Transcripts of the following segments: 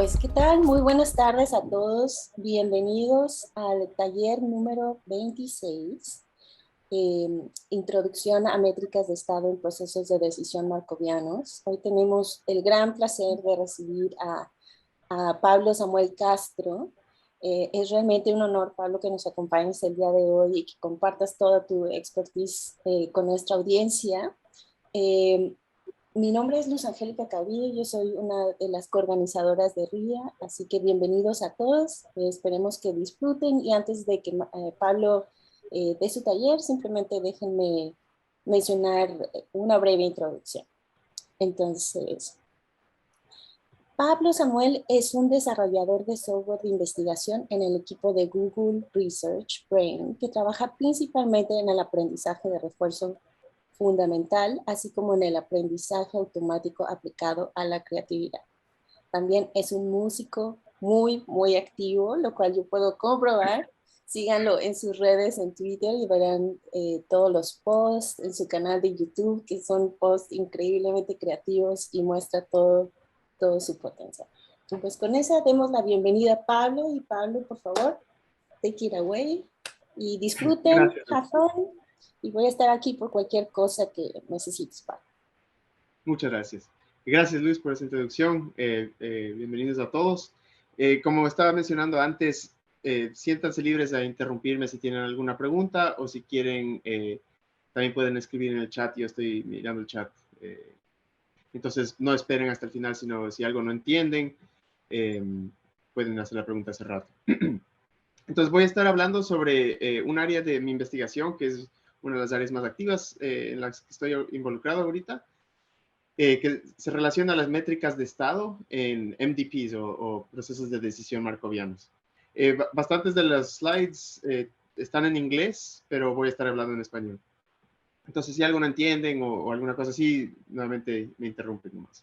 Pues, ¿qué tal? Muy buenas tardes a todos. Bienvenidos al taller número 26, Introducción a métricas de estado en procesos de decisión markovianos. Hoy tenemos el gran placer de recibir a Pablo Samuel Castro. Es realmente un honor, Pablo, que nos acompañes el día de hoy y que compartas toda tu expertise con nuestra audiencia. Eh, Mi nombre es Luz Angélica Cabillo, yo soy una de las coorganizadoras de RIA, así que bienvenidos a todos, esperemos que disfruten y antes de que Pablo dé su taller, simplemente déjenme mencionar una breve introducción. Entonces, Pablo Samuel es un desarrollador de software de investigación en el equipo de Google Research Brain, que trabaja principalmente en el aprendizaje de refuerzo fundamental, así como en el aprendizaje automático aplicado a la creatividad. También es un músico muy activo, lo cual yo puedo comprobar. Síganlo en sus redes, en Twitter, y verán todos los posts en su canal de YouTube, que son posts increíblemente creativos y muestra todo su potencial. Pues con esa demos la bienvenida a Pablo, y Pablo, por favor, take it away y disfruten, Gracias. have fun, y voy a estar aquí por cualquier cosa que necesites, Pablo. Muchas gracias. Gracias, Luis, por esa introducción. Bienvenidos a todos. Como estaba mencionando antes, siéntanse libres a interrumpirme si tienen alguna pregunta o si quieren, también pueden escribir en el chat. Yo estoy mirando el chat. Entonces, no esperen hasta el final, sino si algo no entienden, pueden hacer la pregunta hace rato. Entonces, voy a estar hablando sobre un área de mi investigación, que es una de las áreas más activas en las que estoy involucrado ahorita. Que se relaciona a las métricas de estado en MDPs o procesos de decisión markovianos. Bastantes de las slides están en inglés, pero voy a estar hablando en español. Entonces, si algo no entienden o alguna cosa así, nuevamente me interrumpen nomás.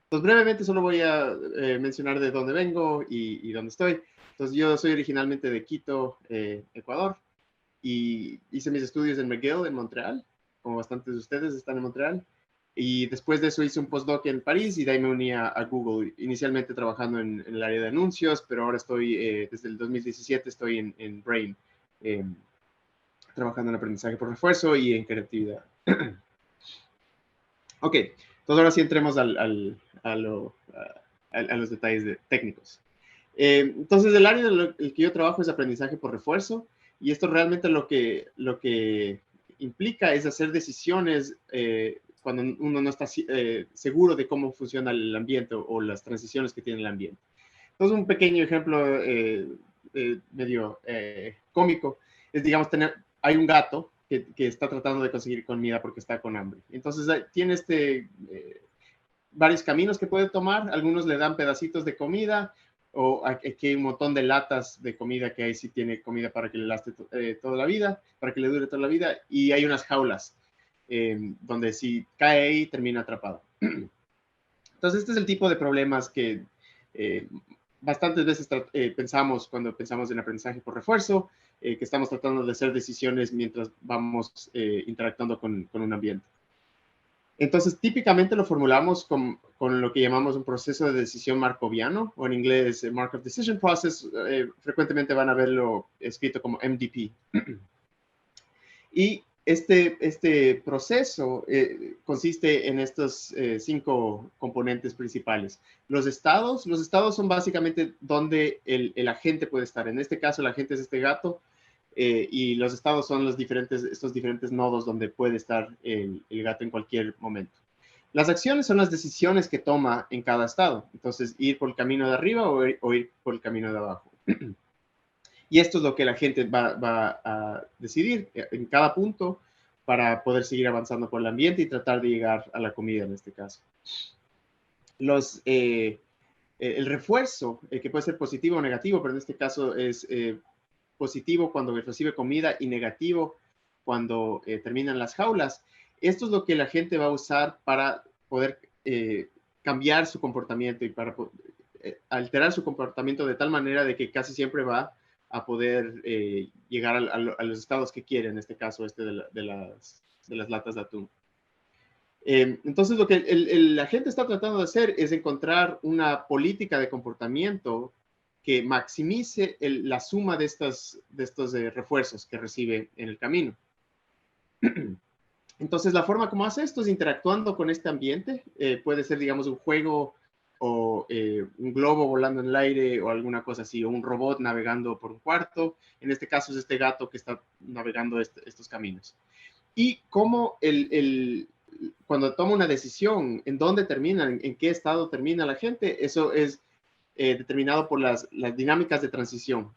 Entonces, brevemente solo voy a mencionar de dónde vengo y dónde estoy. Entonces, yo soy originalmente de Quito, Ecuador, y hice mis estudios en McGill, en Montreal, como bastantes de ustedes están en Montreal. Y después de eso hice un postdoc en París y de ahí me uní a Google, inicialmente trabajando en el área de anuncios, pero ahora estoy, desde el 2017, estoy en Brain, eh, trabajando en aprendizaje por refuerzo y en creatividad. Ok, entonces ahora sí entremos a los detalles técnicos. Entonces, el área en el que yo trabajo es aprendizaje por refuerzo, y esto realmente lo que implica es hacer decisiones cuando uno no está seguro de cómo funciona el ambiente o las transiciones que tiene el ambiente. Entonces, un pequeño ejemplo medio cómico es, digamos, hay un gato que está tratando de conseguir comida porque está con hambre. Entonces, tiene varios caminos que puede tomar. Algunos le dan pedacitos de comida, o aquí hay un montón de latas de comida que ahí sí tiene comida para que le laste toda la vida, para que le dure toda la vida, y hay unas jaulas donde si cae ahí termina atrapado. Entonces, este es el tipo de problemas que bastantes veces pensamos cuando pensamos en aprendizaje por refuerzo, que estamos tratando de hacer decisiones mientras vamos interactuando con un ambiente. Entonces, típicamente lo formulamos con lo que llamamos un proceso de decisión markoviano, o en inglés Markov Decision Process. Frecuentemente van a verlo escrito como MDP. Y este proceso consiste en estos 5 componentes principales. Los estados son básicamente donde el agente puede estar. En este caso, el agente es este gato, y los estados son estos diferentes nodos donde puede estar el gato en cualquier momento. Las acciones son las decisiones que toma en cada estado. Entonces, ir por el camino de arriba o ir por el camino de abajo. Y esto es lo que la gente va a decidir en cada punto para poder seguir avanzando por el ambiente y tratar de llegar a la comida en este caso. El refuerzo, que puede ser positivo o negativo, pero en este caso es positivo cuando recibe comida y negativo cuando terminan las jaulas. Esto es lo que la gente va a usar para poder cambiar su comportamiento y para alterar su comportamiento de tal manera de que casi siempre va a poder llegar a los estados que quiere, en este caso de las latas de atún. Entonces, lo que la gente está tratando de hacer es encontrar una política de comportamiento que maximice la suma de estos refuerzos que recibe en el camino. Entonces, la forma como hace esto es interactuando con este ambiente. Puede ser, digamos, un juego o un globo volando en el aire o alguna cosa así, o un robot navegando por un cuarto. En este caso es este gato que está navegando estos caminos. Y cómo cuando toma una decisión, en dónde termina, en qué estado termina la gente, eso es determinado por las dinámicas de transición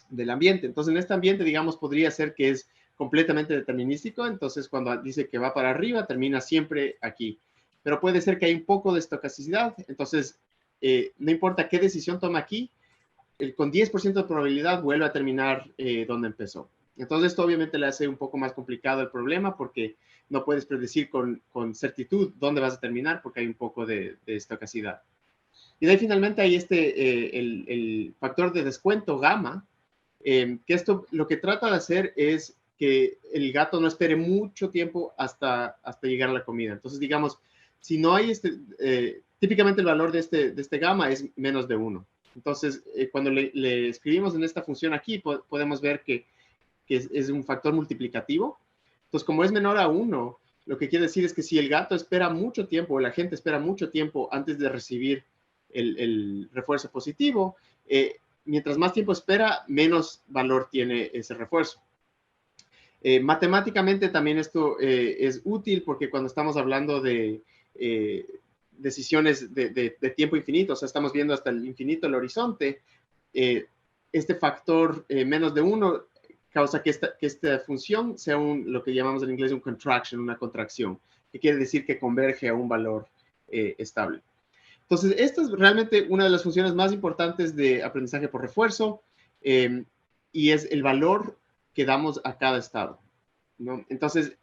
del ambiente. Entonces, en este ambiente, digamos, podría ser que es completamente determinístico. Entonces, cuando dice que va para arriba, termina siempre aquí. Pero puede ser que hay un poco de estocasticidad. Entonces, no importa qué decisión toma aquí, con 10% de probabilidad vuelve a terminar donde empezó. Entonces, esto obviamente le hace un poco más complicado el problema porque no puedes predecir con certitud dónde vas a terminar porque hay un poco de estocacidad. Y de ahí finalmente hay el factor de descuento gamma, que esto lo que trata de hacer es que el gato no espere mucho tiempo hasta llegar a la comida. Entonces, digamos, si no hay típicamente el valor de este gamma es menos de 1. Entonces, cuando le escribimos en esta función aquí, podemos ver que es un factor multiplicativo. Entonces, como es menor a 1, lo que quiere decir es que si el gato espera mucho tiempo, o la gente espera mucho tiempo antes de recibir el refuerzo positivo, mientras más tiempo espera, menos valor tiene ese refuerzo. Matemáticamente también esto es útil porque cuando estamos hablando de decisiones de tiempo infinito, o sea, estamos viendo hasta el infinito el horizonte, este factor menos de 1 causa que esta función sea lo que llamamos en inglés un contraction, una contracción, que quiere decir que converge a un valor estable. Entonces, esta es realmente una de las funciones más importantes de aprendizaje por refuerzo y es el valor que damos a cada estado, ¿no? Entonces,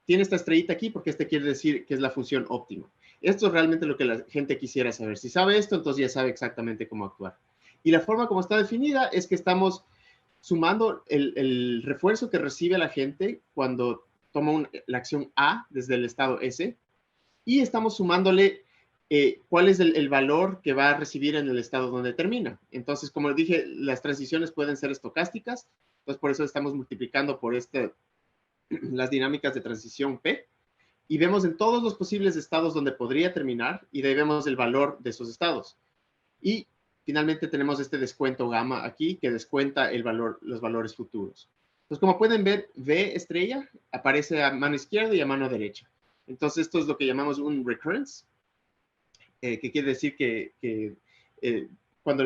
tiene esta estrellita aquí porque este quiere decir que es la función óptima. Esto es realmente lo que la gente quisiera saber. Si sabe esto, entonces ya sabe exactamente cómo actuar. Y la forma como está definida es que estamos sumando el refuerzo que recibe la gente cuando toma la acción A desde el estado S y estamos sumándole cuál es el valor que va a recibir en el estado donde termina. Entonces, como dije, las transiciones pueden ser estocásticas, entonces por eso estamos multiplicando por las dinámicas de transición P, y vemos en todos los posibles estados donde podría terminar, y de ahí vemos el valor de esos estados. Y finalmente tenemos este descuento gamma aquí, que descuenta los valores futuros. Entonces, como pueden ver, V estrella aparece a mano izquierda y a mano derecha. Entonces, esto es lo que llamamos un recurrence, que quiere decir que cuando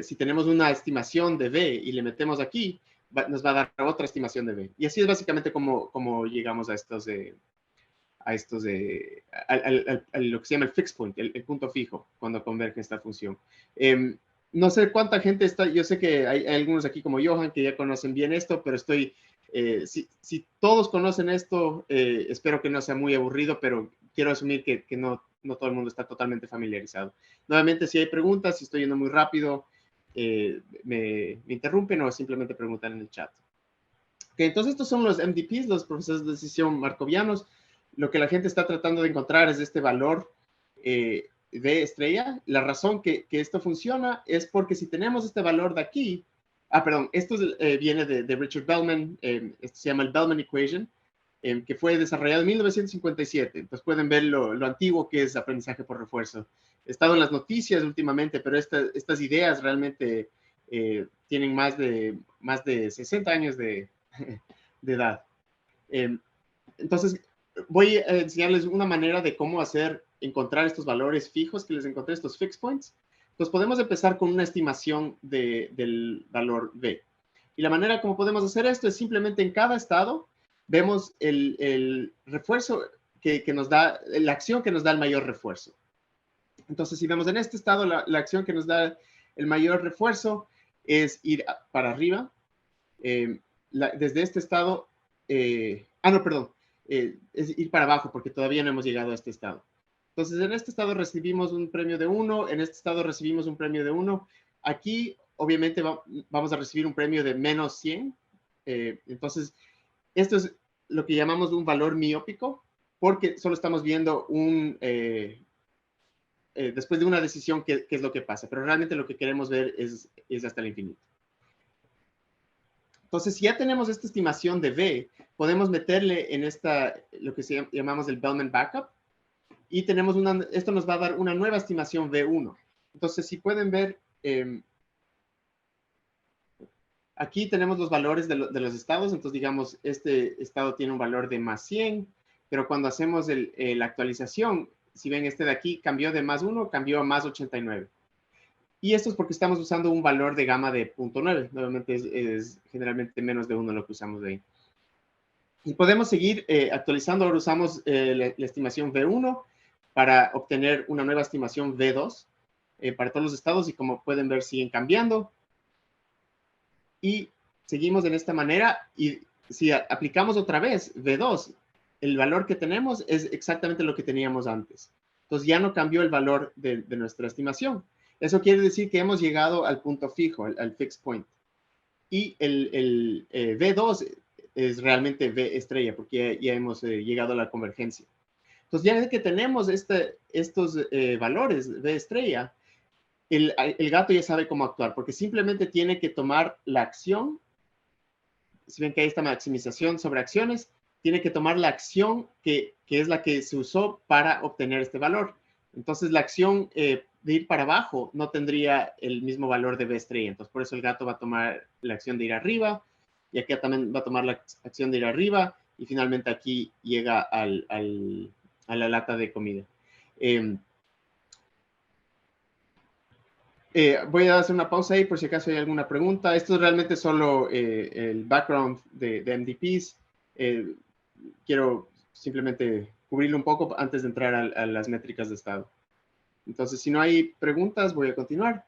si tenemos una estimación de B y le metemos aquí, nos va a dar otra estimación de B. Y así es básicamente como llegamos a lo que se llama el fixed point, el punto fijo, cuando converge esta función. No sé cuánta gente está, yo sé que hay algunos aquí como Johan que ya conocen bien esto, pero si todos conocen esto, espero que no sea muy aburrido, pero quiero asumir que no todo el mundo está totalmente familiarizado. Nuevamente, si hay preguntas, si estoy yendo muy rápido, me interrumpen o simplemente preguntan en el chat. Okay, entonces estos son los MDPs, los procesos de decisión markovianos. Lo que la gente está tratando de encontrar es este valor de estrella. La razón que esto funciona es porque si tenemos este valor de aquí, esto viene de Richard Bellman, esto se llama el Bellman Equation, que fue desarrollado en 1957. Entonces pueden ver lo antiguo que es aprendizaje por refuerzo. He estado en las noticias últimamente, pero estas ideas realmente tienen más de 60 años de edad. Entonces, voy a enseñarles una manera de cómo encontrar estos valores fijos que les encontré, estos fixed points. Entonces, podemos empezar con una estimación del valor B. Y la manera como podemos hacer esto es simplemente en cada estado vemos el refuerzo que nos da, la acción que nos da el mayor refuerzo. Entonces, si vemos en este estado, la acción que nos da el mayor refuerzo es ir para arriba. Desde este estado, no, perdón, es ir para abajo porque todavía no hemos llegado a este estado. Entonces, en este estado recibimos un premio de 1, en este estado recibimos un premio de 1. Aquí, obviamente, vamos a recibir un premio de menos 100. Entonces, esto es lo que llamamos un valor miópico. porque solo estamos viendo después de una decisión qué es lo que pasa, pero realmente lo que queremos ver es hasta el infinito. Entonces, si ya tenemos esta estimación de V, podemos meterle en lo que llamamos el Bellman Backup, y esto nos va a dar una nueva estimación V1. Entonces, si pueden ver, aquí tenemos los valores de los estados. Entonces, digamos, este estado tiene un valor de más 100, pero cuando hacemos la actualización, si ven este de aquí, cambió de más 1, cambió a más 89. Y esto es porque estamos usando un valor de gamma de 0.9. Nuevamente es generalmente menos de 1 lo que usamos de ahí. Y podemos seguir actualizando. Ahora usamos la estimación V1 para obtener una nueva estimación V2 para todos los estados, y como pueden ver siguen cambiando. Y seguimos de esta manera, y si aplicamos otra vez V2, el valor que tenemos es exactamente lo que teníamos antes. Entonces ya no cambió el valor de nuestra estimación. Eso quiere decir que hemos llegado al punto fijo, al fixed point. Y el V2 es realmente V estrella, porque ya hemos llegado a la convergencia. Entonces, ya que tenemos estos valores V estrella, el gato ya sabe cómo actuar, porque simplemente tiene que tomar la acción. Si ven que hay esta maximización sobre acciones, tiene que tomar la acción que es la que se usó para obtener este valor. Entonces, la acción de ir para abajo no tendría el mismo valor de V estrella. Entonces, por eso el gato va a tomar la acción de ir arriba, y aquí también va a tomar la acción de ir arriba, y finalmente aquí llega a la lata de comida. Voy a hacer una pausa ahí por si acaso hay alguna pregunta. Esto es realmente solo el background de MDPs. Quiero simplemente cubrirlo un poco antes de entrar a las métricas de estado. Entonces, si no hay preguntas, voy a continuar.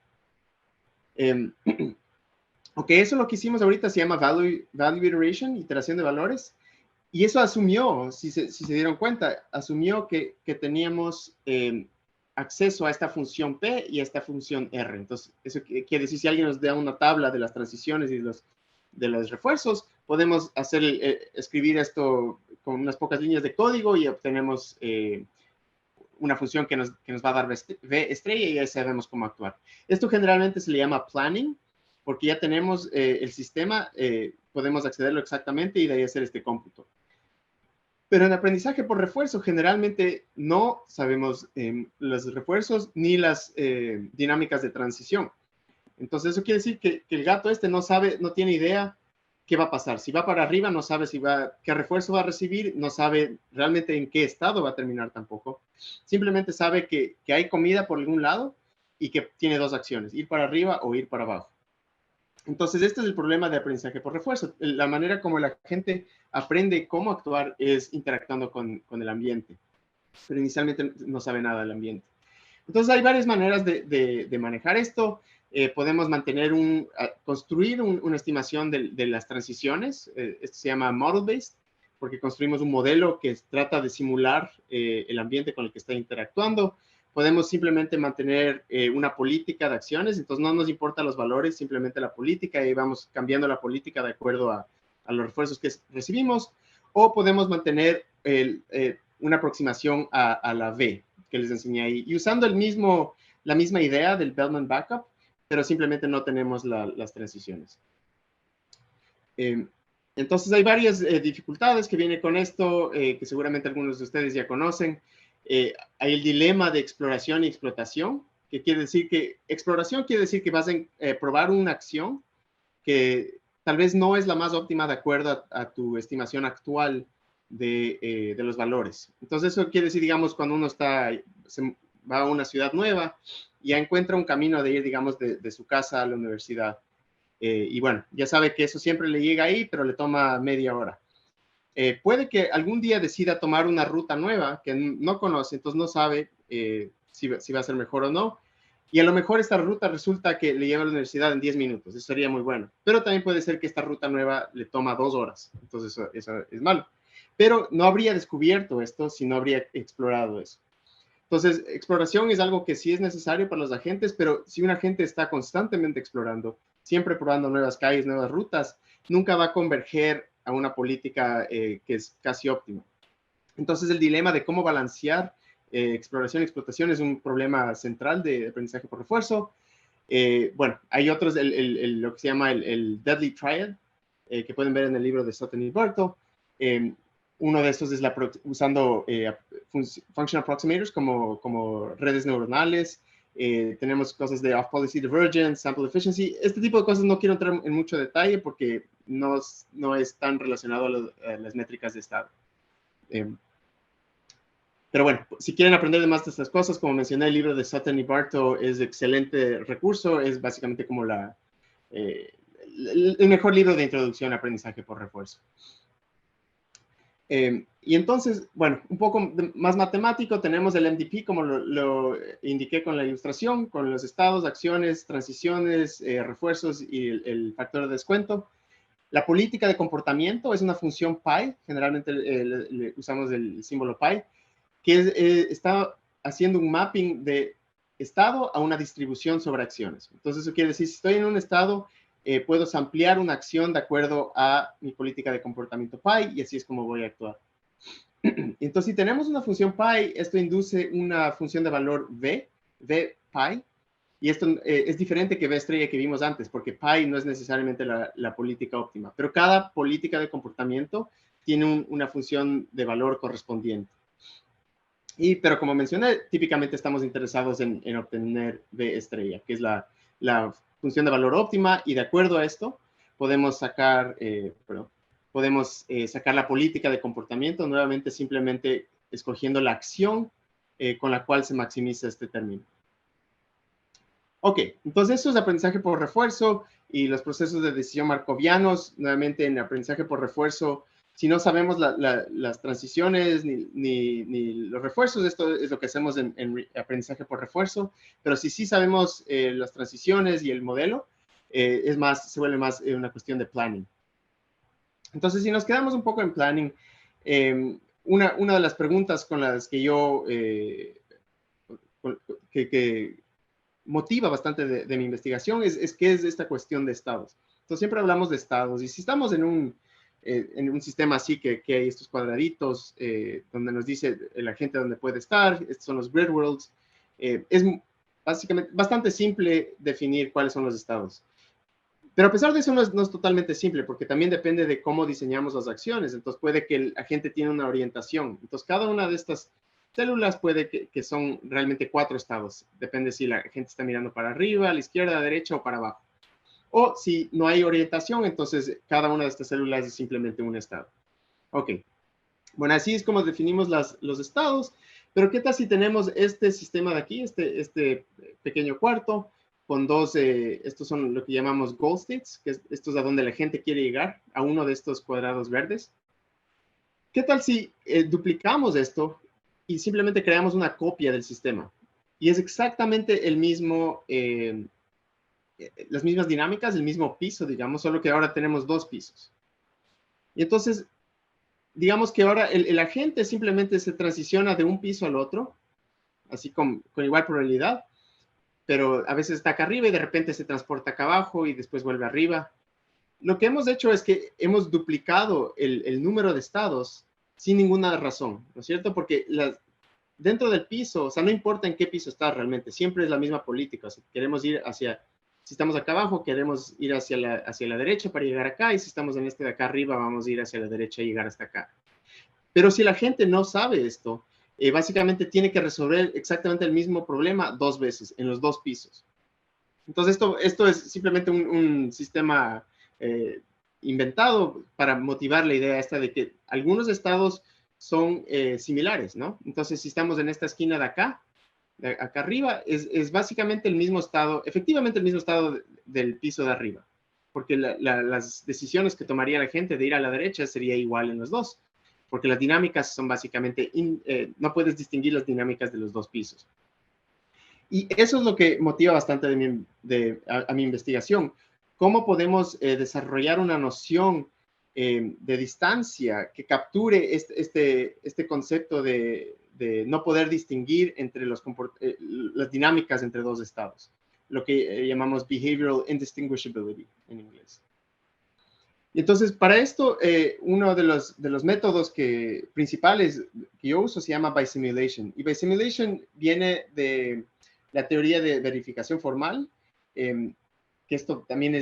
Ok, eso lo que hicimos ahorita se llama Value Iteration, iteración de valores. Y eso asumió, si se dieron cuenta, asumió que teníamos acceso a esta función P y a esta función R. Entonces, eso quiere decir, si alguien nos da una tabla de las transiciones y de los refuerzos, podemos escribir esto con unas pocas líneas de código y obtenemos una función que nos va a dar V estrella, y ya sabemos cómo actuar. Esto generalmente se le llama planning, porque ya tenemos el sistema, podemos accederlo exactamente y de ahí hacer este cómputo. Pero en aprendizaje por refuerzo, generalmente no sabemos los refuerzos ni las dinámicas de transición. Entonces, eso quiere decir que el gato no sabe, no tiene idea qué va a pasar. Si va para arriba, no sabe qué refuerzo va a recibir, no sabe realmente en qué estado va a terminar tampoco. Simplemente sabe que hay comida por algún lado y que tiene dos acciones, ir para arriba o ir para abajo. Entonces, este es el problema de aprendizaje por refuerzo. La manera como la gente aprende cómo actuar es interactuando con el ambiente, pero inicialmente no sabe nada del ambiente. Entonces, hay varias maneras de manejar esto. Podemos construir una estimación de las transiciones. Esto se llama model-based, porque construimos un modelo que trata de simular el ambiente con el que está interactuando. Podemos simplemente mantener una política de acciones, entonces no nos importan los valores, simplemente la política, y vamos cambiando la política de acuerdo a los refuerzos que recibimos. O podemos mantener una aproximación a la V, que les enseñé ahí, y usando la misma idea del Bellman Backup, pero simplemente no tenemos las transiciones. Entonces hay varias dificultades que vienen con esto, que seguramente algunos de ustedes ya conocen. Hay el dilema de exploración y explotación, que quiere decir que exploración quiere decir que vas a probar una acción que tal vez no es la más óptima de acuerdo a tu estimación actual de los valores. Entonces eso quiere decir, digamos, cuando uno va a una ciudad nueva, ya encuentra un camino de ir, digamos, de su casa a la universidad. Y bueno, ya sabe que eso siempre le llega ahí, pero le toma media hora. Puede que algún día decida tomar una ruta nueva que no conoce, entonces no sabe si va a ser mejor o no. Y a lo mejor esta ruta resulta que le lleva a la universidad en 10 minutos. Eso sería muy bueno. Pero también puede ser que esta ruta nueva le toma 2 horas. Entonces eso es malo. Pero no habría descubierto esto si no habría explorado eso. Entonces, exploración es algo que sí es necesario para los agentes, pero si un agente está constantemente explorando, siempre probando nuevas calles, nuevas rutas, nunca va a converger a una política que es casi óptima. Entonces, el dilema de cómo balancear exploración y explotación es un problema central de aprendizaje por refuerzo. Bueno, hay otros, lo que se llama el Deadly Triad, que pueden ver en el libro de Sutton y Barto. Uno de estos es usando function approximators como redes neuronales. Tenemos cosas de off-policy divergence, sample efficiency. Este tipo de cosas no quiero entrar en mucho detalle porque no es tan relacionado a las métricas de estado. Pero bueno, si quieren aprender de más de estas cosas, como mencioné, el libro de Sutton y Barto es excelente recurso. Es básicamente como el mejor libro de introducción a aprendizaje por refuerzo. Y entonces, bueno, un poco más matemático, tenemos el MDP, como lo indiqué con la ilustración, con los estados, acciones, transiciones, refuerzos y el factor de descuento. La política de comportamiento es una función pi, generalmente usamos el símbolo pi, que está haciendo un mapping de estado a una distribución sobre acciones. Entonces, eso quiere decir, si estoy en un estado, puedo ampliar una acción de acuerdo a mi política de comportamiento pi, y así es como voy a actuar. Entonces, si tenemos una función pi, esto induce una función de valor v pi, y esto es diferente que v estrella que vimos antes, porque pi no es necesariamente la política óptima, pero cada política de comportamiento tiene una función de valor correspondiente. Pero como mencioné, típicamente estamos interesados en obtener v estrella, que es la función de valor óptima, y de acuerdo a esto podemos sacar la política de comportamiento, nuevamente simplemente escogiendo la acción con la cual se maximiza este término. Ok, entonces eso es aprendizaje por refuerzo y los procesos de decisión markovianos. Nuevamente en aprendizaje por refuerzo, si no sabemos las transiciones ni los refuerzos, esto es lo que hacemos en aprendizaje por refuerzo, pero si sí sabemos las transiciones y el modelo, se vuelve más una cuestión de planning. Entonces, si nos quedamos un poco en planning, una de las preguntas con las que yo motiva bastante de mi investigación es qué es esta cuestión de estados. Entonces, siempre hablamos de estados, y si estamos en un sistema así que hay estos cuadraditos donde nos dice la gente dónde puede estar, estos son los grid worlds, es básicamente bastante simple definir cuáles son los estados. Pero a pesar de eso no es totalmente simple, porque también depende de cómo diseñamos las acciones. Entonces puede que el agente tiene una orientación. Entonces cada una de estas células puede que son realmente 4 estados. Depende si la gente está mirando para arriba, a la izquierda, a la derecha o para abajo. O si no hay orientación, entonces cada una de estas células es simplemente un estado. Ok. Bueno, así es como definimos los estados. Pero ¿qué tal si tenemos este sistema de aquí, este pequeño cuarto, con estos son lo que llamamos goal states, que esto es a donde la gente quiere llegar, a uno de estos cuadrados verdes? ¿Qué tal si duplicamos esto y simplemente creamos una copia del sistema? Y es exactamente el mismo, las mismas dinámicas, el mismo piso, digamos, solo que ahora tenemos 2 pisos. Y entonces, digamos que ahora el agente simplemente se transiciona de un piso al otro, así con igual probabilidad, pero a veces está acá arriba y de repente se transporta acá abajo y después vuelve arriba. Lo que hemos hecho es que hemos duplicado el número de estados sin ninguna razón, ¿no es cierto? Porque dentro del piso, o sea, no importa en qué piso está realmente, siempre es la misma política. O sea, queremos ir si estamos acá abajo, queremos ir hacia la derecha para llegar acá, y si estamos en este de acá arriba, vamos a ir hacia la derecha y llegar hasta acá. Pero si la gente no sabe esto, básicamente tiene que resolver exactamente el mismo problema 2 veces, en los 2 pisos. Entonces, esto es simplemente un sistema inventado para motivar la idea esta de que algunos estados son similares, ¿no? Entonces, si estamos en esta esquina de acá arriba, es básicamente el mismo estado, efectivamente el mismo estado del piso de arriba, porque las decisiones que tomaría la gente de ir a la derecha sería igual en los dos, porque las dinámicas son básicamente, no puedes distinguir las dinámicas de los 2 pisos. Y eso es lo que motiva bastante a mi investigación. ¿Cómo podemos desarrollar una noción de distancia que capture este concepto de no poder distinguir entre las dinámicas entre 2 estados? Lo que llamamos behavioral indistinguishability en inglés. Y entonces, para esto, uno de los métodos principales que yo uso se llama Bisimulation. Y Bisimulation viene de la teoría de verificación formal, que esto también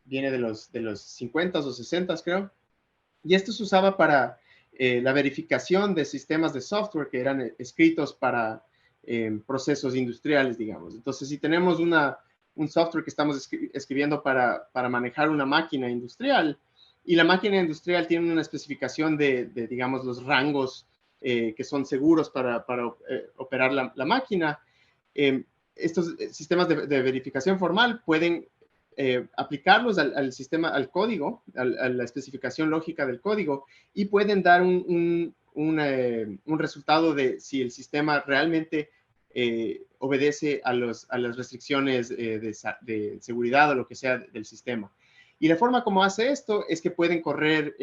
viene de los 50 o 60, creo. Y esto se usaba para la verificación de sistemas de software que eran escritos para procesos industriales, digamos. Entonces, si tenemos un software que estamos escribiendo para manejar una máquina industrial, y la máquina industrial tiene una especificación digamos, los rangos que son seguros para operar la máquina, estos sistemas de verificación formal pueden aplicarlos al sistema, al código, a la especificación lógica del código, y pueden dar un resultado de si el sistema realmente obedece a las restricciones de seguridad o lo que sea del sistema. Y la forma como hace esto es que pueden correr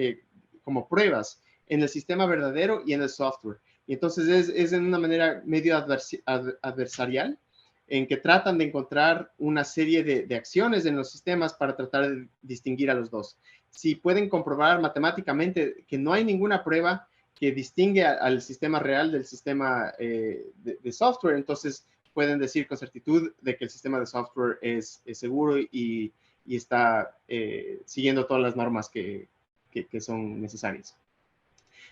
como pruebas en el sistema verdadero y en el software. Y entonces es en una manera medio adversarial, en que tratan de encontrar una serie de acciones en los sistemas para tratar de distinguir a los dos. Si pueden comprobar matemáticamente que no hay ninguna prueba que distingue al sistema real del sistema de software, entonces pueden decir con certitud de que el sistema de software es seguro y está siguiendo todas las normas que son necesarias.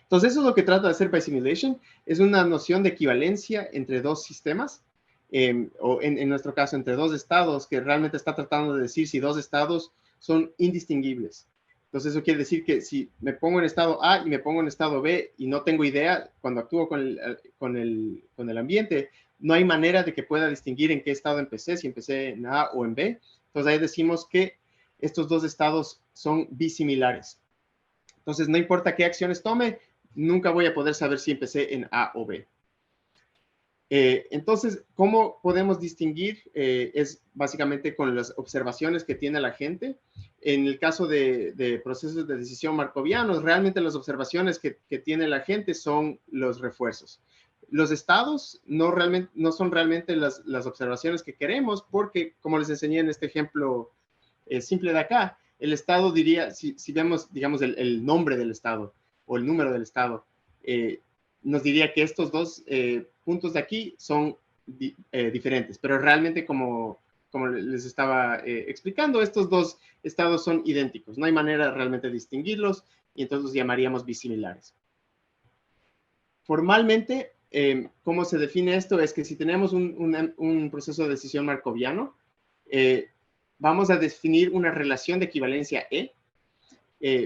Entonces, eso es lo que trata de hacer Bisimulation. Es una noción de equivalencia entre dos sistemas, o en nuestro caso, entre dos estados, que realmente está tratando de decir si dos estados son indistinguibles. Entonces, eso quiere decir que si me pongo en estado A y me pongo en estado B y no tengo idea cuando actúo con el ambiente, no hay manera de que pueda distinguir en qué estado empecé, si empecé en A o en B. Entonces, ahí decimos que estos dos estados son bisimilares. Entonces, no importa qué acciones tome, nunca voy a poder saber si empecé en A o B. Entonces, ¿cómo podemos distinguir? Es básicamente con las observaciones que tiene la gente. En el caso de procesos de decisión markovianos, realmente las observaciones que tiene la gente son los refuerzos. Los estados no son realmente las observaciones que queremos, porque, como les enseñé en este ejemplo simple de acá, el estado diría, si vemos, digamos, el nombre del estado o el número del estado, nos diría que estos dos puntos de aquí son diferentes, pero realmente como les estaba explicando, estos dos estados son idénticos, no hay manera realmente de distinguirlos y entonces los llamaríamos bisimilares. Formalmente, ¿cómo se define esto? Es que si tenemos un proceso de decisión markoviano, vamos a definir una relación de equivalencia E.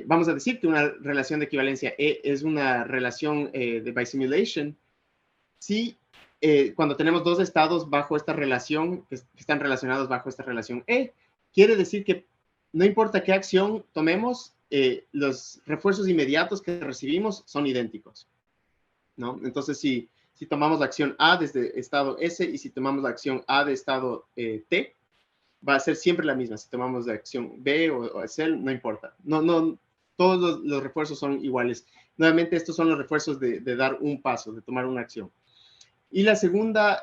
Vamos a decir que una relación de equivalencia E es una relación de bisimulation si cuando tenemos dos estados bajo esta relación, que están relacionados bajo esta relación E, quiere decir que no importa qué acción tomemos, los refuerzos inmediatos que recibimos son idénticos, ¿no? Entonces, si tomamos la acción A desde estado S y si tomamos la acción A de estado T, va a ser siempre la misma. Si tomamos la acción B o S, no importa. No, todos los refuerzos son iguales. Nuevamente, estos son los refuerzos de dar un paso, de tomar una acción. Y el segundo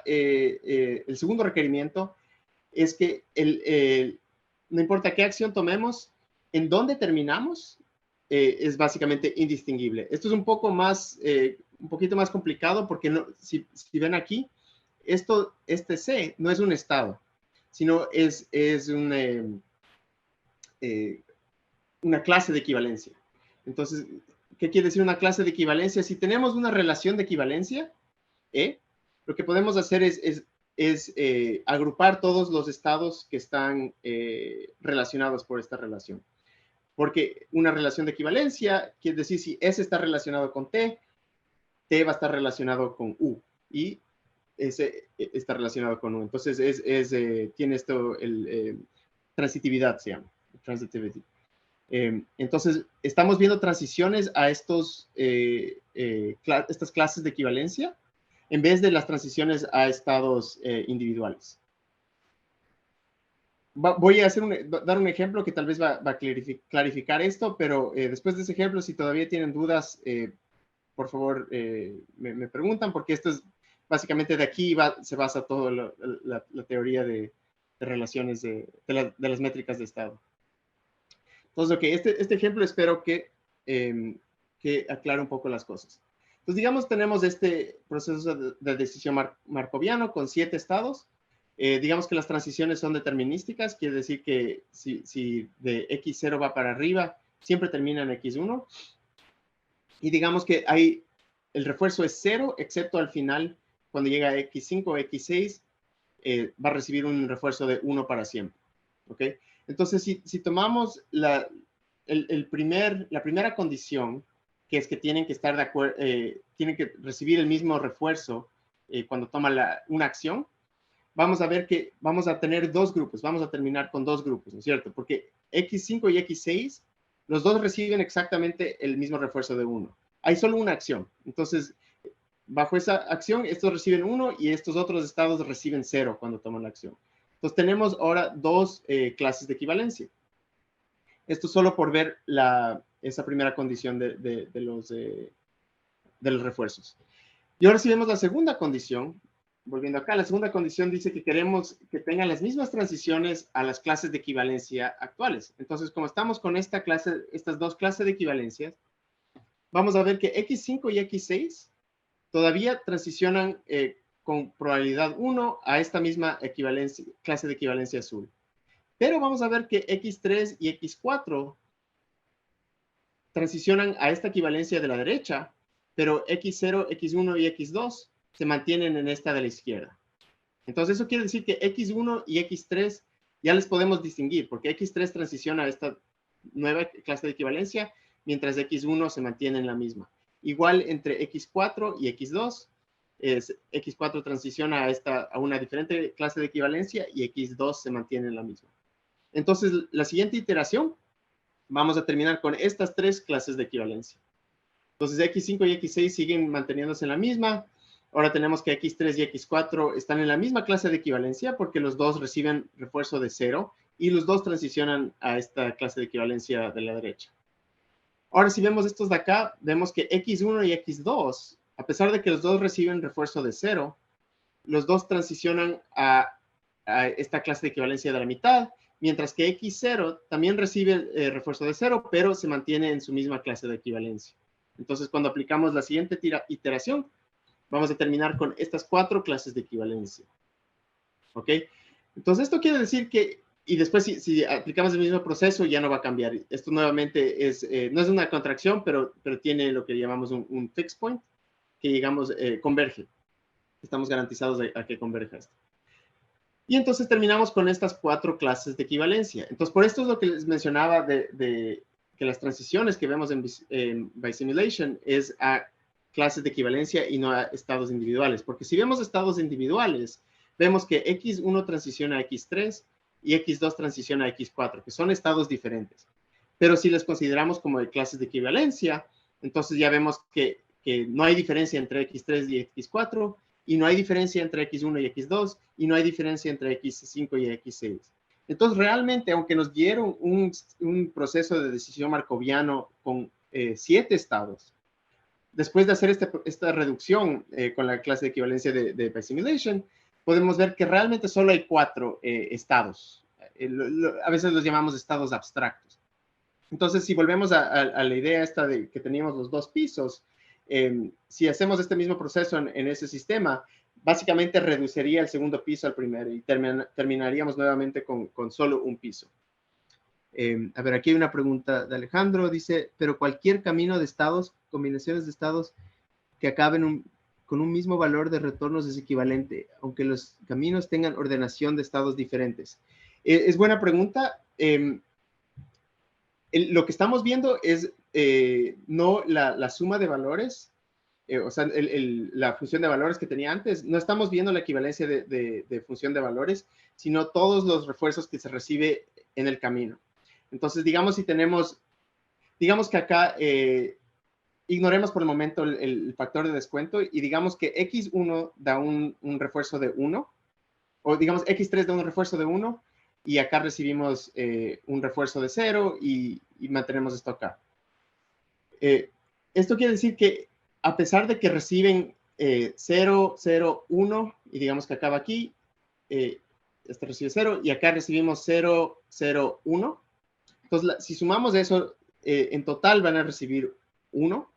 requerimiento es que no importa qué acción tomemos, en dónde terminamos, es básicamente indistinguible. Esto es un poquito más complicado porque si ven aquí, este C no es un estado, sino es una clase de equivalencia. Entonces, ¿qué quiere decir una clase de equivalencia? Si tenemos una relación de equivalencia, lo que podemos hacer es agrupar todos los estados que están relacionados por esta relación. Porque una relación de equivalencia quiere decir si S está relacionado con T, T va a estar relacionado con U y S está relacionado con U. Entonces, tiene esto, transitividad se llama, transitivity. Entonces, estamos viendo transiciones a estas clases de equivalencia en vez de las transiciones a estados individuales. Voy a dar un ejemplo que tal vez va a clarificar esto, pero después de ese ejemplo, si todavía tienen dudas, por favor, me preguntan, porque esto es básicamente de aquí se basa toda la teoría de relaciones de las métricas de estado. Entonces, ok, este ejemplo espero que aclare un poco las cosas. Entonces, digamos, tenemos este proceso de decisión markoviano con 7 estados. Digamos que las transiciones son determinísticas, quiere decir que si de X0 va para arriba, siempre termina en X1. Y digamos que el refuerzo es 0, excepto al final, cuando llega a X5 o X6, va a recibir un refuerzo de 1 para siempre. ¿Ok? Entonces, si tomamos la primera condición, que es que tienen que estar de acuerdo, tienen que recibir el mismo refuerzo cuando toma una acción, vamos a ver que vamos a tener dos grupos, vamos a terminar con dos grupos, ¿no es cierto? Porque X5 y X6, los dos reciben exactamente el mismo refuerzo de 1. Hay solo una acción. Entonces, bajo esa acción, estos reciben 1 y estos otros estados reciben 0 cuando toman la acción. Entonces, tenemos ahora dos clases de equivalencia. Esto solo por ver esa primera condición de los refuerzos. Y ahora si vemos la segunda condición, volviendo acá, la segunda condición dice que queremos que tengan las mismas transiciones a las clases de equivalencia actuales. Entonces, como estamos con estas dos clases de equivalencias, vamos a ver que X5 y X6 todavía transicionan con probabilidad 1 a esta misma clase de equivalencia azul. Pero vamos a ver que X3 y X4 transicionan a esta equivalencia de la derecha, pero X0, X1 y X2 se mantienen en esta de la izquierda. Entonces, eso quiere decir que X1 y X3 ya les podemos distinguir, porque X3 transiciona a esta nueva clase de equivalencia, mientras X1 se mantiene en la misma. Igual entre X4 y X2, X4 transiciona a una diferente clase de equivalencia y X2 se mantiene en la misma. Entonces, la siguiente iteración, vamos a terminar con estas tres clases de equivalencia. Entonces, X5 y X6 siguen manteniéndose en la misma. Ahora tenemos que X3 y X4 están en la misma clase de equivalencia porque los dos reciben refuerzo de 0 y los dos transicionan a esta clase de equivalencia de la derecha. Ahora, si vemos estos de acá, vemos que X1 y X2, a pesar de que los dos reciben refuerzo de 0, los dos transicionan a esta clase de equivalencia de la mitad, mientras que X0 también recibe refuerzo de 0, pero se mantiene en su misma clase de equivalencia. Entonces, cuando aplicamos la siguiente iteración, vamos a terminar con estas 4 clases de equivalencia. ¿Ok? Entonces, esto quiere decir que, y después si aplicamos el mismo proceso, ya no va a cambiar. Esto nuevamente no es una contracción, pero tiene lo que llamamos un fixed point, que llegamos, converge. Estamos garantizados a que converja esto. Y entonces terminamos con estas 4 clases de equivalencia. Entonces, por esto es lo que les mencionaba de que las transiciones que vemos en Bisimulation es a clases de equivalencia y no a estados individuales. Porque si vemos estados individuales, vemos que X1 transiciona a X3 y X2 transiciona a X4, que son estados diferentes. Pero si les consideramos como de clases de equivalencia, entonces ya vemos que no hay diferencia entre X3 y X4, y no hay diferencia entre X1 y X2, y no hay diferencia entre X5 y X6. Entonces, realmente, aunque nos dieron un proceso de decisión markoviano con 7 estados, después de hacer esta reducción con la clase de equivalencia de Bisimulation, podemos ver que realmente solo hay 4 estados. A veces los llamamos estados abstractos. Entonces, si volvemos a la idea esta de que teníamos los dos pisos, si hacemos este mismo proceso en ese sistema, básicamente reduciría el segundo piso al primero y terminaríamos nuevamente con solo un piso. A ver, aquí hay una pregunta de Alejandro. Dice, pero cualquier camino de estados, combinaciones de estados que acaben con un mismo valor de retornos es equivalente, aunque los caminos tengan ordenación de estados diferentes. Es buena pregunta. Lo que estamos viendo es no la suma de valores, o sea, la función de valores que tenía antes. No estamos viendo la equivalencia de función de valores, sino todos los refuerzos que se recibe en el camino. Entonces, digamos que acá ignoremos por el momento el factor de descuento y digamos que X1 da un refuerzo de 1, o digamos X3 da un refuerzo de 1, y acá recibimos un refuerzo de 0 y mantenemos esto acá. Esto quiere decir que a pesar de que reciben 0, 0, 1, y digamos que acaba aquí, este recibe 0, y acá recibimos 0, 0, 1. Entonces, si sumamos eso, en total van a recibir 1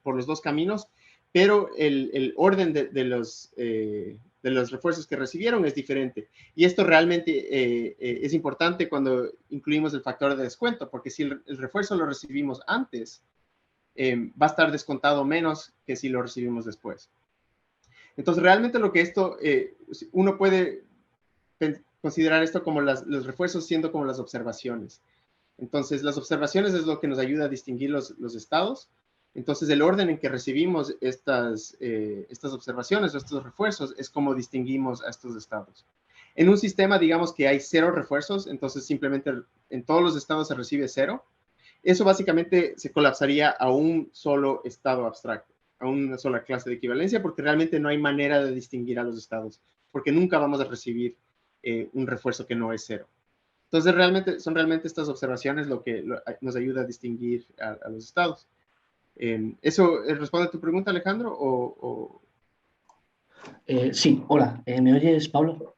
por los dos caminos, pero el orden de los refuerzos que recibieron es diferente. Y esto realmente es importante cuando incluimos el factor de descuento, porque si el refuerzo lo recibimos antes, va a estar descontado menos que si lo recibimos después. Entonces, realmente lo que esto, uno puede considerar esto como los refuerzos siendo como las observaciones. Entonces, las observaciones es lo que nos ayuda a distinguir los estados. Entonces, el orden en que recibimos estas observaciones o estos refuerzos es como distinguimos a estos estados. En un sistema, digamos que hay 0 refuerzos, entonces simplemente en todos los estados se recibe 0. Eso básicamente se colapsaría a un solo estado abstracto, a una sola clase de equivalencia, porque realmente no hay manera de distinguir a los estados, porque nunca vamos a recibir un refuerzo que no es 0. Entonces, son realmente estas observaciones lo que nos ayuda a distinguir a los estados. ¿Eso responde a tu pregunta, Alejandro? Sí, hola. ¿Me oyes, Pablo?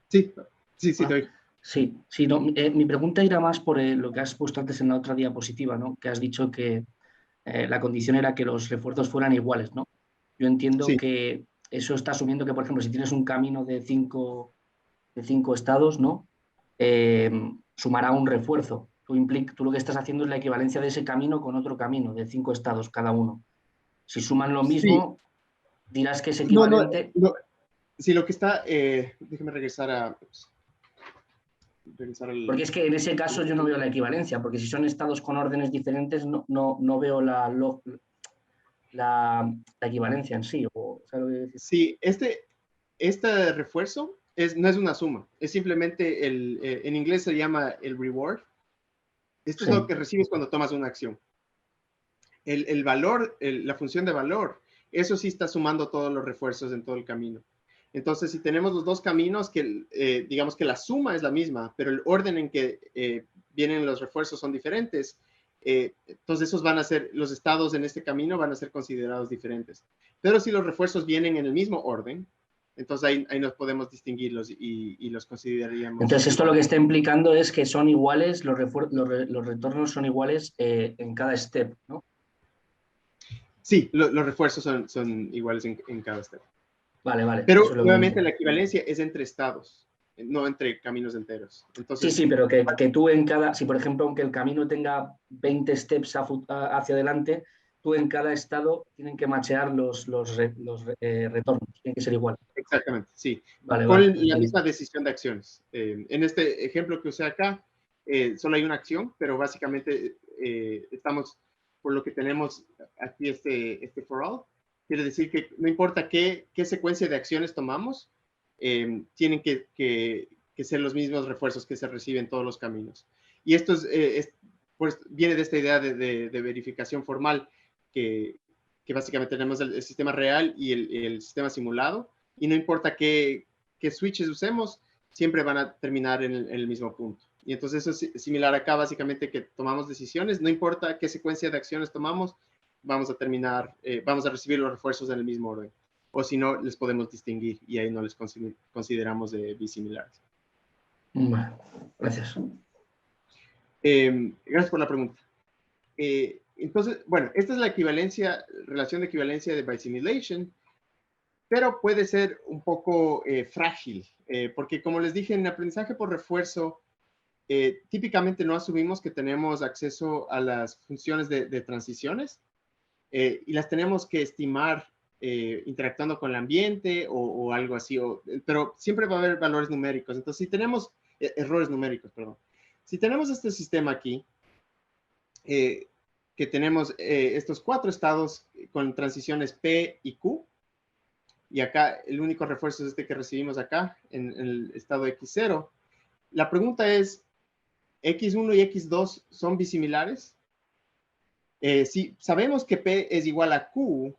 Sí, te oigo. Sí, no, mi pregunta irá más por lo que has puesto antes en la otra diapositiva, ¿no? Que has dicho que la condición era que los refuerzos fueran iguales, ¿no? Yo entiendo Sí. que eso está asumiendo que, por ejemplo, si tienes un camino de cinco estados, ¿no? Sumará un refuerzo. Tú lo que estás haciendo es la equivalencia de ese camino con otro camino de 5 estados cada uno. Si suman lo Sí. mismo, dirás que es No, equivalente. sí, lo que está, déjeme regresar al... Porque es que en ese caso yo no veo la equivalencia, porque si son estados con órdenes diferentes, no veo la equivalencia en sí. ¿Sabes lo que decir? Sí, este refuerzo no es una suma, es simplemente en inglés se llama el reward. Esto es lo que recibes cuando tomas una acción. El valor, la función de valor, eso sí está sumando todos los refuerzos en todo el camino. Entonces, si tenemos los dos caminos, que digamos que la suma es la misma, pero el orden en que vienen los refuerzos son diferentes, entonces esos van a ser, los estados en este camino van a ser considerados diferentes. Pero si los refuerzos vienen en el mismo orden, entonces ahí nos podemos distinguirlos y los consideraríamos. Entonces, esto lo que está implicando es que son iguales, los retornos son iguales en cada step, ¿no? Sí, los refuerzos son iguales en cada step. Vale. Pero nuevamente la equivalencia es entre estados, no entre caminos enteros. Entonces, sí, pero que tú en cada, si por ejemplo, aunque el camino tenga 20 steps hacia adelante, tú en cada estado tienen que machear los retornos, tienen que ser igual. Exactamente, sí. Vale, Con la misma decisión de acciones. En este ejemplo que usé acá, solo hay una acción, pero básicamente estamos, por lo que tenemos aquí este for all, quiere decir que no importa qué secuencia de acciones tomamos, tienen que ser los mismos refuerzos que se reciben en todos los caminos. Y esto pues, viene de esta idea de verificación formal, que básicamente tenemos el sistema real y el sistema simulado, y no importa qué switches usemos, siempre van a terminar en el mismo punto. Y entonces eso es similar acá, básicamente, que tomamos decisiones, no importa qué secuencia de acciones tomamos, vamos a recibir los refuerzos en el mismo orden. O si no, les podemos distinguir y ahí no les consideramos de bisimilares. Bueno, gracias. Gracias por la pregunta. Entonces, bueno, esta es la relación de equivalencia de bisimilation, pero puede ser un poco frágil, porque como les dije, en aprendizaje por refuerzo, típicamente no asumimos que tenemos acceso a las funciones de transiciones y las tenemos que estimar interactuando con el ambiente o algo así, pero siempre va a haber valores numéricos. Entonces, si tenemos errores numéricos, perdón. Si tenemos este sistema aquí, que tenemos estos 4 estados con transiciones P y Q, y acá el único refuerzo es este que recibimos acá en el estado X0. La pregunta es, ¿X1 y X2 son bisimilares? Si sabemos que P es igual a Q,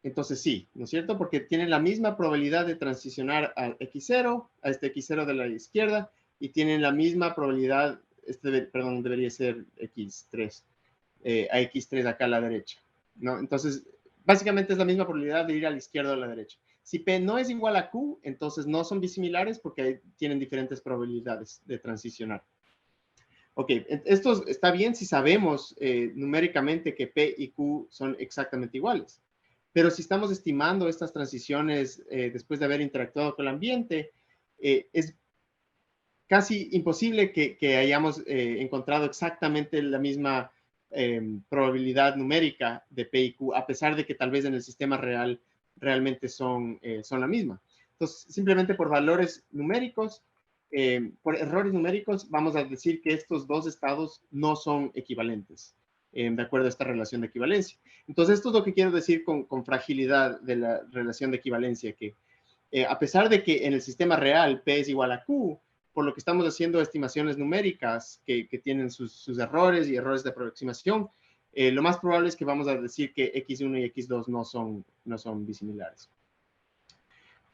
entonces sí, ¿no es cierto? Porque tienen la misma probabilidad de transicionar a X0, a este X0 de la izquierda, y tienen la misma probabilidad, perdón, debería ser X3, a X3 acá a la derecha, ¿no? Entonces, básicamente es la misma probabilidad de ir a la izquierda o a la derecha. Si P no es igual a Q, entonces no son bisimilares porque tienen diferentes probabilidades de transicionar. Ok, esto está bien si sabemos numéricamente que P y Q son exactamente iguales. Pero si estamos estimando estas transiciones después de haber interactuado con el ambiente, es casi imposible que hayamos encontrado exactamente la misma probabilidad numérica de P y Q, a pesar de que tal vez en el sistema real realmente son la misma. Entonces, simplemente por valores numéricos, por errores numéricos, vamos a decir que estos dos estados no son equivalentes, de acuerdo a esta relación de equivalencia. Entonces, esto es lo que quiero decir con fragilidad de la relación de equivalencia, que a pesar de que en el sistema real P es igual a Q, por lo que estamos haciendo estimaciones numéricas que tienen sus errores y errores de aproximación, lo más probable es que vamos a decir que X1 y X2 no son bisimilares.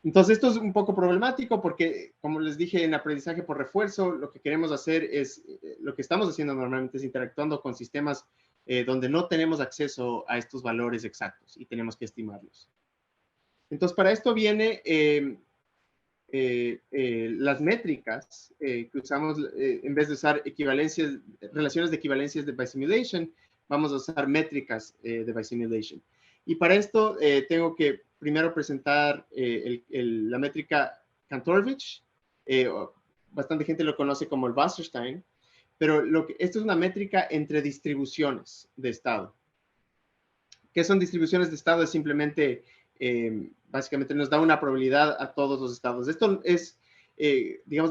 Entonces, esto es un poco problemático porque, como les dije, en aprendizaje por refuerzo, lo que queremos hacer es, lo que estamos haciendo normalmente es interactuando con sistemas donde no tenemos acceso a estos valores exactos y tenemos que estimarlos. Entonces, para esto viene las métricas que usamos, en vez de usar equivalencias, relaciones de equivalencias de bisimulation, vamos a usar métricas de bisimulation. Y para esto tengo que primero presentar la métrica Kantorovich. Bastante gente lo conoce como el Wasserstein, pero esto es una métrica entre distribuciones de estado. ¿Qué son distribuciones de estado? Es simplemente, básicamente nos da una probabilidad a todos los estados. Esto es, digamos,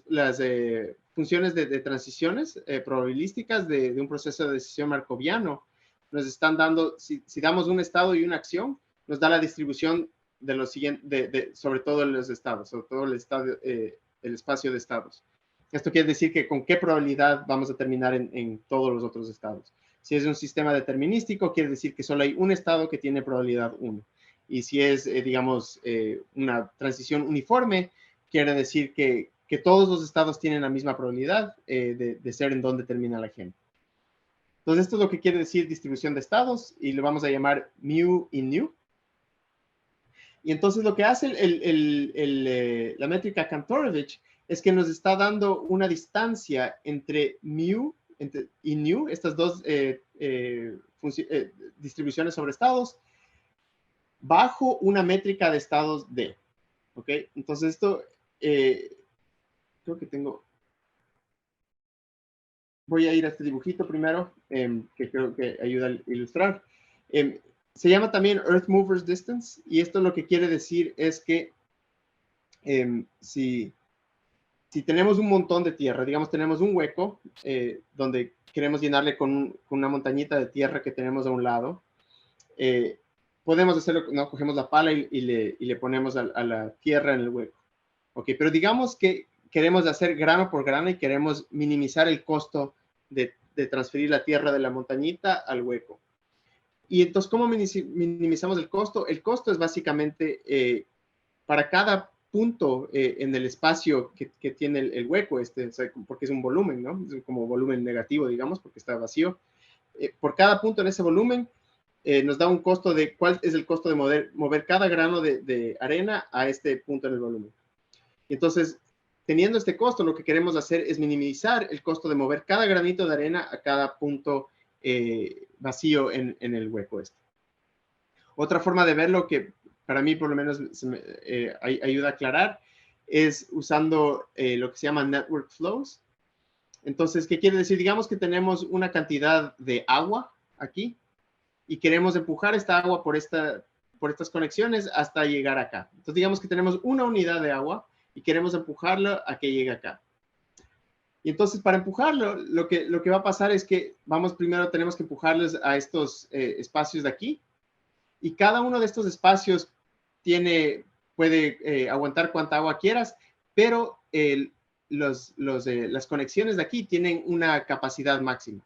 las funciones de transiciones probabilísticas de un proceso de decisión markoviano. Nos están dando, si damos un estado y una acción, nos da la distribución de los siguientes, sobre todo los estados, sobre todo el espacio de estados. Esto quiere decir que con qué probabilidad vamos a terminar en todos los otros estados. Si es un sistema determinístico, quiere decir que solo hay un estado que tiene probabilidad 1. Y si es, digamos, una transición uniforme, quiere decir que todos los estados tienen la misma probabilidad de ser en donde termina la gente. Entonces, esto es lo que quiere decir distribución de estados y lo vamos a llamar mu in nu. Y entonces lo que hace la métrica Kantorovich es que nos está dando una distancia entre mu y nu, estas dos distribuciones sobre estados, bajo una métrica de estados D. ¿Ok? Entonces esto, creo que tengo... Voy a ir a este dibujito primero, que creo que ayuda a ilustrar. Se llama también Earth Movers Distance, y esto lo que quiere decir es que si tenemos un montón de tierra, digamos, tenemos un hueco donde queremos llenarle con una montañita de tierra que tenemos a un lado, podemos hacerlo, ¿no? Cogemos la pala y le ponemos a la tierra en el hueco. Ok, pero digamos que queremos hacer grano por grano y queremos minimizar el costo de transferir la tierra de la montañita al hueco. Y entonces, ¿cómo minimizamos el costo? El costo es básicamente para cada punto en el espacio que tiene el hueco, o sea, porque es un volumen, ¿no? Es como volumen negativo, digamos, porque está vacío. Por cada punto en ese volumen nos da un costo de cuál es el costo de mover cada grano de arena a este punto en el volumen. Y entonces, teniendo este costo, lo que queremos hacer es minimizar el costo de mover cada granito de arena a cada punto vacío en el hueco este. Otra forma de verlo que para mí por lo menos ayuda a aclarar es usando lo que se llama network flows. Entonces, ¿qué quiere decir? Digamos que tenemos una cantidad de agua aquí y queremos empujar esta agua por estas conexiones hasta llegar acá. Entonces, digamos que tenemos una unidad de agua y queremos empujarlo a que llegue acá. Y entonces, para empujarlo, lo que va a pasar es que tenemos que empujarlos a estos espacios de aquí. Y cada uno de estos espacios puede aguantar cuánta agua quieras, pero las conexiones de aquí tienen una capacidad máxima.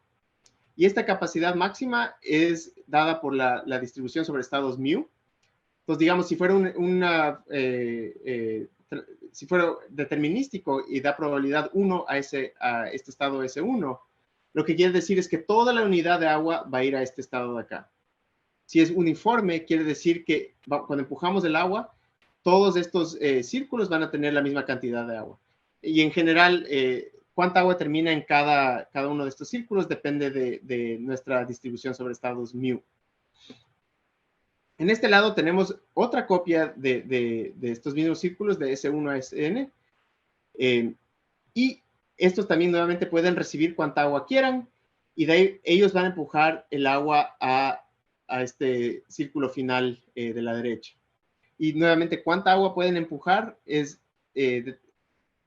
Y esta capacidad máxima es dada por la distribución sobre estados mu. Entonces, digamos, si fuera si fuera determinístico y da probabilidad 1 a este estado S1, lo que quiere decir es que toda la unidad de agua va a ir a este estado de acá. Si es uniforme, quiere decir que cuando empujamos el agua, todos estos círculos van a tener la misma cantidad de agua. Y en general, cuánta agua termina en cada uno de estos círculos depende de nuestra distribución sobre estados mu. En este lado tenemos otra copia de estos mismos círculos de S1 a Sn. Y estos también nuevamente pueden recibir cuánta agua quieran. Y de ahí ellos van a empujar el agua a este círculo final de la derecha. Y nuevamente cuánta agua pueden empujar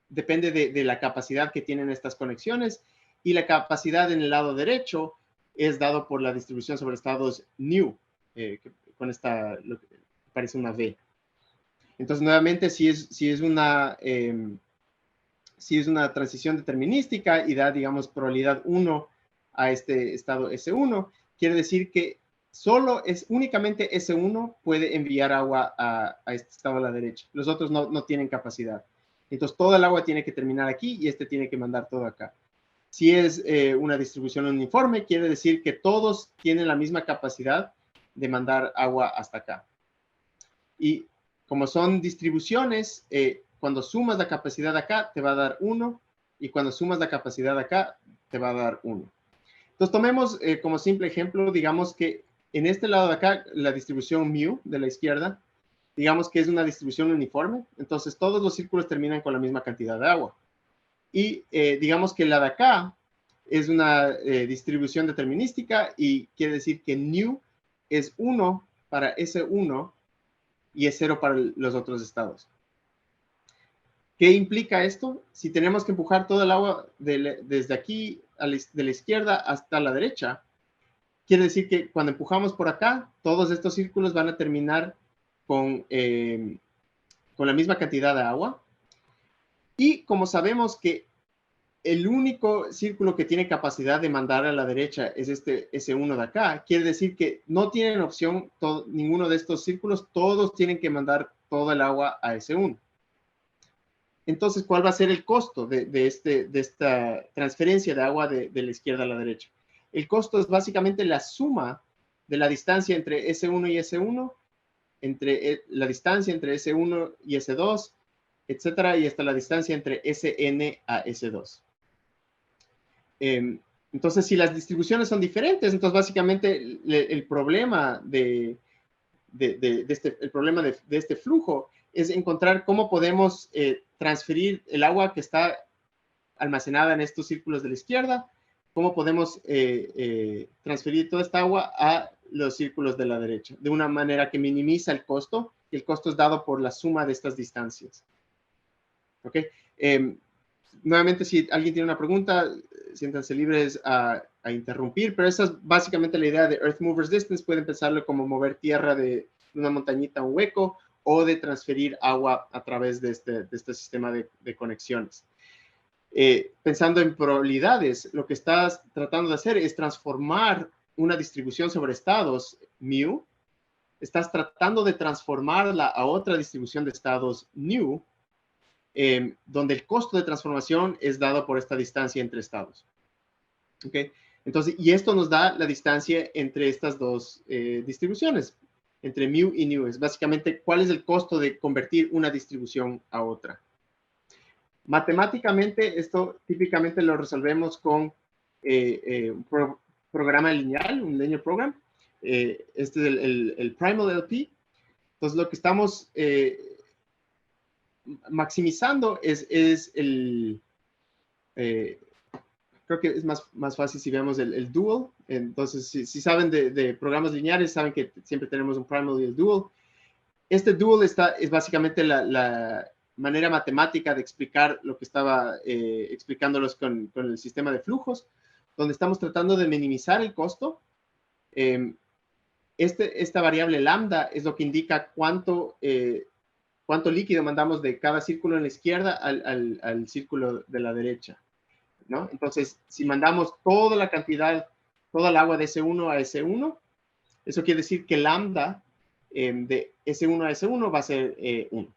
depende de la capacidad que tienen estas conexiones. Y la capacidad en el lado derecho es dado por la distribución sobre estados nu, con esta, lo que parece una V. Entonces, nuevamente, si es una transición determinística y da, digamos, probabilidad 1 a este estado S1, quiere decir que únicamente S1 puede enviar agua a este estado a la derecha. Los otros no tienen capacidad. Entonces, toda el agua tiene que terminar aquí y este tiene que mandar todo acá. Si es una distribución uniforme, quiere decir que todos tienen la misma capacidad de mandar agua hasta acá. Y como son distribuciones, cuando sumas la capacidad acá, te va a dar 1, y cuando sumas la capacidad acá, te va a dar 1. Entonces, tomemos como simple ejemplo, digamos que en este lado de acá, la distribución mu de la izquierda, digamos que es una distribución uniforme, entonces todos los círculos terminan con la misma cantidad de agua. Y digamos que la de acá es una distribución determinística y quiere decir que nu es 1 para S1 y es 0 para los otros estados. ¿Qué implica esto? Si tenemos que empujar todo el agua desde aquí de la izquierda hasta la derecha, quiere decir que cuando empujamos por acá, todos estos círculos van a terminar con la misma cantidad de agua. Y como sabemos que el único círculo que tiene capacidad de mandar a la derecha es este S1 de acá, quiere decir que no tienen opción ninguno de estos círculos, todos tienen que mandar todo el agua a S1. Entonces, ¿cuál va a ser el costo de esta transferencia de agua de la izquierda a la derecha? El costo es básicamente la suma de la distancia entre S1 y S1, entre la distancia entre S1 y S2, etcétera, y hasta la distancia entre Sn a S2. Entonces, si las distribuciones son diferentes, entonces básicamente el problema de este flujo es encontrar cómo podemos transferir el agua que está almacenada en estos círculos de la izquierda, cómo podemos transferir toda esta agua a los círculos de la derecha, de una manera que minimiza el costo, y el costo es dado por la suma de estas distancias. ¿Ok? Nuevamente, si alguien tiene una pregunta, siéntanse libres a interrumpir, pero esa es básicamente la idea de Earth Movers Distance. Pueden pensarlo como mover tierra de una montañita a un hueco o de transferir agua a través de este sistema de conexiones. Pensando en probabilidades, lo que estás tratando de hacer es transformar una distribución sobre estados mu, estás tratando de transformarla a otra distribución de estados nu, donde el costo de transformación es dado por esta distancia entre estados. ¿Ok? Entonces, y esto nos da la distancia entre estas dos distribuciones, entre mu y nu. Es básicamente cuál es el costo de convertir una distribución a otra. Matemáticamente, esto típicamente lo resolvemos con un programa lineal, un linear program. Este es el Primal LP. Entonces, lo que estamos maximizando es creo que es más fácil si vemos el dual. Entonces, si saben de programas lineares, saben que siempre tenemos un primal y el dual. Este dual es básicamente la manera matemática de explicar lo que estaba explicándolos con el sistema de flujos, donde estamos tratando de minimizar el costo. Esta variable lambda es lo que indica cuánto líquido mandamos de cada círculo en la izquierda al círculo de la derecha, ¿no? Entonces, si mandamos toda la cantidad, toda el agua de S1 a S1, eso quiere decir que lambda de S1 a S1 va a ser 1.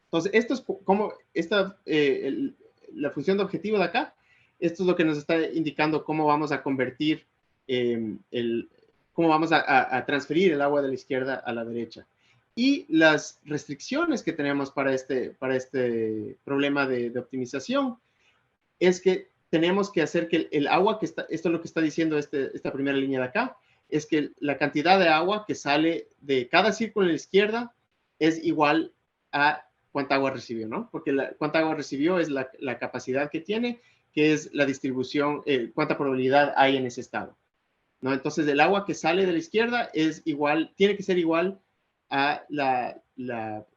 Entonces, esto es como la función de objetivo de acá. Esto es lo que nos está indicando cómo vamos a convertir, cómo vamos a transferir el agua de la izquierda a la derecha. Y las restricciones que tenemos para este problema de optimización es que tenemos que hacer que el agua que está, esto es lo que está diciendo esta primera línea de acá, es que la cantidad de agua que sale de cada círculo en la izquierda es igual a cuánta agua recibió, ¿no? Porque cuánta agua recibió es la capacidad que tiene, que es la distribución, cuánta probabilidad hay en ese estado, ¿no? Entonces, el agua que sale de la izquierda es igual, tiene que ser igual a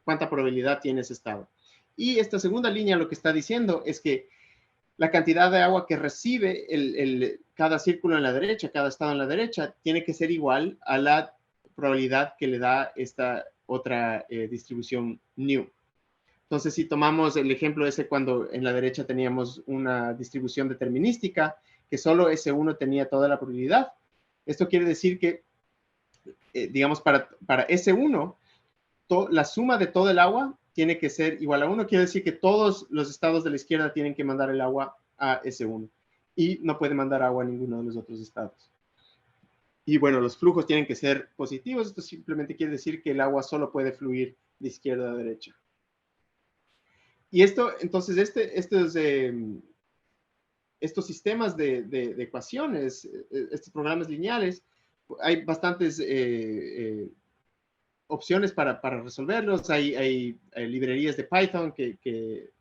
cuánta probabilidad tiene ese estado. Y esta segunda línea lo que está diciendo es que la cantidad de agua que recibe cada círculo en la derecha, cada estado en la derecha, tiene que ser igual a la probabilidad que le da esta otra distribución new. Entonces, si tomamos el ejemplo ese cuando en la derecha teníamos una distribución determinística, que solo S1 tenía toda la probabilidad, esto quiere decir que, digamos, para S1, la suma de todo el agua tiene que ser igual a 1. Quiere decir que todos los estados de la izquierda tienen que mandar el agua a S1 y no puede mandar agua a ninguno de los otros estados. Y bueno, los flujos tienen que ser positivos. Esto simplemente quiere decir que el agua solo puede fluir de izquierda a derecha. Y esto, entonces, estos sistemas de ecuaciones, estos programas lineales, hay bastantes opciones para resolverlos. Hay librerías de Python que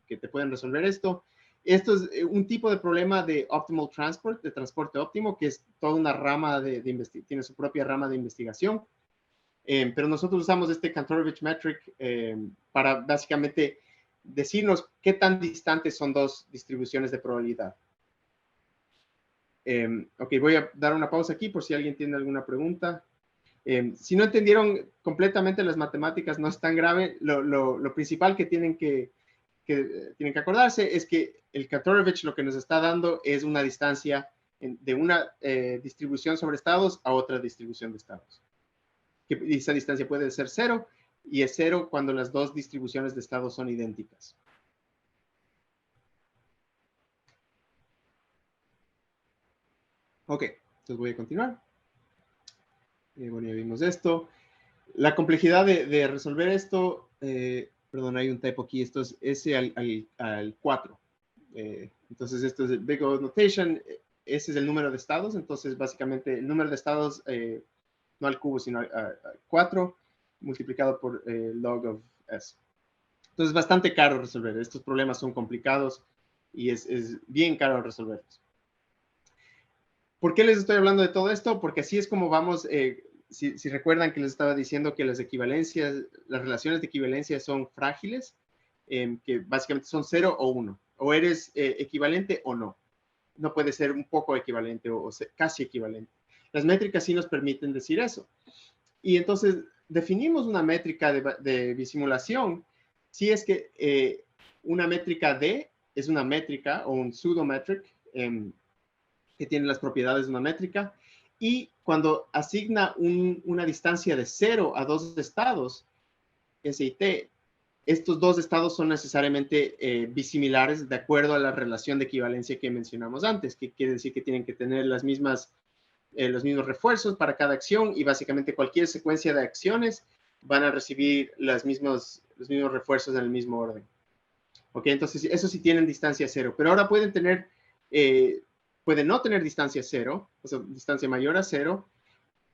te pueden resolver esto. Esto es un tipo de problema de optimal transport, de transporte óptimo, que es toda una rama tiene su propia rama de investigación. Pero nosotros usamos este Kantorovich metric para básicamente decirnos qué tan distantes son dos distribuciones de probabilidad. Ok, voy a dar una pausa aquí por si alguien tiene alguna pregunta. Si no entendieron completamente las matemáticas, no es tan grave. Lo principal que tienen que acordarse es que el Kantorovich lo que nos está dando es una distancia de una distribución sobre estados a otra distribución de estados. Que esa distancia puede ser 0 y es 0 cuando las dos distribuciones de estados son idénticas. Ok, entonces voy a continuar. Bueno, ya vimos esto. La complejidad de resolver esto, perdón, hay un typo aquí, esto es S al 4. Entonces, esto es el Big O Notation, ese es el número de estados, entonces básicamente el número de estados, no al cubo, sino al 4, multiplicado por log of S. Entonces, es bastante caro resolver. Estos problemas son complicados y es bien caro resolverlos. ¿Por qué les estoy hablando de todo esto? Porque así es como vamos, si recuerdan que les estaba diciendo que las equivalencias, las relaciones de equivalencia son frágiles, que básicamente son 0 o 1. O eres equivalente o no. No puede ser un poco equivalente o casi equivalente. Las métricas sí nos permiten decir eso. Y entonces definimos una métrica de bisimulación si es que una métrica D es una métrica o un pseudometric que tiene las propiedades de una métrica, y cuando asigna una distancia de 0 a dos estados, S y T, estos dos estados son necesariamente bisimilares de acuerdo a la relación de equivalencia que mencionamos antes, que quiere decir que tienen que tener los mismos refuerzos para cada acción, y básicamente cualquier secuencia de acciones van a recibir los mismos refuerzos en el mismo orden. Ok, entonces eso sí tienen distancia 0, pero ahora pueden no tener distancia 0, o sea, distancia mayor a 0,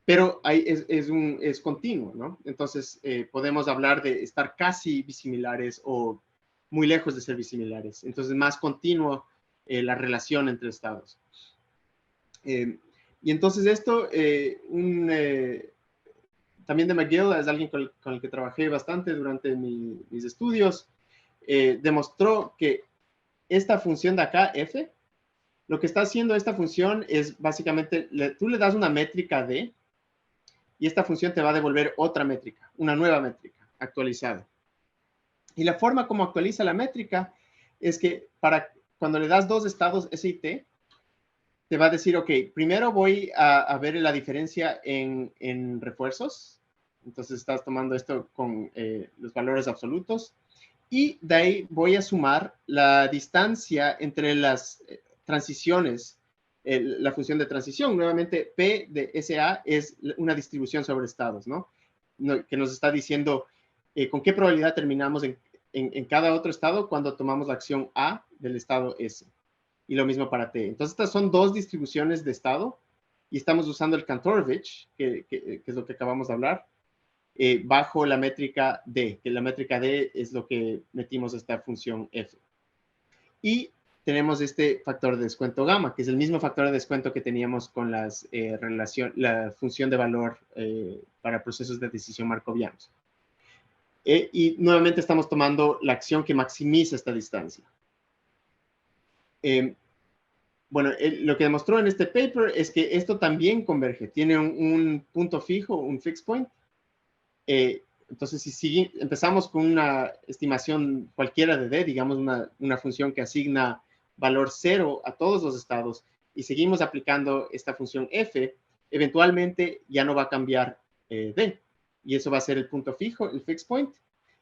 pero es continuo, ¿no? Entonces, podemos hablar de estar casi bisimilares o muy lejos de ser bisimilares. Entonces, más continuo la relación entre estados. Y entonces esto, también de McGill, es alguien con el que trabajé bastante durante mis estudios, demostró que esta función de acá, f, lo que está haciendo esta función es básicamente, tú le das una métrica d, y esta función te va a devolver otra métrica, una nueva métrica actualizada. Y la forma como actualiza la métrica es que cuando le das dos estados S y T, te va a decir, ok, primero voy a ver la diferencia en refuerzos. Entonces estás tomando esto con los valores absolutos. Y de ahí voy a sumar la distancia entre las transiciones, la función de transición. Nuevamente, P de SA es una distribución sobre estados, ¿no? Que nos está diciendo con qué probabilidad terminamos en cada otro estado cuando tomamos la acción A del estado S. Y lo mismo para T. Entonces, estas son dos distribuciones de estado y estamos usando el Kantorovich, que es lo que acabamos de hablar, bajo la métrica D, que la métrica D es lo que metimos esta función F. Y tenemos este factor de descuento gamma, que es el mismo factor de descuento que teníamos con la función de valor para procesos de decisión markovianos. Y nuevamente estamos tomando la acción que maximiza esta distancia. Bueno, lo que demostró en este paper es que esto también converge. Tiene un punto fijo, un fixed point. Entonces, si empezamos con una estimación cualquiera de D, digamos una función que asigna valor 0 a todos los estados, y seguimos aplicando esta función F, eventualmente ya no va a cambiar D. Y eso va a ser el punto fijo, el fixed point.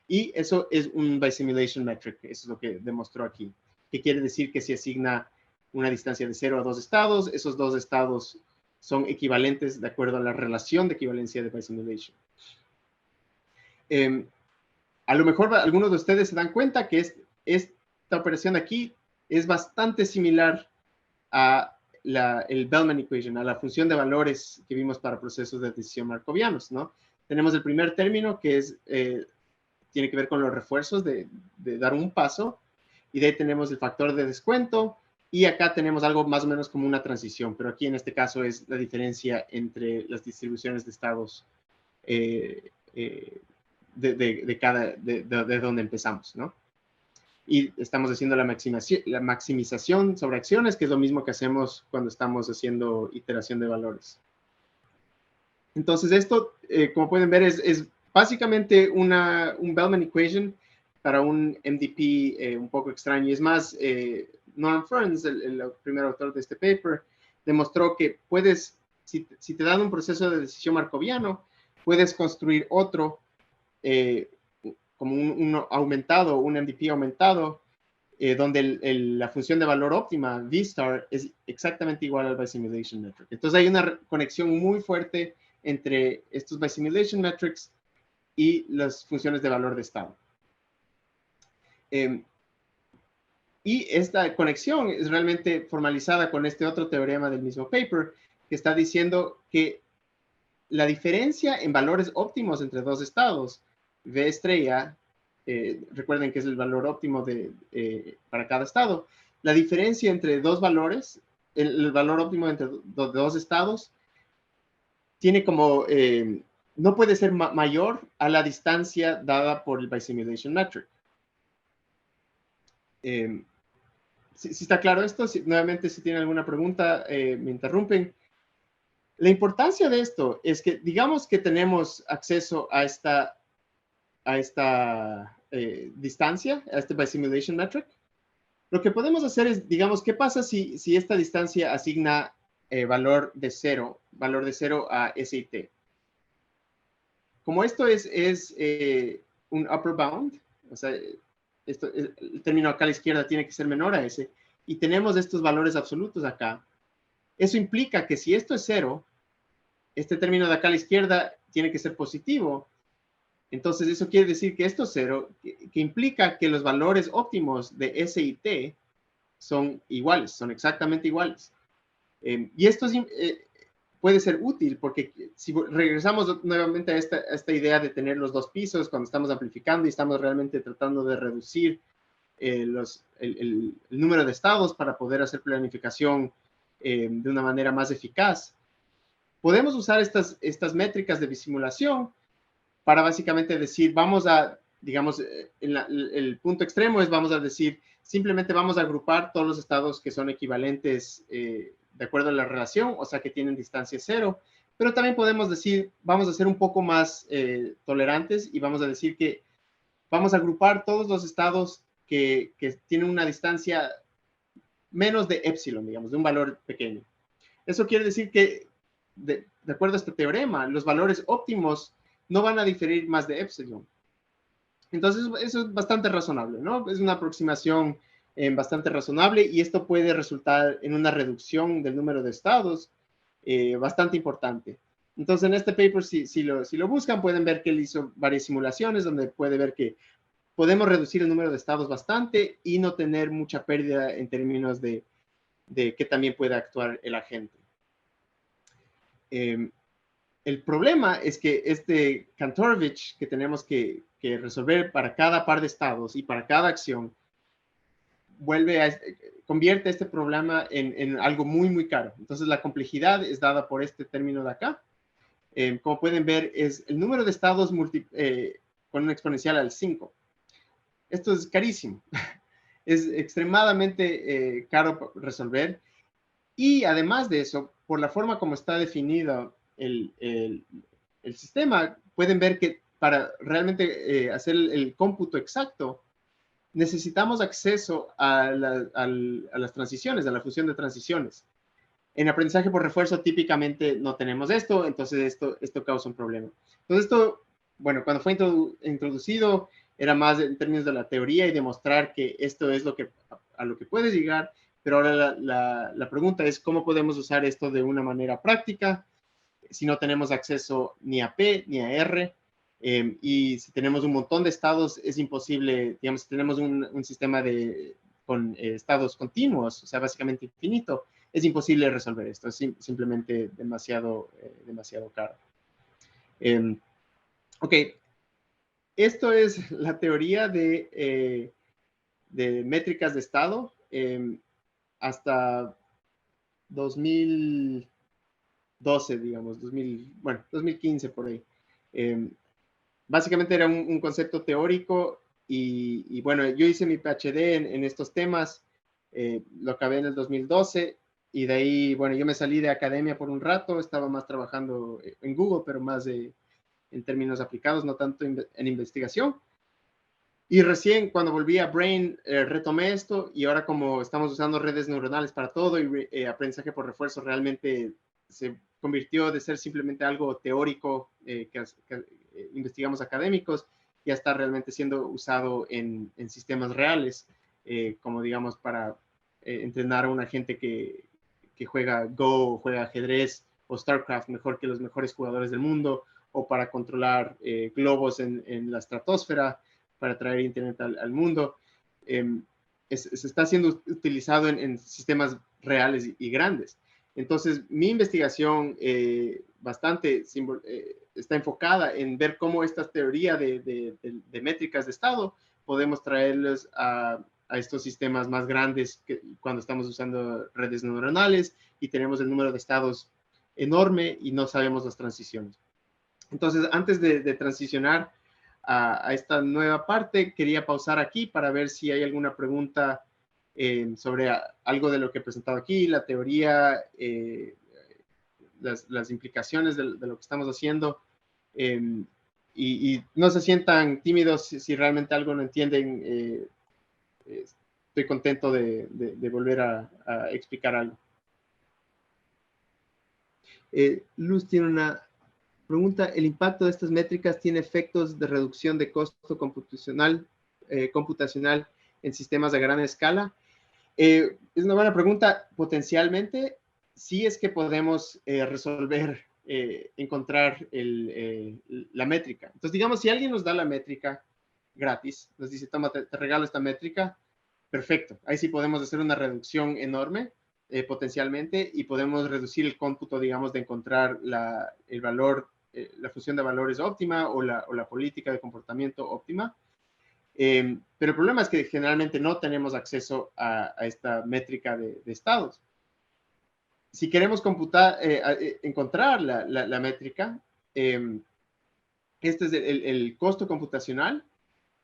Y eso es un bisimulation metric. Eso es lo que demostró aquí. Que quiere decir que si asigna una distancia de 0 a dos estados, esos dos estados son equivalentes de acuerdo a la relación de equivalencia de bisimulation. A lo mejor algunos de ustedes se dan cuenta que esta operación de aquí es bastante similar a el Bellman equation, a la función de valores que vimos para procesos de decisión markovianos, ¿no? Tenemos el primer término que tiene que ver con los refuerzos de dar un paso, y de ahí tenemos el factor de descuento, y acá tenemos algo más o menos como una transición, pero aquí en este caso es la diferencia entre las distribuciones de estados de donde empezamos, ¿no? Y estamos haciendo la maximización sobre acciones, que es lo mismo que hacemos cuando estamos haciendo iteración de valores. Entonces esto, como pueden ver, es básicamente un Bellman equation para un MDP un poco extraño. Y es más, Norm Ferns, el primer autor de este paper, demostró que puedes, si te dan un proceso de decisión markoviano, puedes construir otro como un aumentado, un MDP aumentado, donde la función de valor óptima, V-star, es exactamente igual al bisimulation metric. Entonces hay una conexión muy fuerte entre estos bisimulation metrics y las funciones de valor de estado. Y esta conexión es realmente formalizada con este otro teorema del mismo paper, que está diciendo que la diferencia en valores óptimos entre dos estados, V estrella, recuerden que es el valor óptimo para cada estado, la diferencia entre dos valores, el valor óptimo entre dos estados, tiene como, no puede ser mayor a la distancia dada por el bisimulation metric. ¿Sí está claro esto? Nuevamente, si tienen alguna pregunta, me interrumpen. La importancia de esto es que, digamos que tenemos acceso a esta distancia, a este bisimulation metric. Lo que podemos hacer es, digamos, ¿qué pasa si esta distancia asigna valor de 0 a S y T? Como esto es un upper bound, o sea, el término acá a la izquierda tiene que ser menor a S, y tenemos estos valores absolutos acá. Eso implica que si esto es 0, este término de acá a la izquierda tiene que ser positivo. Entonces, eso quiere decir que esto es 0, que implica que los valores óptimos de S y T son iguales, son exactamente iguales. Y esto puede ser útil porque si regresamos nuevamente a esta idea de tener los dos pisos cuando estamos amplificando y estamos realmente tratando de reducir el número de estados para poder hacer planificación de una manera más eficaz, podemos usar estas métricas de bisimulación para básicamente decir, vamos a, digamos, el punto extremo es, vamos a decir, simplemente vamos a agrupar todos los estados que son equivalentes de acuerdo a la relación, o sea, que tienen distancia 0, pero también podemos decir, vamos a ser un poco más tolerantes y vamos a decir que vamos a agrupar todos los estados que tienen una distancia menos de epsilon, digamos, de un valor pequeño. Eso quiere decir que, de acuerdo a este teorema, los valores óptimos no van a diferir más de epsilon. Entonces, eso es bastante razonable, ¿no? Es una aproximación bastante razonable y esto puede resultar en una reducción del número de estados bastante importante. Entonces, en este paper, si lo buscan, pueden ver que él hizo varias simulaciones donde puede ver que podemos reducir el número de estados bastante y no tener mucha pérdida en términos de que también pueda actuar el agente. El problema es que este Kantorovich que tenemos que resolver para cada par de estados y para cada acción convierte este problema en algo muy, muy caro. Entonces, la complejidad es dada por este término de acá. Como pueden ver, es el número de estados con una exponencial al 5. Esto es carísimo. Es extremadamente caro resolver. Y además de eso, por la forma como está definido el sistema, pueden ver que para realmente hacer el cómputo exacto, necesitamos acceso a las transiciones, a la fusión de transiciones. En aprendizaje por refuerzo típicamente no tenemos esto, entonces esto causa un problema. Entonces esto, bueno, cuando fue introducido era más en términos de la teoría y demostrar que esto es a lo que puedes llegar, pero ahora la pregunta es cómo podemos usar esto de una manera práctica si no tenemos acceso ni a P ni a R. Y si tenemos un montón de estados, es imposible, digamos, si tenemos un sistema con estados continuos, o sea, básicamente infinito, es imposible resolver esto, es simplemente demasiado caro. Ok, esto es la teoría de métricas de estado hasta 2012, digamos, 2015 por ahí. Básicamente era un concepto teórico y bueno, yo hice mi PhD en estos temas, lo acabé en el 2012 y de ahí, bueno, yo me salí de academia por un rato, estaba más trabajando en Google, pero más en términos aplicados, no tanto en investigación. Y recién cuando volví a Brain, retomé esto y ahora como estamos usando redes neuronales para todo y aprendizaje por refuerzo realmente se convirtió de ser simplemente algo teórico que investigamos académicos, ya está realmente siendo usado en sistemas reales, como digamos para entrenar a una gente que juega Go, o juega ajedrez o StarCraft mejor que los mejores jugadores del mundo, o para controlar globos en la estratosfera, para traer Internet al mundo. Se está siendo utilizado en sistemas reales y grandes. Entonces, mi investigación bastante está enfocada en ver cómo esta teoría de métricas de estado podemos traerlos a estos sistemas más grandes cuando estamos usando redes neuronales y tenemos el número de estados enorme y no sabemos las transiciones. Entonces, antes de transicionar a esta nueva parte, quería pausar aquí para ver si hay alguna pregunta sobre algo de lo que he presentado aquí, la teoría, las implicaciones de lo que estamos haciendo. Y no se sientan tímidos si realmente algo no entienden. Estoy contento de volver a explicar algo. Luz tiene una pregunta: ¿el impacto de estas métricas tiene efectos de reducción de costo computacional en sistemas de gran escala? Es una buena pregunta. Potencialmente, sí, es que podemos resolver, encontrar la métrica. Entonces, digamos, si alguien nos da la métrica gratis, nos dice, toma, te regalo esta métrica, perfecto. Ahí sí podemos hacer una reducción enorme, potencialmente, y podemos reducir el cómputo, digamos, de encontrar el valor, la fusión de valores óptima o la política de comportamiento óptima. Pero el problema es que generalmente no tenemos acceso a esta métrica de estados. Si queremos encontrar la métrica, este es el costo computacional.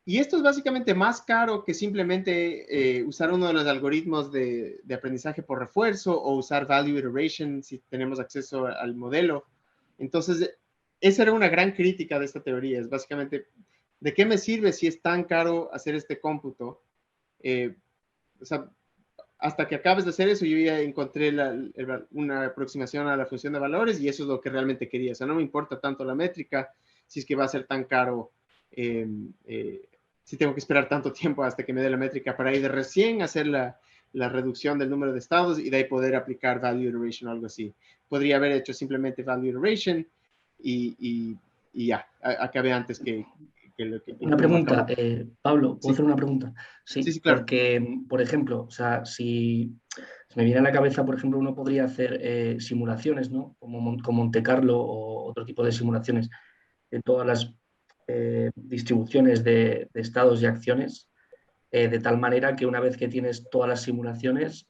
Y esto es básicamente más caro que simplemente usar uno de los algoritmos de aprendizaje por refuerzo o usar value iteration si tenemos acceso al modelo. Entonces, esa era una gran crítica de esta teoría. Es básicamente, ¿de qué me sirve si es tan caro hacer este cómputo? O sea, hasta que acabes de hacer eso, yo ya encontré una aproximación a la función de valores y eso es lo que realmente quería. O sea, no me importa tanto la métrica si es que va a ser tan caro, si tengo que esperar tanto tiempo hasta que me dé la métrica para ir de recién hacer la reducción del número de estados y de ahí poder aplicar value iteration o algo así. Podría haber hecho simplemente value iteration y ya, acabé antes que Una pregunta, Pablo, ¿puedo Sí, hacer una pregunta? sí, Sí, sí, claro. porque, por ejemplo, o sea, si se me viene a la cabeza, por ejemplo, uno podría hacer simulaciones, ¿no? Como Monte Carlo o otro tipo de simulaciones de todas las distribuciones de estados y acciones, de tal manera que una vez que tienes todas las simulaciones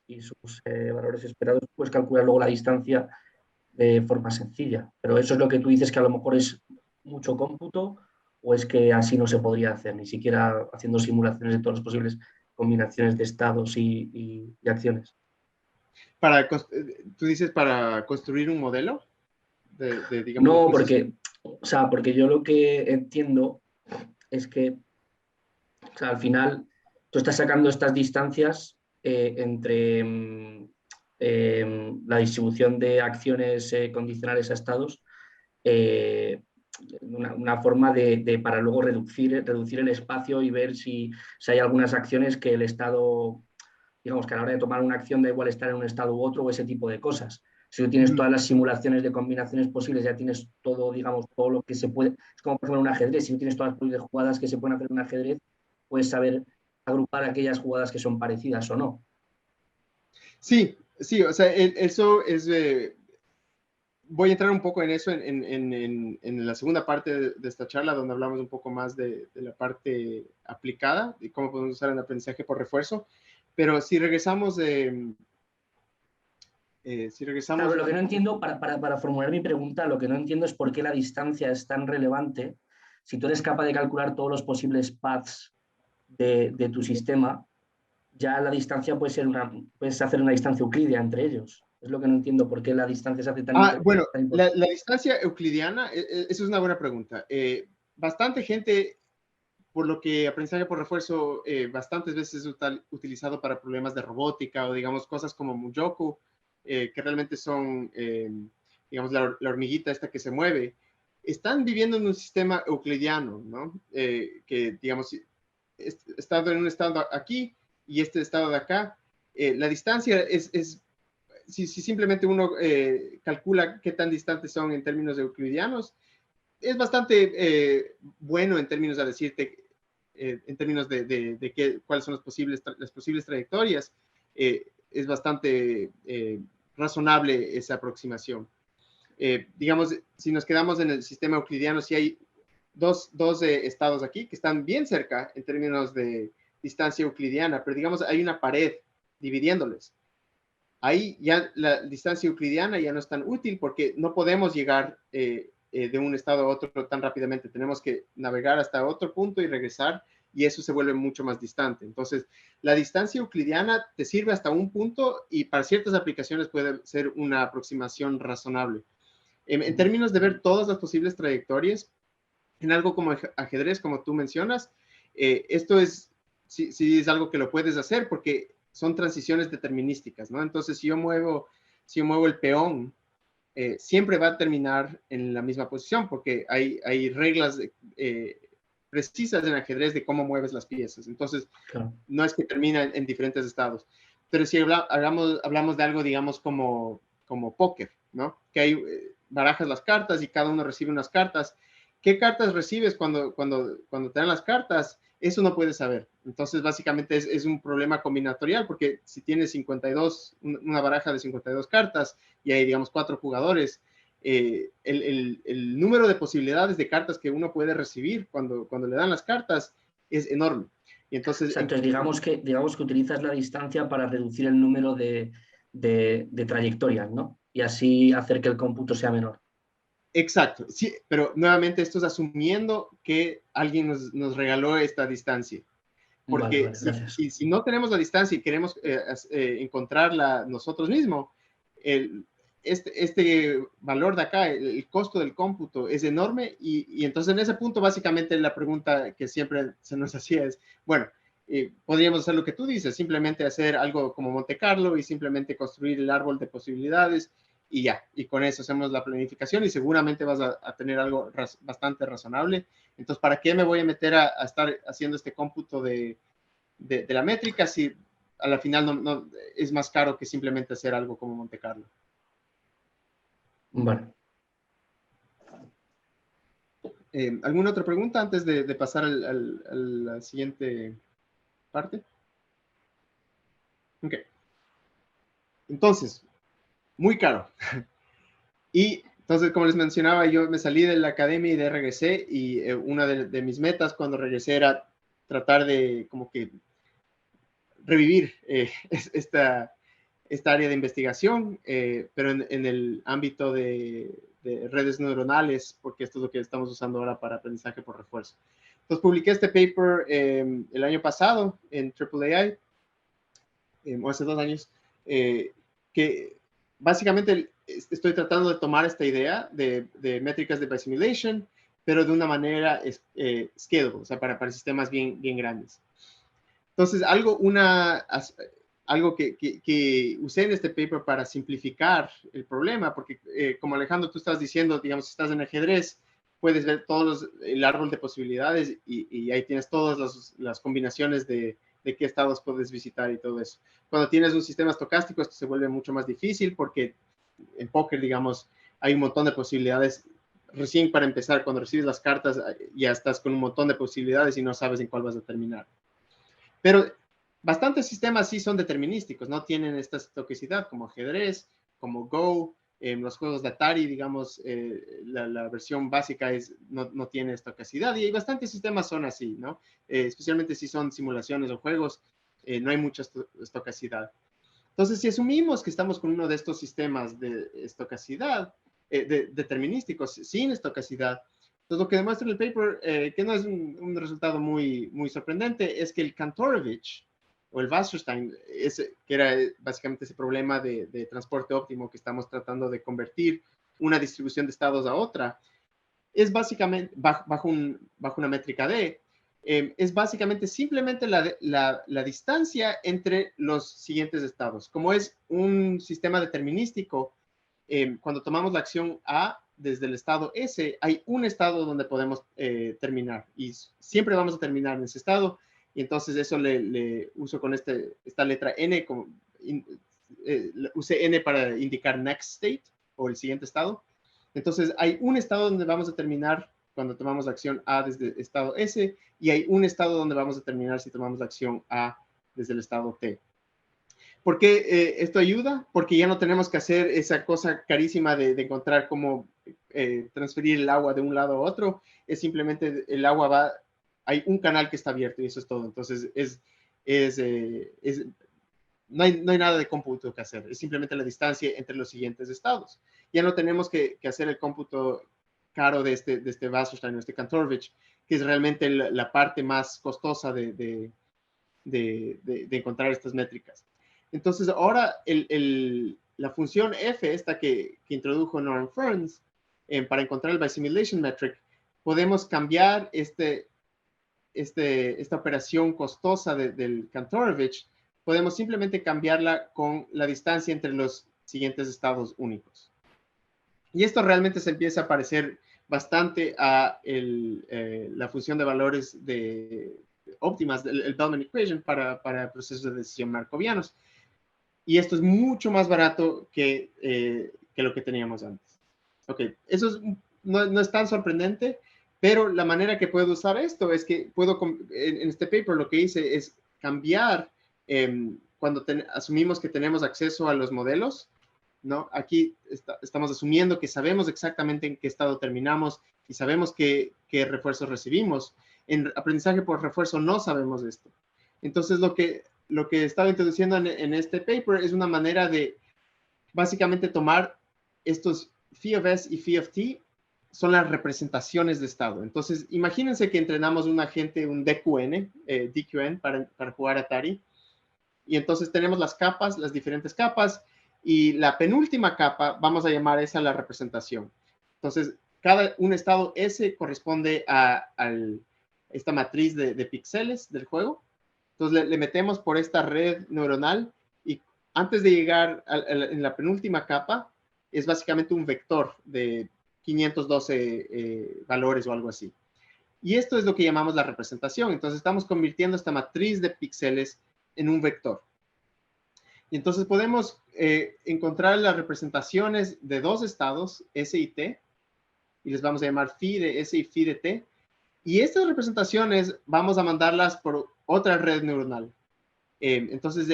y sus valores esperados, puedes calcular luego la distancia de forma sencilla. Pero eso es lo que tú dices, que a lo mejor es mucho cómputo, o es que así no se podría hacer, ni siquiera haciendo simulaciones de todas las posibles combinaciones de estados y acciones. Tú dices para construir un modelo digamos, de No, posición. porque yo lo que entiendo es que, o sea, al final tú estás sacando estas distancias entre la distribución de acciones condicionales a estados, eh, una forma para luego reducir el espacio y ver si hay algunas acciones que el Estado, digamos que a la hora de tomar una acción da igual estar en un estado u otro o ese tipo de cosas. Si tú tienes Ujú. todas las simulaciones de combinaciones posibles, ya tienes todo, digamos, todo lo que se puede. Es como, por ejemplo, un ajedrez. Si tú tienes todas las posibles jugadas que se pueden hacer en un ajedrez, puedes saber agrupar aquellas jugadas que son parecidas o no. Sí, sí, o sea, eso es, voy a entrar un poco en eso en la segunda parte de esta charla, donde hablamos un poco más de la parte aplicada y cómo podemos usar el aprendizaje por refuerzo. Pero si regresamos, si Claro, regresamos lo que un no poco. entiendo, para formular mi pregunta, lo que no entiendo es por qué la distancia es tan relevante. Si tú eres capaz de calcular todos los posibles paths de tu sistema, ya la distancia puedes hacer una distancia euclídea entre ellos. Es lo que no entiendo, por qué la distancia se hace tan, Bueno, tan importante. la distancia euclidiana, eso es una buena pregunta. Bastante gente, por lo que aprendizaje por refuerzo bastantes veces es utilizado para problemas de robótica o digamos cosas como Mujoku, que realmente son, digamos, la hormiguita esta que se mueve, están viviendo en un sistema euclidiano, ¿no? Que, digamos, estando en un estado aquí y este estado de acá, la distancia es si simplemente uno calcula qué tan distantes son en términos euclidianos, es bastante bueno en términos de decirte, en términos de cuáles son las posibles trayectorias. Es bastante razonable esa aproximación. Digamos, si nos quedamos en el sistema euclidiano, si hay dos estados aquí que están bien cerca en términos de distancia euclidiana, pero digamos, hay una pared dividiéndoles. Ahí ya la distancia euclidiana ya no es tan útil porque no podemos llegar de un estado a otro tan rápidamente. Tenemos que navegar hasta otro punto y regresar y eso se vuelve mucho más distante. Entonces, la distancia euclidiana te sirve hasta un punto y para ciertas aplicaciones puede ser una aproximación razonable. En términos de ver todas las posibles trayectorias, en algo como ajedrez, como tú mencionas, esto es, sí es algo que lo puedes hacer porque son transiciones determinísticas, ¿no? Entonces, si yo muevo el peón, siempre va a terminar en la misma posición porque hay reglas precisas en ajedrez de cómo mueves las piezas. Entonces, Claro. no es que termina en diferentes estados. Pero si hablamos de algo, digamos, como póker, ¿no? Que hay barajas las cartas y cada uno recibe unas cartas. ¿Qué cartas recibes cuando te dan las cartas? Eso no puedes saber. Entonces, básicamente es un problema combinatorial, porque si tienes 52, una baraja de 52 cartas y hay, digamos, 4 jugadores, el número de posibilidades de cartas que uno puede recibir cuando le dan las cartas es enorme. Y O entonces, sea, entonces digamos que utilizas la distancia para reducir el número de trayectorias, ¿no? Y así hacer que el cómputo sea menor. exacto, sí, pero nuevamente esto es asumiendo que alguien nos regaló esta distancia. Vale, Porque vale, gracias. si no tenemos la distancia y queremos encontrarla nosotros mismos, el, este valor de acá, el costo del cómputo es enorme y entonces en ese punto básicamente la pregunta que siempre se nos hacía es, bueno, podríamos hacer lo que tú dices, simplemente hacer algo como Monte Carlo y simplemente construir el árbol de posibilidades y ya, y con eso hacemos la planificación y seguramente vas a tener algo bastante razonable. Entonces, ¿para qué me voy a meter a estar haciendo este cómputo de la métrica si a la final no, es más caro que simplemente hacer algo como Monte Carlo? Vale. ¿Alguna otra pregunta antes de pasar a la siguiente parte? Ok. Entonces, muy caro. Y entonces, como les mencionaba, yo me salí de la academia y de regresé, y una de mis metas cuando regresé era tratar de como que revivir esta área de investigación, pero en el ámbito de redes neuronales, porque esto es lo que estamos usando ahora para aprendizaje por refuerzo. Entonces, publiqué este paper el año pasado en AAAI, o hace 2 años, que básicamente estoy tratando de tomar esta idea de métricas de biosimulation, pero de una manera scalable, o sea, para sistemas bien grandes. Entonces, algo que usé en este paper para simplificar el problema, porque como Alejandro, tú estás diciendo, digamos, si estás en ajedrez, puedes ver el árbol de posibilidades y ahí tienes todas las combinaciones de qué estados puedes visitar y todo eso. Cuando tienes un sistema estocástico, esto se vuelve mucho más difícil porque en póker, digamos, hay un montón de posibilidades. Recién para empezar, cuando recibes las cartas, ya estás con un montón de posibilidades y no sabes en cuál vas a terminar. Pero bastantes sistemas sí son determinísticos, no tienen esta estocacidad como ajedrez, como Go, los juegos de Atari, digamos, la versión básica no tiene estocacidad, y hay bastantes sistemas son así, ¿no? Especialmente si son simulaciones o juegos, no hay mucha estocacidad. Entonces, si asumimos que estamos con uno de estos sistemas de estocacidad, determinísticos, sin estocacidad, entonces lo que demuestra el paper, que no es un resultado muy sorprendente, es que el Kantorovich, o el Wasserstein, que era básicamente ese problema de transporte óptimo que estamos tratando de convertir una distribución de estados a otra, es básicamente, bajo una métrica D, es básicamente simplemente la distancia entre los siguientes estados. Como es un sistema determinístico, cuando tomamos la acción A desde el estado S, hay un estado donde podemos terminar, y siempre vamos a terminar en ese estado, y entonces eso le uso con esta letra N, usé N para indicar next state, o el siguiente estado. Entonces, hay un estado donde vamos a terminar cuando tomamos la acción A desde el estado S, y hay un estado donde vamos a terminar si tomamos la acción A desde el estado T. ¿Por qué esto ayuda? Porque ya no tenemos que hacer esa cosa carísima de encontrar cómo transferir el agua de un lado a otro. Es simplemente el agua hay un canal que está abierto y eso es todo. Entonces, no hay nada de cómputo que hacer, es simplemente la distancia entre los siguientes estados. Ya no tenemos que hacer el cómputo caro de este Wasserstein, este Kantorovich, que es realmente la parte más costosa de encontrar estas métricas. Entonces, ahora la función F, esta que introdujo Norman Ferns, para encontrar el biosimulation metric, podemos cambiar esta operación costosa del Kantorovich, podemos simplemente cambiarla con la distancia entre los siguientes estados únicos. Y esto realmente se empieza a parecer bastante a la función de valores óptimas, el Bellman Equation para procesos de decisión markovianos. Y esto es mucho más barato que lo que teníamos antes. Ok, eso no es tan sorprendente, pero la manera que puedo usar esto es que en este paper lo que hice es cambiar cuando asumimos que tenemos acceso a los modelos, ¿no? Aquí estamos asumiendo que sabemos exactamente en qué estado terminamos y sabemos qué refuerzos recibimos. En aprendizaje por refuerzo no sabemos esto. Entonces, lo que estaba introduciendo en este paper es una manera de básicamente tomar estos phi of S y phi of T, son las representaciones de estado. Entonces, imagínense que entrenamos un agente, un DQN, DQN para jugar Atari, y entonces tenemos las capas, las diferentes capas, y la penúltima capa, vamos a llamar esa la representación. Entonces, un estado S corresponde a esta matriz de píxeles del juego. Entonces, le metemos por esta red neuronal, y antes de llegar en la penúltima capa, es básicamente un vector de 512 valores o algo así. Y esto es lo que llamamos la representación. Entonces, estamos convirtiendo esta matriz de píxeles en un vector. Y entonces podemos encontrar las representaciones de dos estados, S y T, y les vamos a llamar phi de S y phi de T. Y estas representaciones vamos a mandarlas por otra red neuronal. Entonces,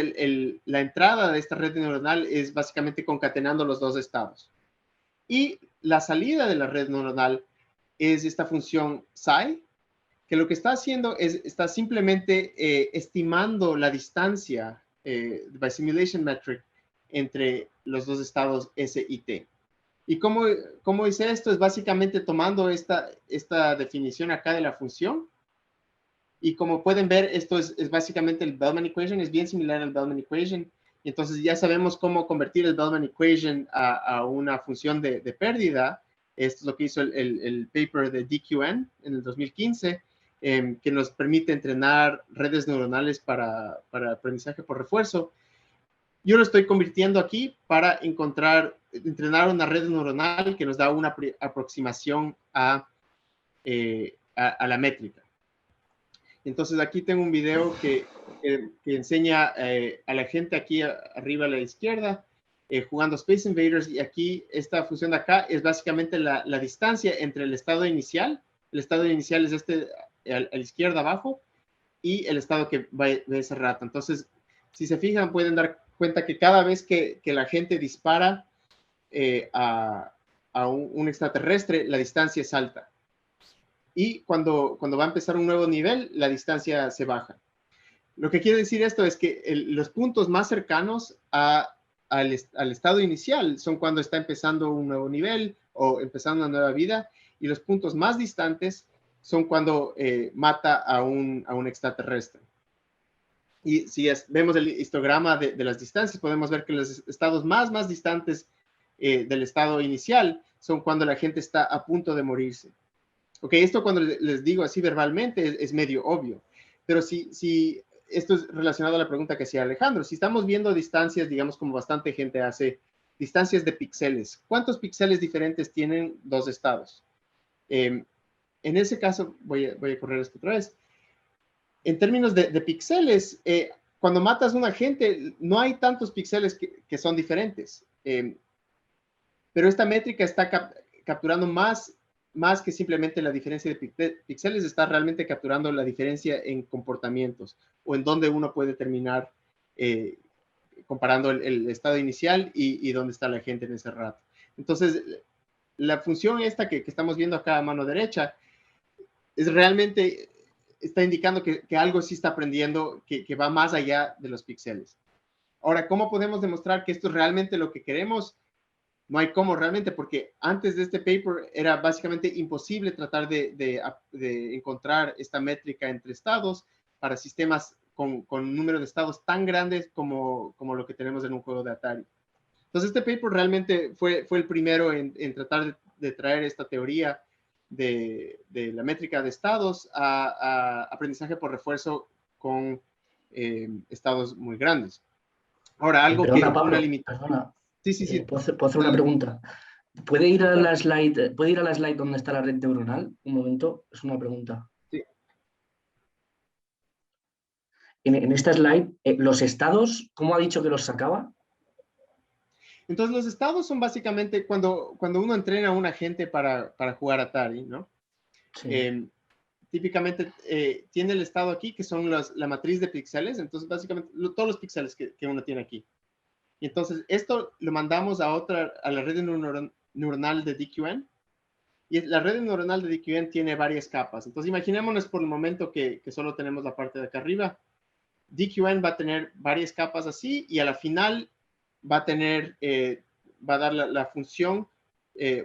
la entrada de esta red neuronal es básicamente concatenando los dos estados. Y la salida de la red neuronal es esta función psi, que lo que está haciendo es, está simplemente estimando la distancia by simulation metric entre los dos estados S y T. ¿Y cómo hice esto? Es básicamente tomando esta definición acá de la función. Y como pueden ver, esto es básicamente el Bellman Equation, es bien similar al Bellman Equation. Y entonces ya sabemos cómo convertir el Bellman Equation a una función de pérdida. Esto es lo que hizo el paper de DQN en el 2015, que nos permite entrenar redes neuronales para aprendizaje por refuerzo. Yo lo estoy convirtiendo aquí para entrenar una red neuronal que nos da una aproximación a la métrica. Entonces aquí tengo un video que enseña a la gente aquí arriba a la izquierda jugando Space Invaders, y aquí esta función de acá es básicamente la distancia entre el estado inicial. El estado inicial es este a la izquierda abajo y el estado que va de ese rato. Entonces, si se fijan, pueden dar cuenta que cada vez que la gente dispara a un extraterrestre, la distancia es alta. Y cuando va a empezar un nuevo nivel, la distancia se baja. Lo que quiere decir esto es que los puntos más cercanos al estado inicial son cuando está empezando un nuevo nivel o empezando una nueva vida, y los puntos más distantes son cuando mata a un extraterrestre. Y si vemos el histograma de las distancias, podemos ver que los estados más distantes del estado inicial son cuando la gente está a punto de morirse. Ok, esto cuando les digo así verbalmente es medio obvio, pero si esto es relacionado a la pregunta que hacía Alejandro, si estamos viendo distancias, digamos como bastante gente hace, distancias de píxeles, ¿cuántos píxeles diferentes tienen dos estados? En ese caso, voy a correr esto otra vez. En términos de píxeles, cuando matas a un agente, no hay tantos píxeles que son diferentes, pero esta métrica está capturando más que simplemente la diferencia de píxeles, está realmente capturando la diferencia en comportamientos o en dónde uno puede terminar comparando el estado inicial y dónde está la gente en ese rato. Entonces, la función esta que estamos viendo acá a mano derecha es realmente, está indicando que algo sí está aprendiendo, que va más allá de los píxeles. Ahora, ¿cómo podemos demostrar que esto es realmente lo que queremos? No hay cómo realmente, porque antes de este paper era básicamente imposible tratar de encontrar esta métrica entre estados para sistemas con un número de estados tan grandes como lo que tenemos en un juego de Atari. Entonces este paper realmente fue el primero en tratar de traer esta teoría de la métrica de estados a aprendizaje por refuerzo con estados muy grandes. Ahora, algo perdona, que Pablo, una limitación. perdona. Sí. ¿Puedo hacer una pregunta? ¿Puede ir a la slide donde está la red neuronal? Un momento, es una pregunta. Sí. En esta slide, los estados, ¿cómo ha dicho que los sacaba? Entonces, los estados son básicamente cuando uno entrena a un agente para jugar Atari, ¿no? Sí. Típicamente tiene el estado aquí, que son la matriz de píxeles, entonces básicamente todos los píxeles que uno tiene aquí. Y entonces esto lo mandamos a la red neuronal de DQN, y la red neuronal de DQN tiene varias capas. Entonces imaginémonos por el momento que solo tenemos la parte de acá arriba. DQN va a tener varias capas así, y a la final va a dar la función,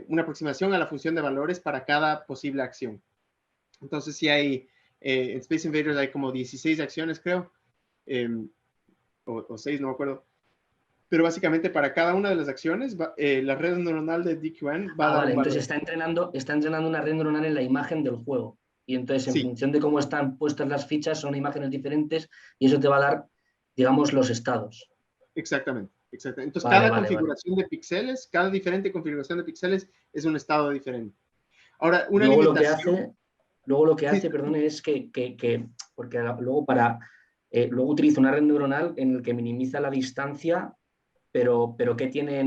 una aproximación a la función de valores para cada posible acción. Entonces, si hay, en Space Invaders hay como 16 acciones, creo, o 6, no me acuerdo. Pero básicamente para cada una de las acciones, la red neuronal de DQN va a dar un valor. Entonces está entrenando una red neuronal en la imagen del juego. Y entonces, en función de cómo están puestas las fichas, son imágenes diferentes y eso te va a dar, digamos, los estados. Exactamente. Entonces, cada configuración de píxeles, cada diferente configuración de píxeles es un estado diferente. Ahora, una limitación... Luego lo que hace, perdón, es que porque luego utiliza una red neuronal en el que minimiza la distancia, pero ¿qué tiene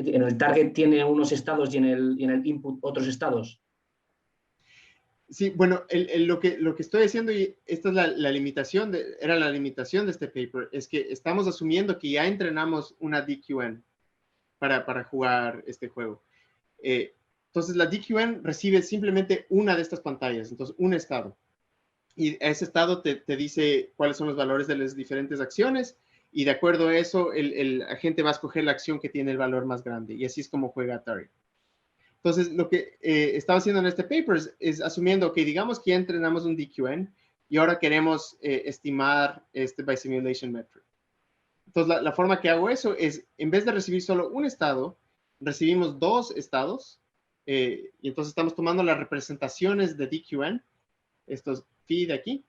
que en el target tiene unos estados y en el input otros estados. Sí, bueno, lo que estoy haciendo, y esta es la limitación, era la limitación de este paper, es que estamos asumiendo que ya entrenamos una DQN para jugar este juego. Entonces, la DQN recibe simplemente una de estas pantallas, entonces un estado. Y ese estado te dice cuáles son los valores de las diferentes acciones, y de acuerdo a eso, el agente va a escoger la acción que tiene el valor más grande, y así es como juega Atari. Entonces, lo que estaba haciendo en este paper es asumiendo que digamos que ya entrenamos un DQN y ahora queremos estimar este by simulation metric. Entonces, la forma que hago eso es, en vez de recibir solo un estado, recibimos dos estados, y entonces estamos tomando las representaciones de DQN, estos phi de aquí,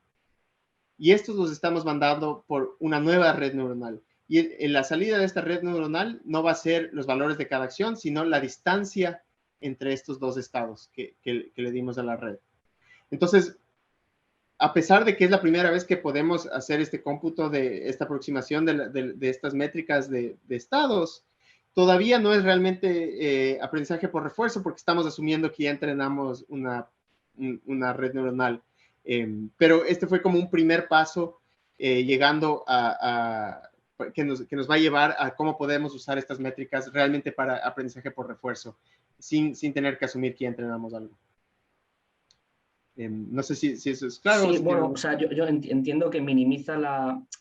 y estos los estamos mandando por una nueva red neuronal. Y en la salida de esta red neuronal no va a ser los valores de cada acción, sino la distancia entre estos dos estados que le dimos a la red. Entonces, a pesar de que es la primera vez que podemos hacer este cómputo de esta aproximación de estas métricas de estados, todavía no es realmente aprendizaje por refuerzo, porque estamos asumiendo que ya entrenamos una red neuronal. Pero este fue como un primer paso llegando que nos va a llevar a cómo podemos usar estas métricas realmente para aprendizaje por refuerzo, sin tener que asumir que ya entrenamos algo. No sé si eso es claro. Sí, bueno, o sea, yo entiendo que minimiza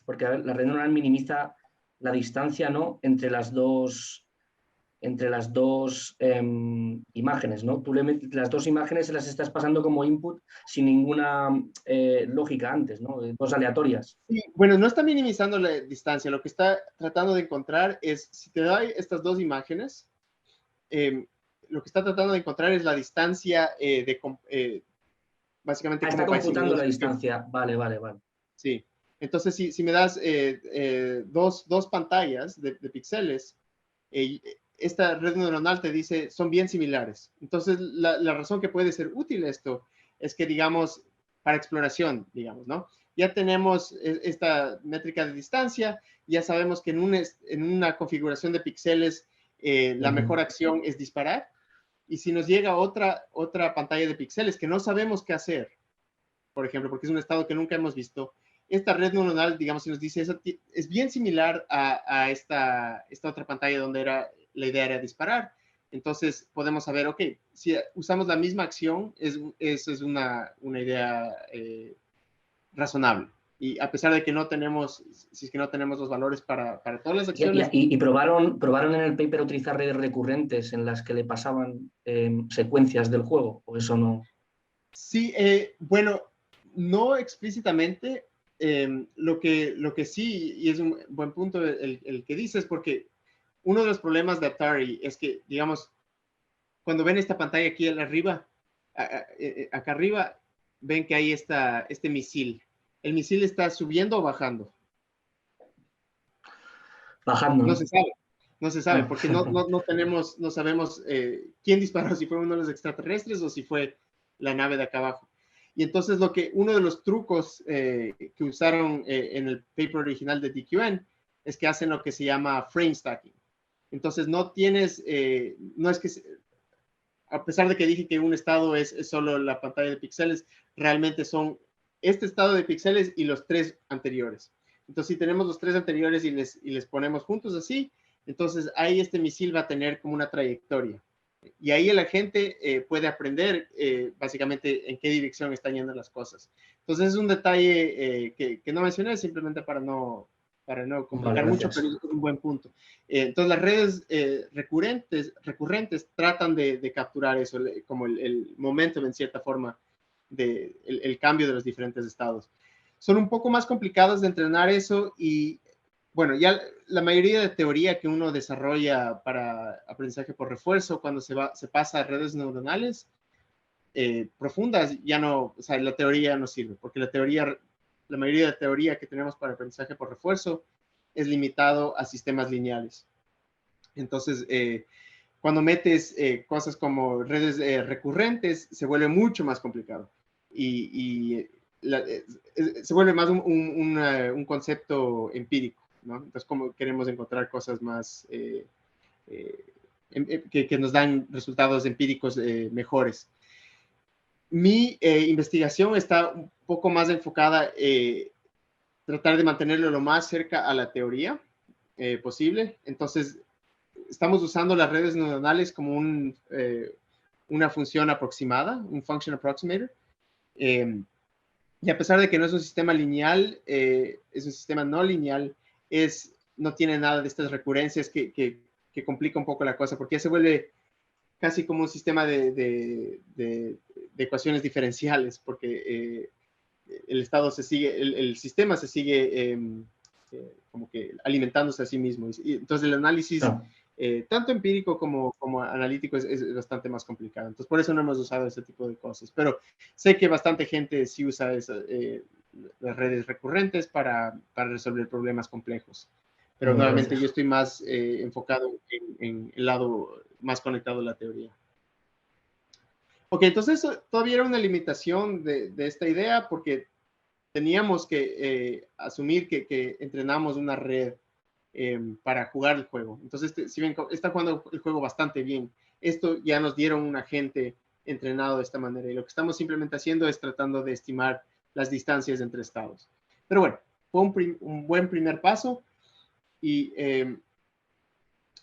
porque a ver, la red neuronal minimiza la distancia, ¿no?, entre las dos imágenes, ¿no? Tú las dos imágenes se las estás pasando como input sin ninguna lógica antes, ¿no? Dos aleatorias. Sí, bueno, no está minimizando la distancia. Lo que está tratando de encontrar es, si te doy estas dos imágenes, lo que está tratando de encontrar es la distancia básicamente. Está computando la distancia. Vale. Sí. Entonces, si me das dos pantallas de píxeles, esta red neuronal te dice, son bien similares. Entonces, la razón que puede ser útil esto es que, digamos, para exploración, digamos, ¿no? Ya tenemos esta métrica de distancia, ya sabemos que en una configuración de píxeles, la mejor acción es disparar. Y si nos llega otra pantalla de píxeles que no sabemos qué hacer, por ejemplo, porque es un estado que nunca hemos visto, esta red neuronal, digamos, si nos dice eso, es bien similar a esta otra pantalla donde la idea era disparar. Entonces podemos saber, ok, si usamos la misma acción, es una idea razonable. Y a pesar de que no tenemos, si es que no tenemos los valores para todas las acciones. ¿Y probaron en el paper utilizar redes recurrentes en las que le pasaban secuencias del juego? ¿O eso no? Sí, bueno, no explícitamente. Lo que sí, y es un buen punto el que dices, porque uno de los problemas de Atari es que, digamos, cuando ven esta pantalla aquí arriba, acá arriba, ven que hay este misil. ¿El misil está subiendo o bajando? Bajando, No ¿no? se sabe. No se sabe, porque no sabemos quién disparó, si fue uno de los extraterrestres o si fue la nave de acá abajo. Y entonces uno de los trucos que usaron en el paper original de DQN es que hacen lo que se llama frame stacking. Entonces no es que, a pesar de que dije que un estado es solo la pantalla de píxeles, realmente son este estado de píxeles y los tres anteriores. Entonces, si tenemos los tres anteriores y les ponemos juntos así, entonces ahí este misil va a tener como una trayectoria. Y ahí el agente puede aprender básicamente en qué dirección están yendo las cosas. Entonces, es un detalle que no mencioné simplemente para no complicar mucho, pero es un buen punto. Entonces, las redes recurrentes tratan de capturar eso, como el momento en cierta forma, el cambio de los diferentes estados. Son un poco más complicados de entrenar eso y, bueno, ya la mayoría de teoría que uno desarrolla para aprendizaje por refuerzo, cuando se pasa a redes neuronales profundas, ya no, o sea, la teoría no sirve, porque la mayoría de teoría que tenemos para aprendizaje por refuerzo es limitado a sistemas lineales. Entonces, cuando metes cosas como redes recurrentes, se vuelve mucho más complicado. Se vuelve más un concepto empírico, ¿no? Entonces, como queremos encontrar cosas más que nos dan resultados empíricos mejores. Mi investigación está un poco más enfocada tratar de mantenerlo lo más cerca a la teoría posible. Entonces, estamos usando las redes neuronales como una función aproximada, un function approximator. Y a pesar de que no es un sistema lineal, es un sistema no lineal, no tiene nada de estas recurrencias que complica un poco la cosa, porque ya se vuelve casi como un sistema de ecuaciones diferenciales, porque el sistema se sigue como que alimentándose a sí mismo. Y entonces el análisis, tanto empírico como analítico, es bastante más complicado. Entonces por eso no hemos usado ese tipo de cosas. Pero sé que bastante gente sí usa las redes recurrentes para resolver problemas complejos. Pero nuevamente yo estoy más enfocado en el lado más conectado a la teoría. Ok, entonces todavía era una limitación de esta idea porque teníamos que asumir que entrenamos una red para jugar el juego. Entonces, si ven, está jugando el juego bastante bien. Esto ya nos dieron un agente entrenado de esta manera y lo que estamos simplemente haciendo es tratando de estimar las distancias entre estados. Pero bueno, fue un buen primer paso y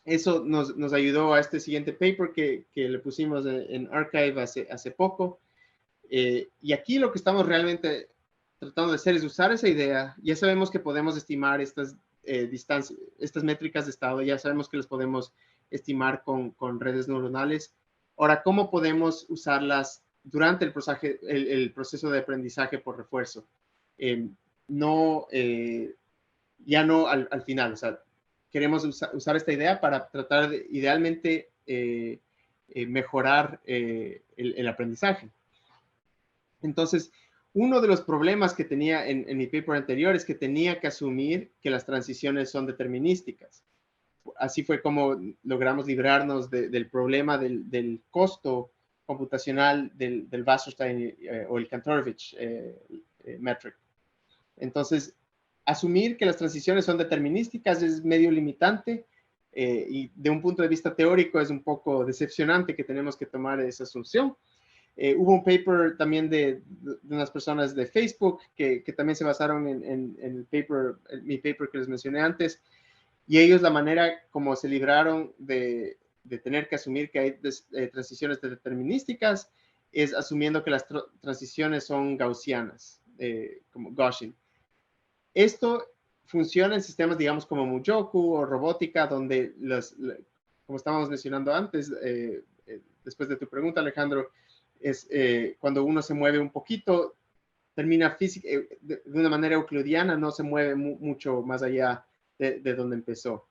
eso nos ayudó a este siguiente paper que le pusimos en Archive hace poco. Y aquí lo que estamos realmente tratando de hacer es usar esa idea. Ya sabemos que podemos estimar estas distancias, estas métricas de estado, ya sabemos que las podemos estimar con redes neuronales. Ahora, ¿cómo podemos usarlas durante el proceso de aprendizaje por refuerzo? Ya no al final, o sea, queremos usar esta idea para tratar de, idealmente, mejorar el aprendizaje. Entonces, uno de los problemas que tenía en mi paper anterior es que tenía que asumir que las transiciones son determinísticas. Así fue como logramos librarnos del problema del costo computacional del Wasserstein o el Kantorovich metric. Entonces, asumir que las transiciones son determinísticas es medio limitante y de un punto de vista teórico es un poco decepcionante que tenemos que tomar esa asunción. Hubo un paper también de unas personas de Facebook que también se basaron en mi paper que les mencioné antes, y ellos la manera como se libraron de tener que asumir que hay transiciones determinísticas es asumiendo que las transiciones son gaussianas, como Gaussian. Esto funciona en sistemas, digamos, como Mujoku o robótica, donde como estábamos mencionando antes, después de tu pregunta, Alejandro, es cuando uno se mueve un poquito, termina física, de una manera euclidiana, no se mueve mucho más allá de donde empezó.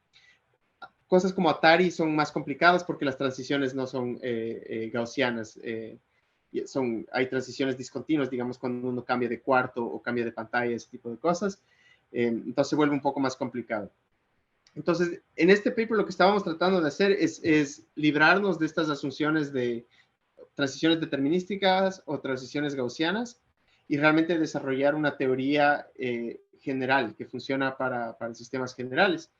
Cosas como Atari son más complicadas porque las transiciones no son gaussianas. Hay transiciones discontinuas, digamos, cuando uno cambia de cuarto o cambia de pantalla, ese tipo de cosas. Entonces se vuelve un poco más complicado. Entonces, en este paper lo que estábamos tratando de hacer es librarnos de estas asunciones de transiciones determinísticas o transiciones gaussianas y realmente desarrollar una teoría general que funciona para sistemas generales.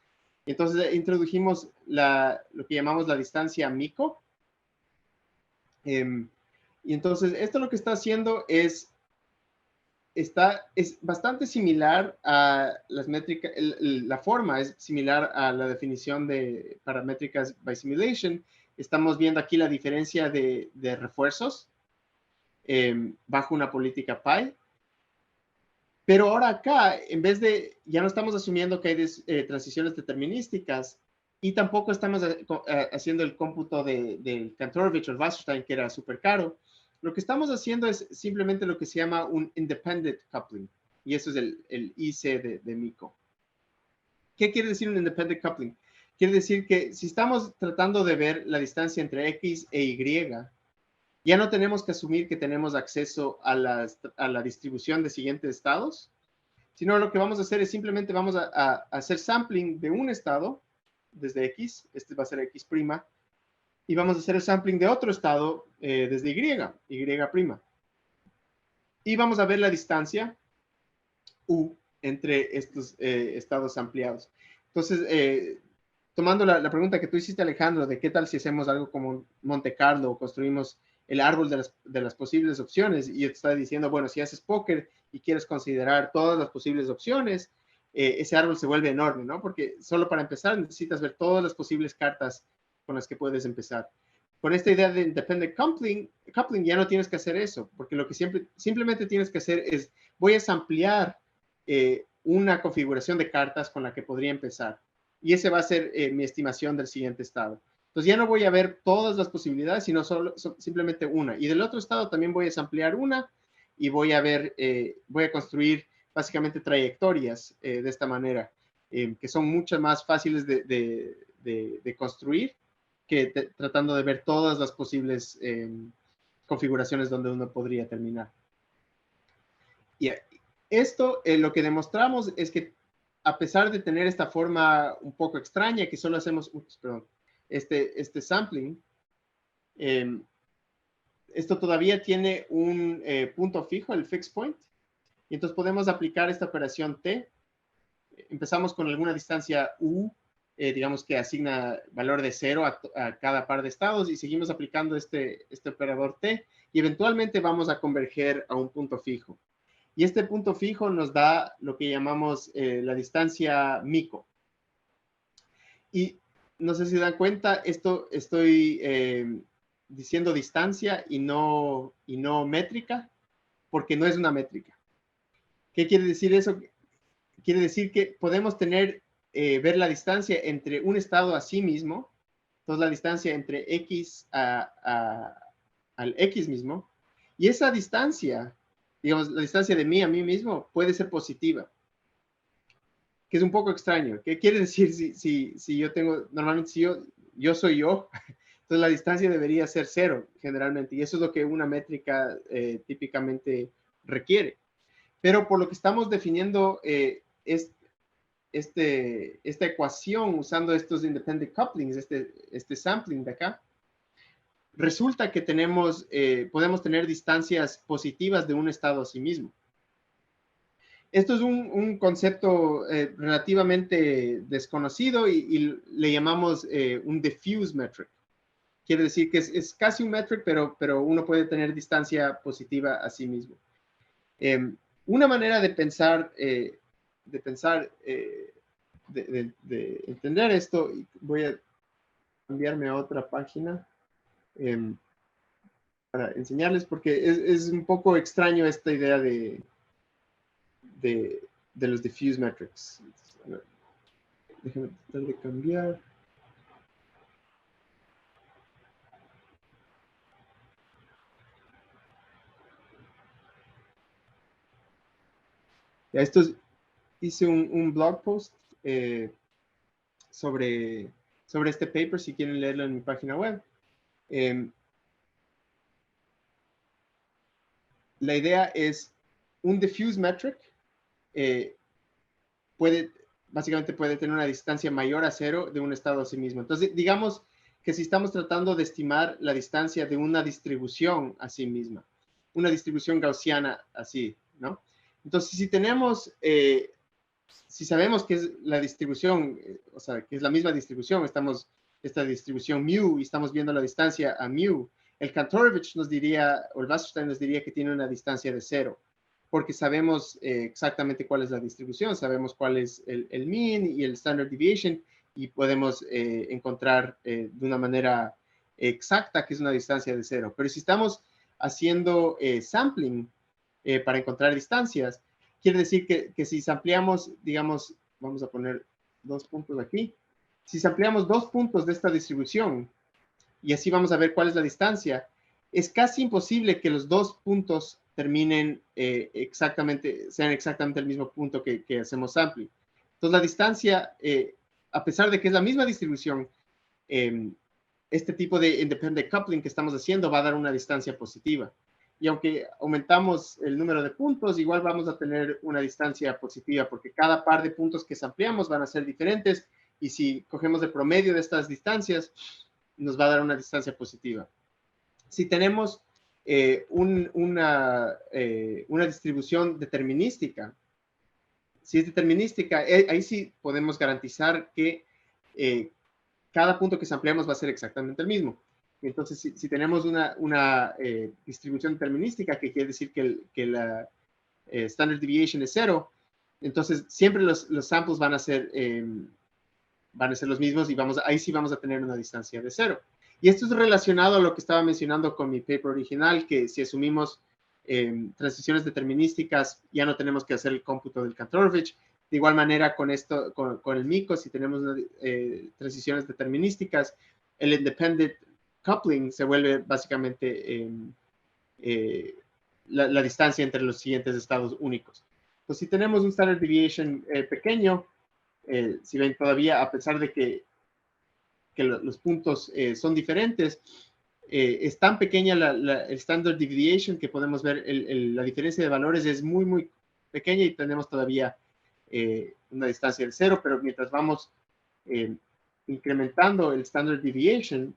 Entonces introdujimos lo que llamamos la distancia MICO. Y entonces esto lo que está haciendo es bastante similar a las métricas, la forma es similar a la definición de paramétricas by simulation. Estamos viendo aquí la diferencia de refuerzos bajo una política pi. Pero ahora acá, en vez de, ya no estamos asumiendo que hay transiciones determinísticas y tampoco estamos haciendo el cómputo del Kantorovich o el Wasserstein, que era súper caro. Lo que estamos haciendo es simplemente lo que se llama un independent coupling. Y eso es el IC de MICO. ¿Qué quiere decir un independent coupling? Quiere decir que si estamos tratando de ver la distancia entre X e Y, ya no tenemos que asumir que tenemos acceso a la distribución de siguientes estados, sino lo que vamos a hacer es simplemente vamos a hacer sampling de un estado desde X, este va a ser X', y vamos a hacer el sampling de otro estado desde Y'. Y vamos a ver la distancia U entre estos estados ampliados. Entonces, tomando la pregunta que tú hiciste, Alejandro, de qué tal si hacemos algo como Monte Carlo o construimos el árbol de las posibles opciones, y yo te estaba diciendo, bueno, si haces póker y quieres considerar todas las posibles opciones, ese árbol se vuelve enorme, ¿no? Porque solo para empezar necesitas ver todas las posibles cartas con las que puedes empezar. Con esta idea de independent coupling ya no tienes que hacer eso, porque lo que simplemente tienes que hacer es, voy a ampliar una configuración de cartas con la que podría empezar. Y ese va a ser mi estimación del siguiente estado. Entonces ya no voy a ver todas las posibilidades, sino simplemente una. Y del otro estado también voy a ampliar una y voy a ver, voy a construir básicamente trayectorias de esta manera, que son mucho más fáciles de construir que tratando de ver todas las posibles configuraciones donde uno podría terminar. Y esto, lo que demostramos es que a pesar de tener esta forma un poco extraña, que solo hacemos, este sampling, esto todavía tiene un punto fijo, el fixed point, y entonces podemos aplicar esta operación T. Empezamos con alguna distancia U, digamos que asigna valor de 0 a cada par de estados, y seguimos aplicando este operador T, y eventualmente vamos a converger a un punto fijo. Y este punto fijo nos da lo que llamamos la distancia mico. Y no sé si se dan cuenta, esto estoy diciendo distancia y no métrica, porque no es una métrica. ¿Qué quiere decir eso? Quiere decir que podemos ver la distancia entre un estado a sí mismo, entonces la distancia entre X al X mismo, y esa distancia, digamos, la distancia de mí a mí mismo puede ser positiva, que es un poco extraño. ¿Qué quiere decir si yo tengo, normalmente si yo soy yo, entonces la distancia debería ser 0 generalmente, y eso es lo que una métrica típicamente requiere. Pero por lo que estamos definiendo esta ecuación usando estos independent couplings, este sampling de acá, resulta que podemos tener distancias positivas de un estado a sí mismo. Esto es un concepto relativamente desconocido y le llamamos un diffuse metric. Quiere decir que es casi un metric, pero uno puede tener distancia positiva a sí mismo. Una manera de entender esto, voy a cambiarme a otra página para enseñarles, porque es un poco extraño esta idea de los diffuse metrics. Déjenme tratar de cambiar. Ya, hice un blog post sobre este paper, si quieren leerlo en mi página web. La idea es un diffuse metric básicamente puede tener una distancia mayor a 0 de un estado a sí mismo. Entonces, digamos que si estamos tratando de estimar la distancia de una distribución a sí misma, una distribución gaussiana así, ¿no? Entonces, si sabemos que es la distribución, o sea, que es la misma distribución, esta distribución mu, y estamos viendo la distancia a mu, el Kantorovich nos diría, o el Wasserstein nos diría que tiene una distancia de 0, porque sabemos exactamente cuál es la distribución, sabemos cuál es el mean y el standard deviation, y podemos encontrar de una manera exacta que es una distancia de 0. Pero si estamos haciendo sampling para encontrar distancias, quiere decir que si ampliamos, digamos, vamos a poner 2 puntos aquí, si ampliamos 2 puntos de esta distribución, y así vamos a ver cuál es la distancia, es casi imposible que los 2 puntos terminen sean exactamente el mismo punto que hacemos sampling. Entonces la distancia, a pesar de que es la misma distribución, este tipo de independent coupling que estamos haciendo va a dar una distancia positiva. Y aunque aumentamos el número de puntos, igual vamos a tener una distancia positiva, porque cada par de puntos que ampliamos van a ser diferentes, y si cogemos el promedio de estas distancias, nos va a dar una distancia positiva. Si tenemos una distribución determinística, si es determinística, ahí sí podemos garantizar que cada punto que sampleamos va a ser exactamente el mismo. Entonces, si tenemos una distribución determinística, que quiere decir que la standard deviation es 0, entonces siempre los samples van a ser los mismos y ahí sí vamos a tener una distancia de 0. Y esto es relacionado a lo que estaba mencionando con mi paper original, que si asumimos transiciones determinísticas, ya no tenemos que hacer el cómputo del Kantorovich. De igual manera, con el MICO, si tenemos transiciones determinísticas, el independent coupling se vuelve básicamente la distancia entre los siguientes estados únicos. Pues si tenemos un standard deviation pequeño, si ven todavía, a pesar de que los puntos son diferentes, es tan pequeña el standard deviation que podemos ver la diferencia de valores es muy, muy pequeña y tenemos todavía una distancia de 0, pero mientras vamos incrementando el standard deviation,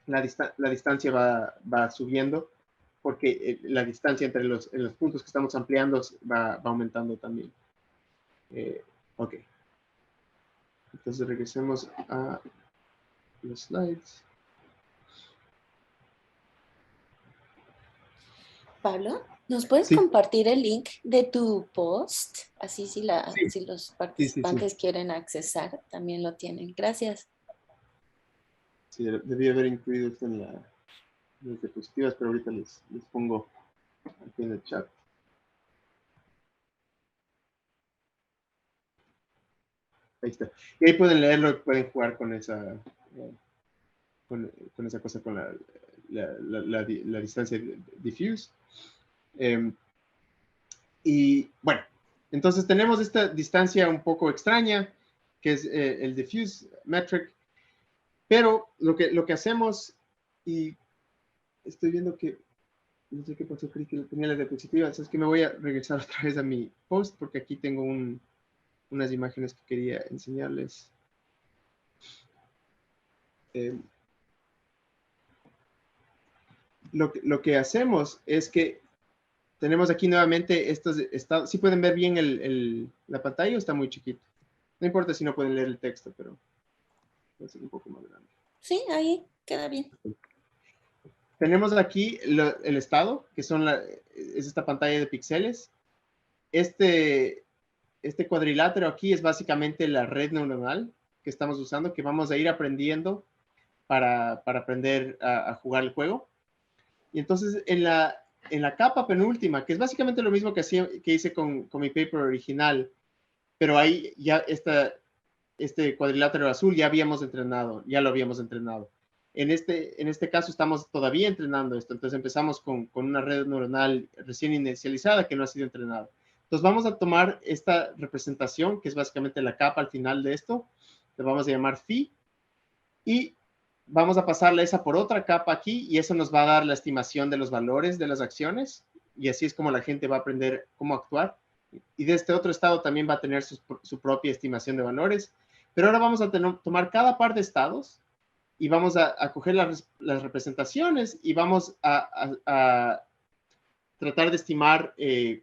la distancia va subiendo, porque la distancia entre los puntos que estamos ampliando va aumentando también. Ok. Entonces regresemos a los slides. Pablo, ¿nos puedes Sí. compartir el link de tu post? Así si los Sí. participantes quieren accesar, también lo tienen. Gracias. Sí, debí haber incluido esto en las diapositivas, pero ahorita les pongo aquí en el chat. Ahí está. Y ahí pueden leerlo, pueden jugar con esa, con esa cosa, con la distancia diffuse. Y bueno, entonces tenemos esta distancia un poco extraña, que es el diffuse metric, pero lo que hacemos, y estoy viendo que, no sé qué pasó, creí que tenía la diapositiva, es que me voy a regresar otra vez a mi post, porque aquí tengo unas imágenes que quería enseñarles. Lo que hacemos es que tenemos aquí nuevamente estos estados. ¿Sí pueden ver bien la pantalla o está muy chiquito? No importa si no pueden leer el texto, pero va a ser un poco más grande. Sí, ahí queda bien. Tenemos aquí el estado, que es esta pantalla de píxeles. Este cuadrilátero aquí es básicamente la red neuronal que estamos usando, que vamos a ir aprendiendo para aprender a jugar el juego. Y entonces en la capa penúltima, que es básicamente lo mismo que hice con mi paper original, pero ahí ya este cuadrilátero azul ya lo habíamos entrenado. En este caso estamos todavía entrenando esto, entonces empezamos con una red neuronal recién inicializada que no ha sido entrenada. Entonces vamos a tomar esta representación, que es básicamente la capa al final de esto, le vamos a llamar phi, y vamos a pasarle esa por otra capa aquí, y eso nos va a dar la estimación de los valores de las acciones, y así es como la gente va a aprender cómo actuar. Y de este otro estado también va a tener su propia estimación de valores. Pero ahora vamos a tomar cada par de estados y vamos a coger las representaciones y vamos a tratar de estimar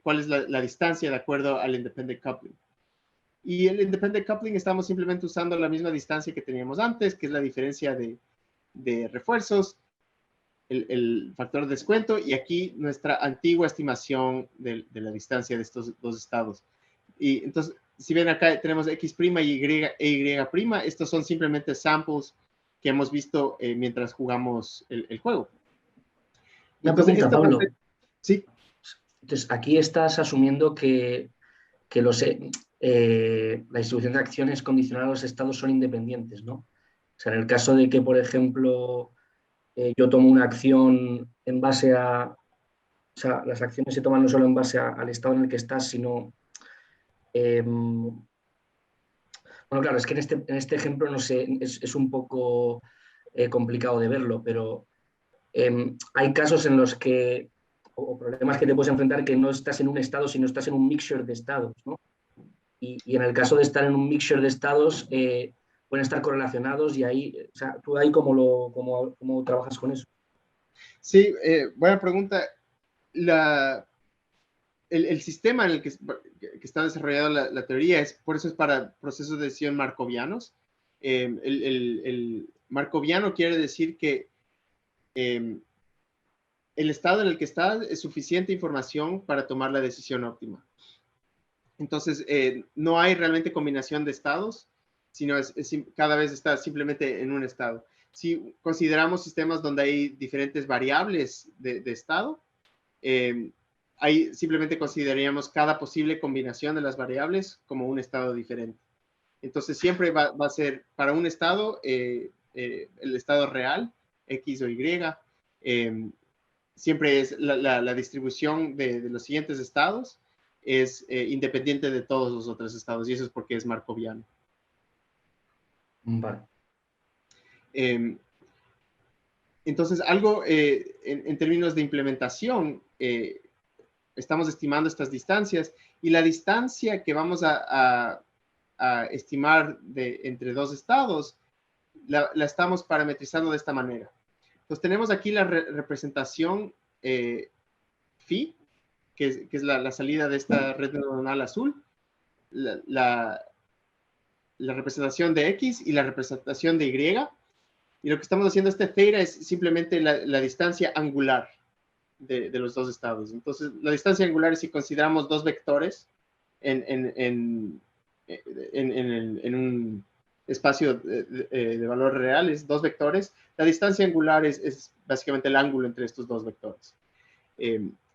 cuál es la distancia de acuerdo al independent coupling. Y el independent coupling estamos simplemente usando la misma distancia que teníamos antes, que es la diferencia de refuerzos, el factor de descuento, y aquí nuestra antigua estimación de la distancia de estos dos estados. Y entonces, si ven acá, tenemos X' y Y'. Estos son simplemente samples que hemos visto mientras jugamos el juego. Una pregunta, Pablo. Sí. Entonces, aquí estás asumiendo que la distribución de acciones condicional a los estados son independientes, ¿no? O sea, en el caso de que, por ejemplo, yo tomo una acción en base a... O sea, las acciones se toman no solo en base al estado en el que estás, sino... bueno, claro, es que en este ejemplo, no sé, es un poco complicado de verlo, pero hay casos en los que, o problemas que te puedes enfrentar, que no estás en un estado, sino estás en un mixture de estados, ¿no? Y en el caso de estar en un mixture de estados, pueden estar correlacionados y ahí, o sea, ¿tú ahí cómo trabajas con eso? Sí, buena pregunta. El sistema en el que está desarrollada la teoría por eso es para procesos de decisión markovianos. El markoviano quiere decir que el estado en el que estás es suficiente información para tomar la decisión óptima. Entonces, no hay realmente combinación de estados, sino cada vez está simplemente en un estado. Si consideramos sistemas donde hay diferentes variables de estado, ahí simplemente consideraríamos cada posible combinación de las variables como un estado diferente. Entonces, siempre va a ser para un estado, el estado real, X o Y, siempre es la distribución de los siguientes estados es independiente de todos los otros estados, y eso es porque es markoviano. Vale. Entonces, algo en términos de implementación, estamos estimando estas distancias, y la distancia que vamos a estimar entre dos estados, la estamos parametrizando de esta manera. Entonces, tenemos aquí la representación phi, que es la salida de esta red neuronal azul, la representación de X y la representación de Y. Y lo que estamos haciendo theta es simplemente la distancia angular de los dos estados. Entonces, la distancia angular es si consideramos dos vectores en un espacio de valores reales, dos vectores. La distancia angular es básicamente el ángulo entre estos dos vectores.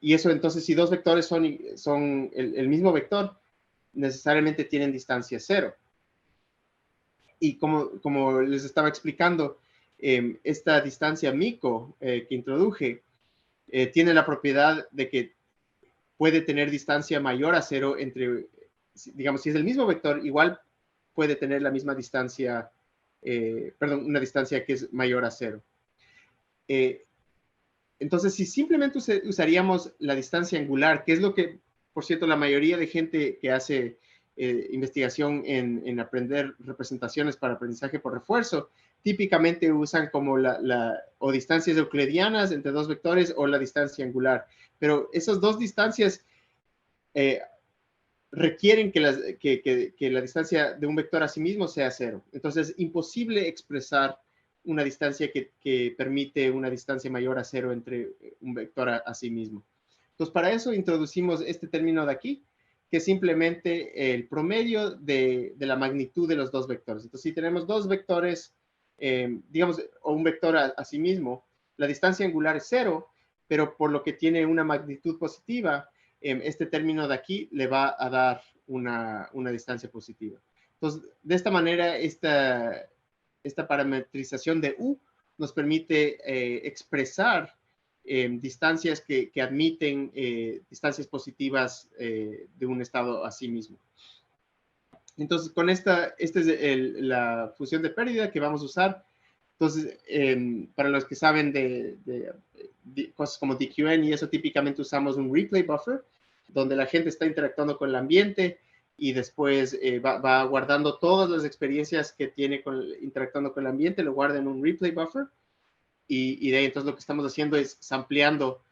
Y eso, entonces, si dos vectores son el mismo vector, necesariamente tienen distancia cero. Y como les estaba explicando, esta distancia mico que introduje tiene la propiedad de que puede tener distancia mayor a cero entre, digamos, si es el mismo vector, igual puede tener la misma distancia, una distancia que es mayor a cero. Entonces, si simplemente usaríamos la distancia angular, que es lo que, por cierto, la mayoría de gente que hace investigación en aprender representaciones para aprendizaje por refuerzo, típicamente usan como o distancias euclidianas entre dos vectores o la distancia angular. Pero esas dos distancias requieren que la distancia de un vector a sí mismo sea cero. Entonces, es imposible expresar una distancia que permite una distancia mayor a cero entre un vector a sí mismo. Entonces, para eso introducimos este término de aquí, que es simplemente el promedio de la magnitud de los dos vectores. Entonces, si tenemos dos vectores, digamos, o un vector a sí mismo, la distancia angular es cero, pero por lo que tiene una magnitud positiva, este término de aquí le va a dar una distancia positiva. Entonces, de esta manera, esta parametrización de U nos permite expresar distancias que admiten distancias positivas de un estado a sí mismo. Entonces, con esta es la función de pérdida que vamos a usar. Entonces, para los que saben de cosas como DQN y eso, típicamente usamos un replay buffer, donde la gente está interactuando con el ambiente y después va guardando todas las experiencias que tiene interactuando con el ambiente, lo guarda en un replay buffer. Y de ahí entonces lo que estamos haciendo es sampleando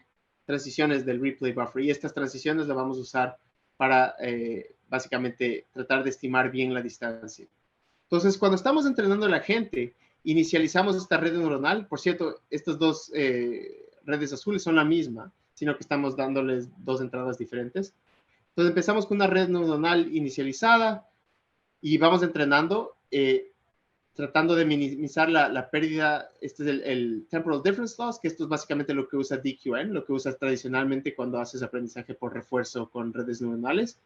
transiciones del replay buffer, y estas transiciones las vamos a usar para básicamente tratar de estimar bien la distancia. Entonces, cuando estamos entrenando a la gente, inicializamos esta red neuronal. Por cierto, estas dos redes azules son la misma, sino que estamos dándoles dos entradas diferentes. Entonces, empezamos con una red neuronal inicializada y vamos entrenando, tratando de minimizar la pérdida. Este es el Temporal Difference Loss, que esto es básicamente lo que usa DQN, lo que usas tradicionalmente cuando haces aprendizaje por refuerzo con redes neuronales.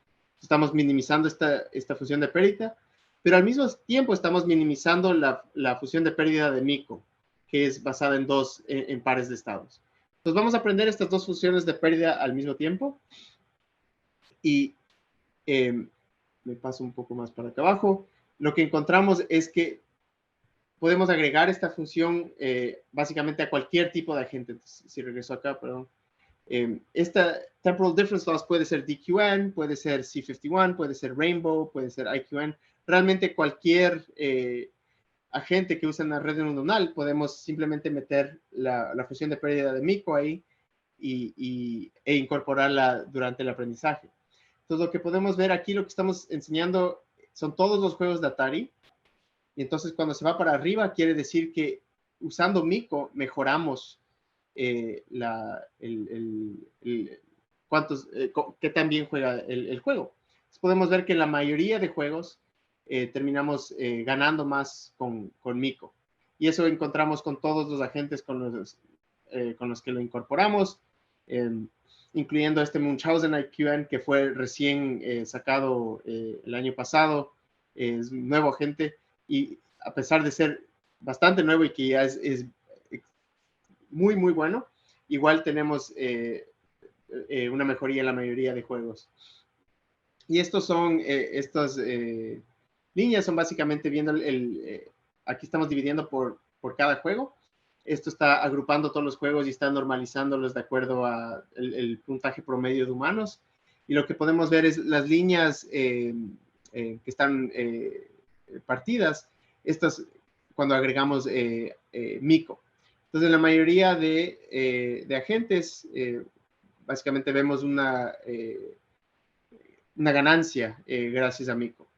Estamos minimizando esta función de pérdida, pero al mismo tiempo estamos minimizando la función de pérdida de mico, que es basada en pares de estados. Entonces vamos a aprender estas dos funciones de pérdida al mismo tiempo. Y me paso un poco más para acá abajo. Lo que encontramos es que podemos agregar esta función básicamente a cualquier tipo de agente. Entonces, si regreso acá, perdón. Esta Temporal Difference Loss puede ser DQN, puede ser C51, puede ser Rainbow, puede ser IQN. Realmente cualquier agente que usa una red neuronal, podemos simplemente meter la función de pérdida de mico ahí e incorporarla durante el aprendizaje. Entonces, lo que podemos ver aquí, lo que estamos enseñando son todos los juegos de Atari. Y entonces cuando se va para arriba quiere decir que usando Mico mejoramos qué tan bien juega el juego. Entonces podemos ver que en la mayoría de juegos terminamos ganando más con Mico. Y eso encontramos con todos los agentes con los que lo incorporamos, incluyendo este Munchausen IQN que fue recién sacado el año pasado. Es un nuevo agente y a pesar de ser bastante nuevo y que ya es muy, muy bueno, igual tenemos una mejoría en la mayoría de juegos. Y estos son, estas líneas son básicamente viendo aquí estamos dividiendo por cada juego. Esto está agrupando todos los juegos y está normalizándolos de acuerdo a el puntaje promedio de humanos. Y lo que podemos ver es las líneas que están partidas, estas cuando agregamos Mico. Entonces, en la mayoría de agentes, básicamente vemos una ganancia gracias a Mico.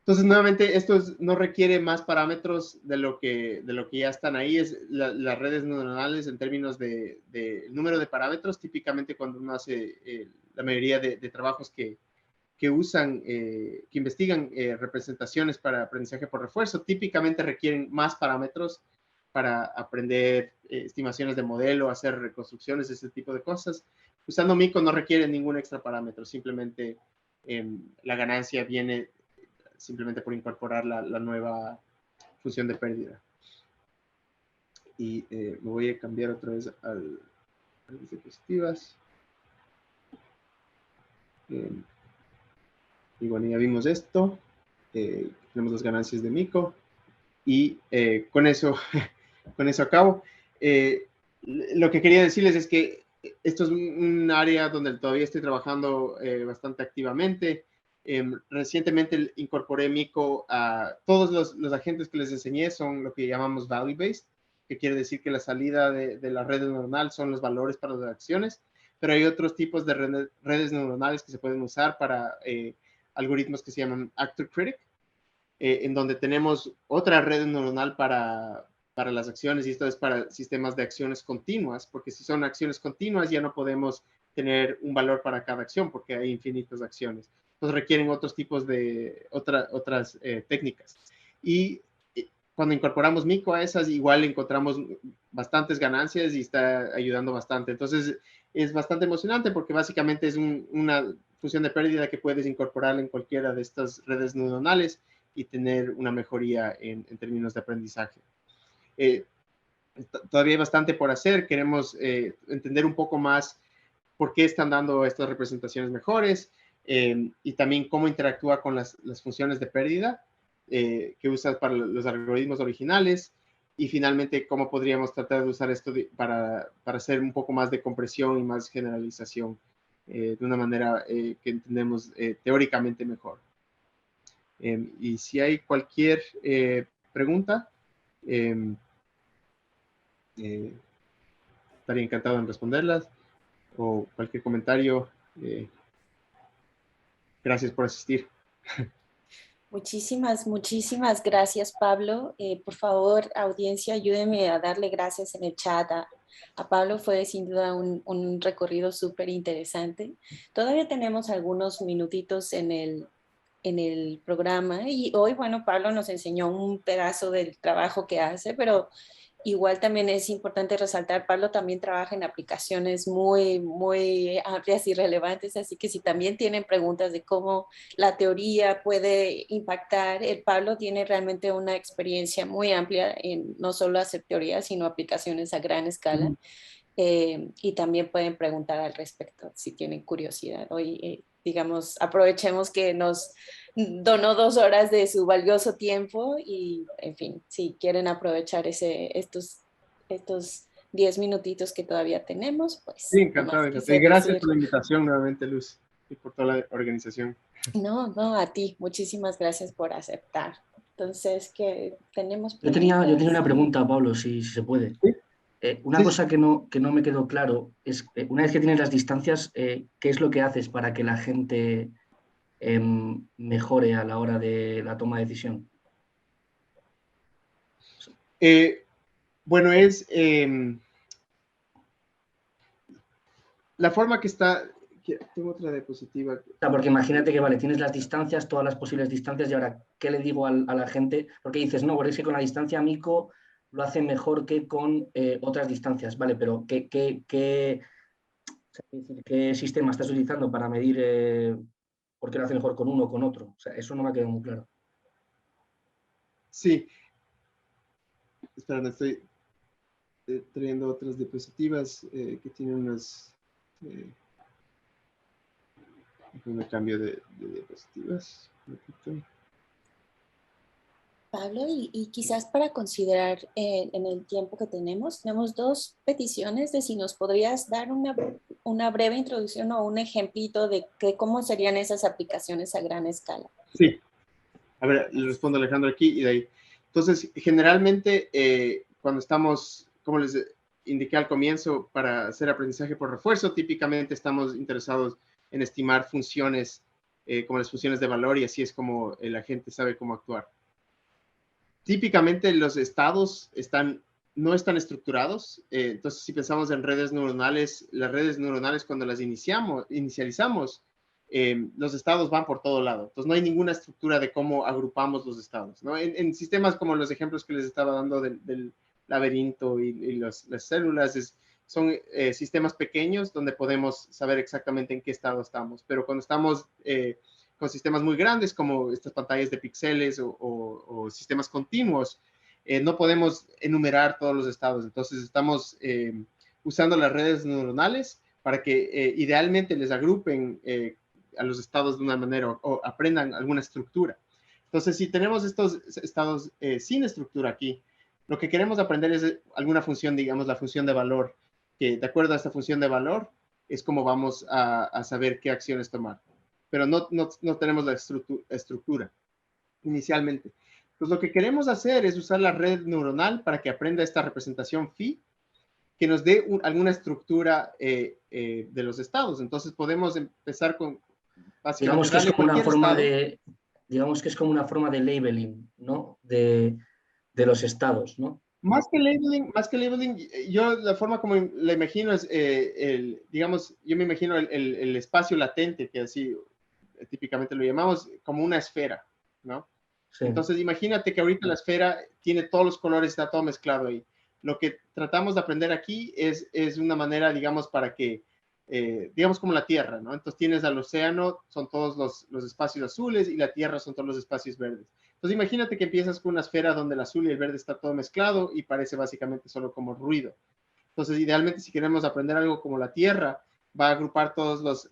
Entonces, nuevamente, esto no requiere más parámetros de lo que ya están ahí. Es las redes neuronales en términos de número de parámetros. Típicamente, cuando uno hace la mayoría de trabajos que usan, que investigan representaciones para aprendizaje por refuerzo, típicamente requieren más parámetros para aprender estimaciones de modelo, hacer reconstrucciones, ese tipo de cosas. Usando Mico no requiere ningún extra parámetro, simplemente la ganancia viene simplemente por incorporar la nueva función de pérdida. Y me voy a cambiar otra vez a las diapositivas. Y bueno, ya vimos esto. Tenemos las ganancias de Mico. Y con eso acabo. Lo que quería decirles es que esto es un área donde todavía estoy trabajando bastante activamente. Recientemente incorporé Mico a todos los agentes que les enseñé son lo que llamamos value-based, que quiere decir que la salida de la red neuronal son los valores para las acciones, pero hay otros tipos de redes neuronales que se pueden usar para algoritmos que se llaman Actor Critic, en donde tenemos otra red neuronal para las acciones, y esto es para sistemas de acciones continuas, porque si son acciones continuas ya no podemos tener un valor para cada acción porque hay infinitas acciones. Entonces requieren otros tipos de otras técnicas. Y cuando incorporamos Mico a esas, igual encontramos bastantes ganancias y está ayudando bastante. Entonces es bastante emocionante porque básicamente es una función de pérdida que puedes incorporar en cualquiera de estas redes neuronales y tener una mejoría en términos de aprendizaje. Todavía hay bastante por hacer. Queremos entender un poco más por qué están dando estas representaciones mejores y también cómo interactúa con las funciones de pérdida que usas para los algoritmos originales, y finalmente cómo podríamos tratar de usar esto para hacer un poco más de compresión y más generalización de una manera que entendemos teóricamente mejor. Y si hay cualquier pregunta, estaría encantado en responderlas, o cualquier comentario. Gracias por asistir. Muchísimas gracias, Pablo. Por favor, audiencia, ayúdenme a darle gracias en el chat a Pablo. Fue sin duda un recorrido súper interesante. Todavía tenemos algunos minutitos en el programa y hoy, bueno, Pablo nos enseñó un pedazo del trabajo que hace, pero igual también es importante resaltar, Pablo también trabaja en aplicaciones muy amplias y relevantes, así que si también tienen preguntas de cómo la teoría puede impactar, el Pablo tiene realmente una experiencia muy amplia en no solo hacer teoría, sino aplicaciones a gran escala. Y también pueden preguntar al respecto si tienen curiosidad. Hoy, digamos, aprovechemos que nos donó 2 horas de su valioso tiempo y, en fin, si quieren aprovechar estos 10 minutitos que todavía tenemos, pues. Sí, encantado. Y gracias por la invitación nuevamente, Luz, y por toda la organización. No, a ti. Muchísimas gracias por aceptar. Entonces, ¿qué tenemos? Yo tenía una pregunta, Pablo, si se puede. ¿Sí? Una cosa que no me quedó claro es, una vez que tienes las distancias, ¿qué es lo que haces para que la gente mejore a la hora de la toma de decisión? Bueno, es la forma que está... Tengo otra diapositiva. O sea, porque imagínate que, vale, tienes las distancias, todas las posibles distancias, y ahora, ¿qué le digo a la gente? Porque dices, no, porque es que con la distancia Mico lo hace mejor que con otras distancias, ¿vale? Pero ¿qué sistema estás utilizando para medir por qué lo hace mejor con uno o con otro? O sea, eso no me ha quedado muy claro. Sí. Espera, me estoy trayendo otras diapositivas que tienen unas... un cambio de diapositivas. Pablo, y quizás para considerar en el tiempo que tenemos 2 peticiones de si nos podrías dar una breve introducción o un ejemplito de cómo serían esas aplicaciones a gran escala. Sí. A ver, le respondo a Alejandro aquí y de ahí. Entonces, generalmente, cuando estamos, como les indiqué al comienzo, para hacer aprendizaje por refuerzo, típicamente estamos interesados en estimar funciones como las funciones de valor y así es como la gente sabe cómo actuar. Típicamente los estados no están estructurados, entonces si pensamos en redes neuronales, las redes neuronales cuando las inicializamos, los estados van por todo lado. Entonces no hay ninguna estructura de cómo agrupamos los estados, ¿no? En sistemas como los ejemplos que les estaba dando del laberinto y las células, son sistemas pequeños donde podemos saber exactamente en qué estado estamos. Pero cuando estamos con sistemas muy grandes como estas pantallas de píxeles o sistemas continuos, no podemos enumerar todos los estados. Entonces estamos usando las redes neuronales para que idealmente les agrupen a los estados de una manera o aprendan alguna estructura. Entonces, si tenemos estos estados sin estructura aquí, lo que queremos aprender es alguna función, digamos, la función de valor, que de acuerdo a esta función de valor es como vamos a saber qué acciones tomar. Pero no tenemos la estructura inicialmente. Pues lo que queremos hacer es usar la red neuronal para que aprenda esta representación phi, que nos dé alguna estructura de los estados. Entonces podemos empezar con Digamos básicamente que es darle como una cualquier forma estado. digamos que es como una forma de labeling, ¿no? De los estados, ¿no? Más que labeling, yo la forma como la imagino es, digamos, yo me imagino el espacio latente, que así típicamente lo llamamos, como una esfera, ¿no? Sí. Entonces, imagínate que ahorita la esfera tiene todos los colores, está todo mezclado ahí. Lo que tratamos de aprender aquí es una manera, digamos, para que, digamos como la Tierra, ¿no? Entonces tienes al océano, son todos los espacios azules y la Tierra son todos los espacios verdes. Entonces imagínate que empiezas con una esfera donde el azul y el verde está todo mezclado y parece básicamente solo como ruido. Entonces, idealmente, si queremos aprender algo como la Tierra, va a agrupar todos los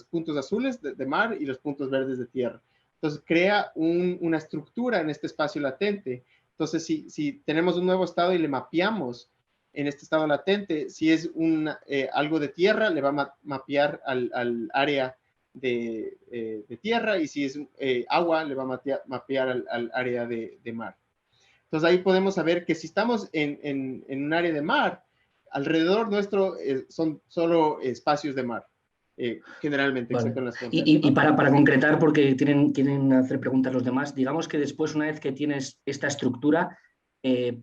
puntos azules de mar y los puntos verdes de tierra. Entonces, crea una estructura en este espacio latente. Entonces, si tenemos un nuevo estado y le mapeamos en este estado latente, si es algo de tierra, le va a mapear al área de tierra, y si es agua, le va a mapear al área de mar. Entonces ahí podemos saber que si estamos en un área de mar, alrededor nuestro son solo espacios de mar, generalmente, Vale. excepto en las fronteras. Y para concretar, porque quieren hacer preguntas los demás, digamos que después, una vez que tienes esta estructura,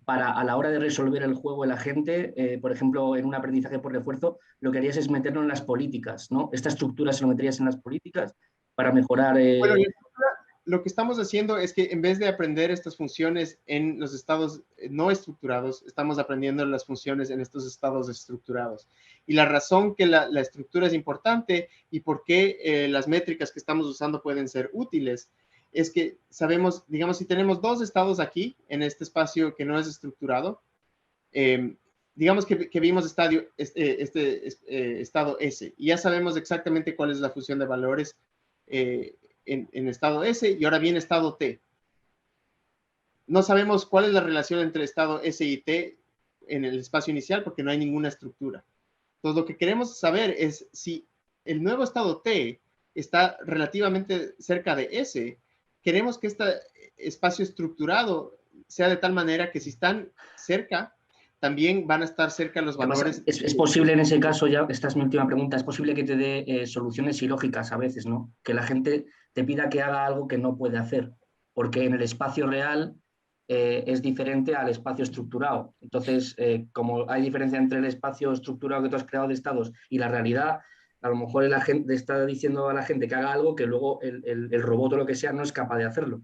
a la hora de resolver el juego la gente, por ejemplo, en un aprendizaje por refuerzo, lo que harías es meterlo en las políticas, ¿no? Esta estructura se lo meterías en las políticas para mejorar... Bueno, lo que estamos haciendo es que en vez de aprender estas funciones en los estados no estructurados, estamos aprendiendo las funciones en estos estados estructurados. Y la razón que la estructura es importante y por qué las métricas que estamos usando pueden ser útiles es que sabemos, digamos, si tenemos 2 estados aquí en este espacio que no es estructurado, digamos que vimos estado S y ya sabemos exactamente cuál es la función de valores en estado S, y ahora viene estado T. No sabemos cuál es la relación entre estado S y T en el espacio inicial porque no hay ninguna estructura. Entonces, lo que queremos saber es si el nuevo estado T está relativamente cerca de S. Queremos que este espacio estructurado sea de tal manera que si están cerca, también van a estar cerca los valores. Es posible en ese caso, ya esta es mi última pregunta, es posible que te dé soluciones ilógicas a veces, ¿no? Que la gente te pida que haga algo que no puede hacer, porque en el espacio real es diferente al espacio estructurado. Entonces, como hay diferencia entre el espacio estructurado que tú has creado de estados y la realidad, a lo mejor la gente está diciendo a la gente que haga algo que luego el robot o lo que sea no es capaz de hacerlo.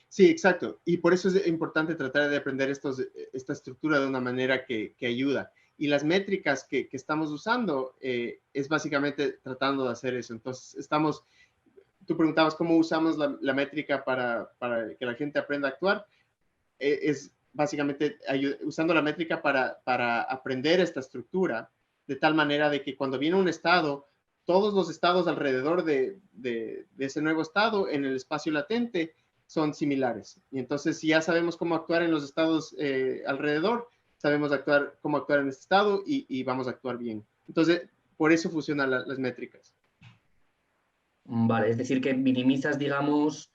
Sí, exacto. Y por eso es importante tratar de aprender esta estructura de una manera que ayuda. Y las métricas que estamos usando es básicamente tratando de hacer eso. Entonces, tú preguntabas cómo usamos la métrica para que la gente aprenda a actuar. Es básicamente usando la métrica para aprender esta estructura, de tal manera de que cuando viene un estado, todos los estados alrededor de ese nuevo estado en el espacio latente son similares. Y entonces, si ya sabemos cómo actuar en los estados alrededor, sabemos cómo actuar en este estado y vamos a actuar bien. Entonces, por eso funcionan las métricas. Vale, es decir, que minimizas, digamos...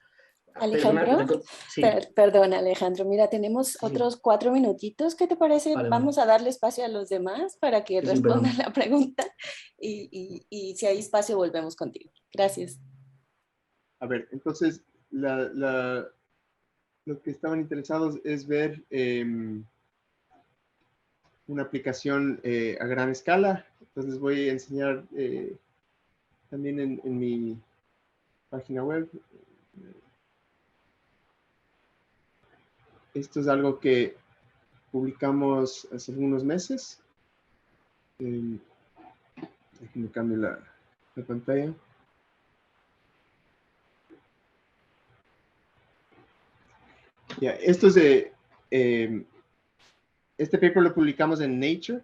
Alejandro, sí. Perdón, Alejandro, mira, tenemos otros 4 minutitos. ¿Qué te parece? Vale, Vamos a darle espacio a los demás para que respondan perdón. la pregunta y si hay espacio volvemos contigo. Gracias. A ver, entonces, lo que estaban interesados es ver una aplicación a gran escala. Entonces les voy a enseñar también en mi página web. Esto es algo que publicamos hace algunos meses. Déjenme cambiar la pantalla. Ya, esto es de... este paper lo publicamos en Nature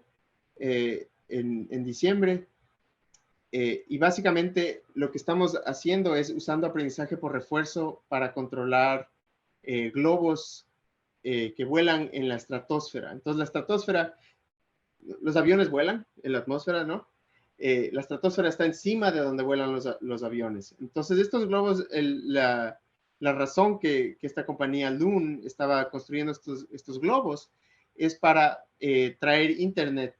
en diciembre. Y básicamente lo que estamos haciendo es usando aprendizaje por refuerzo para controlar globos que vuelan en la estratosfera. Entonces, la estratosfera, los aviones vuelan en la atmósfera, ¿no? La estratosfera está encima de donde vuelan los aviones. Entonces, estos globos, la razón que esta compañía Loon estaba construyendo estos globos es para traer Internet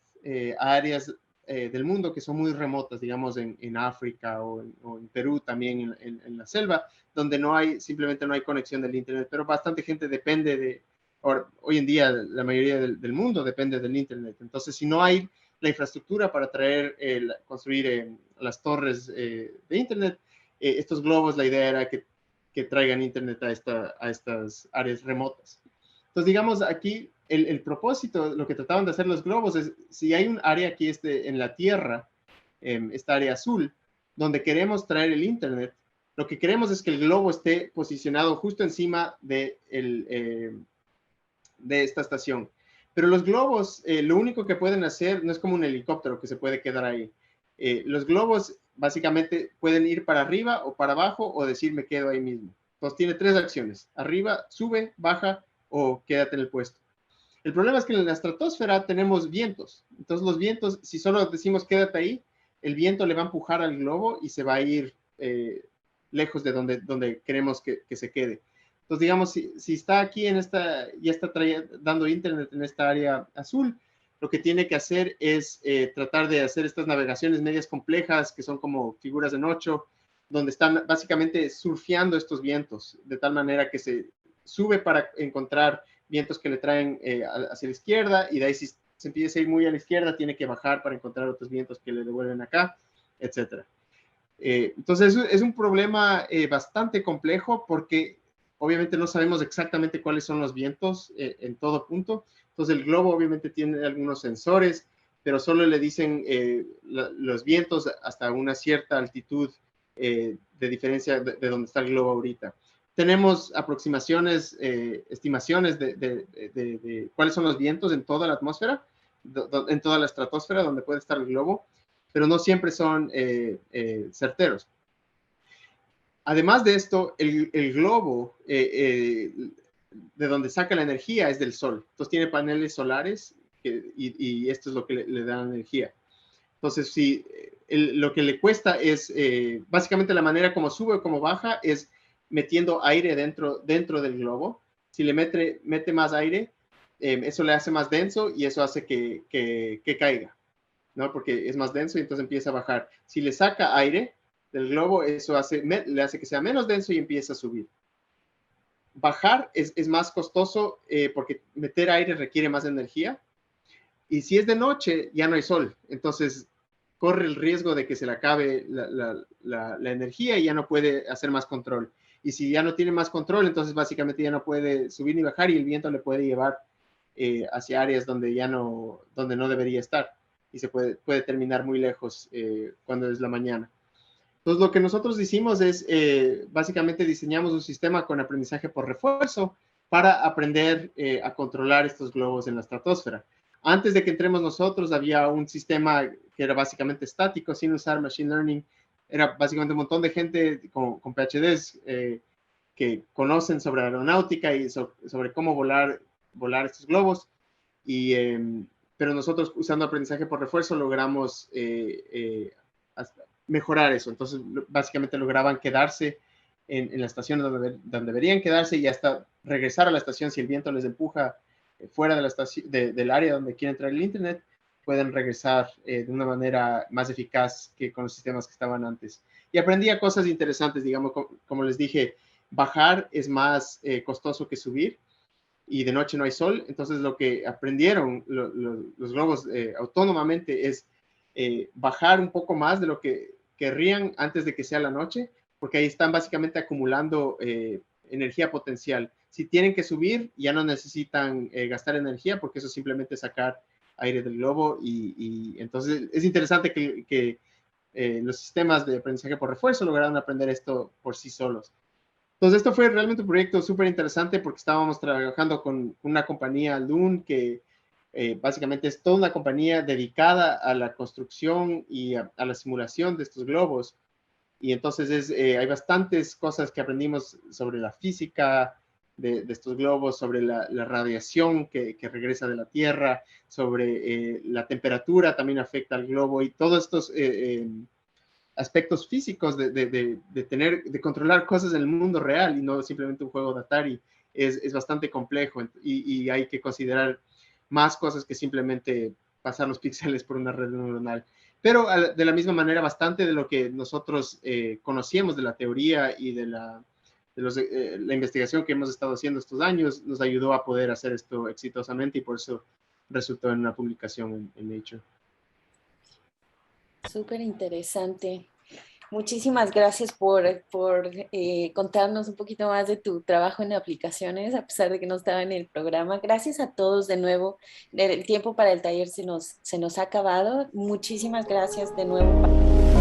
a áreas del mundo que son muy remotas, digamos en África o en Perú también en la selva, donde simplemente no hay conexión del Internet, pero bastante gente depende hoy en día la mayoría del mundo depende del Internet. Entonces, si no hay la infraestructura para construir las torres de Internet, estos globos, la idea era que traigan Internet a estas áreas remotas. Entonces, digamos, aquí el propósito, lo que trataban de hacer los globos es, si hay un área aquí en la Tierra, esta área azul, donde queremos traer el Internet, lo que queremos es que el globo esté posicionado justo encima de esta estación. Pero los globos, lo único que pueden hacer no es como un helicóptero que se puede quedar ahí. Los globos básicamente pueden ir para arriba o para abajo o decir me quedo ahí mismo. Entonces tiene 3 acciones. Arriba, sube, baja o quédate en el puesto. El problema es que en la estratosfera tenemos vientos. Entonces los vientos, si solo decimos quédate ahí, el viento le va a empujar al globo y se va a ir lejos de donde queremos que se quede. Entonces, digamos, si está aquí ya está dando Internet en esta área azul, lo que tiene que hacer es tratar de hacer estas navegaciones medias complejas, que son como figuras en 8, donde están básicamente surfeando estos vientos, de tal manera que se sube para encontrar vientos que le traen hacia la izquierda, y de ahí si se empieza a ir muy a la izquierda, tiene que bajar para encontrar otros vientos que le devuelven acá, etcétera. Entonces, es un problema bastante complejo porque obviamente no sabemos exactamente cuáles son los vientos en todo punto. Entonces, el globo obviamente tiene algunos sensores, pero solo le dicen los vientos hasta una cierta altitud de diferencia de donde está el globo ahorita. Tenemos aproximaciones, estimaciones de cuáles son los vientos en toda la atmósfera, en toda la estratosfera donde puede estar el globo, pero no siempre son certeros. Además de esto, el globo de donde saca la energía es del sol. Entonces tiene paneles solares y esto es lo que le da energía. Entonces, lo que le cuesta es, básicamente la manera como sube o como baja es metiendo aire dentro del globo. Si le mete más aire, eso le hace más denso y eso hace que caiga, ¿no? Porque es más denso y entonces empieza a bajar. Si le saca aire del globo, eso le hace que sea menos denso y empieza a subir. bajar es más costoso porque meter aire requiere más energía. Y si es de noche, ya no hay sol. Entonces, corre el riesgo de que se le acabe la energía y ya no puede hacer más control. Y si ya no tiene más control, entonces básicamente ya no puede subir ni bajar y el viento le puede llevar hacia áreas donde donde no debería estar. Y se puede terminar muy lejos cuando es la mañana. Entonces, lo que nosotros hicimos es, básicamente diseñamos un sistema con aprendizaje por refuerzo para aprender a controlar estos globos en la estratosfera. Antes de que entremos nosotros, había un sistema que era básicamente estático, sin usar machine learning. Era básicamente un montón de gente con PhDs que conocen sobre aeronáutica y sobre cómo volar estos globos. Pero nosotros, usando aprendizaje por refuerzo, logramos mejorar eso. Entonces, básicamente lograban quedarse en la estación donde deberían quedarse y hasta regresar a la estación si el viento les empuja fuera de la estación, del área donde quiere entrar el internet, pueden regresar de una manera más eficaz que con los sistemas que estaban antes. Y aprendía cosas interesantes, digamos, como les dije, bajar es más costoso que subir y de noche no hay sol. Entonces, lo que aprendieron los globos autónomamente es bajar un poco más de lo que querrían antes de que sea la noche, porque ahí están básicamente acumulando energía potencial. Si tienen que subir, ya no necesitan gastar energía, porque eso simplemente es sacar aire del globo. Y entonces es interesante que los sistemas de aprendizaje por refuerzo lograron aprender esto por sí solos. Entonces, esto fue realmente un proyecto súper interesante porque estábamos trabajando con una compañía, Loon, que básicamente es toda una compañía dedicada a la construcción y a la simulación de estos globos. Y entonces hay bastantes cosas que aprendimos sobre la física de estos globos, sobre la radiación que regresa de la Tierra, sobre la temperatura también afecta al globo y todos estos aspectos físicos de controlar cosas en el mundo real y no simplemente un juego de Atari es bastante complejo y hay que considerar más cosas que simplemente pasar los píxeles por una red neuronal. Pero de la misma manera, bastante de lo que nosotros conocíamos de la teoría y de la investigación que hemos estado haciendo estos años nos ayudó a poder hacer esto exitosamente y por eso resultó en una publicación en Nature. Súper interesante. Muchísimas gracias por contarnos un poquito más de tu trabajo en aplicaciones, a pesar de que no estaba en el programa. Gracias a todos de nuevo. El tiempo para el taller se nos ha acabado. Muchísimas gracias de nuevo.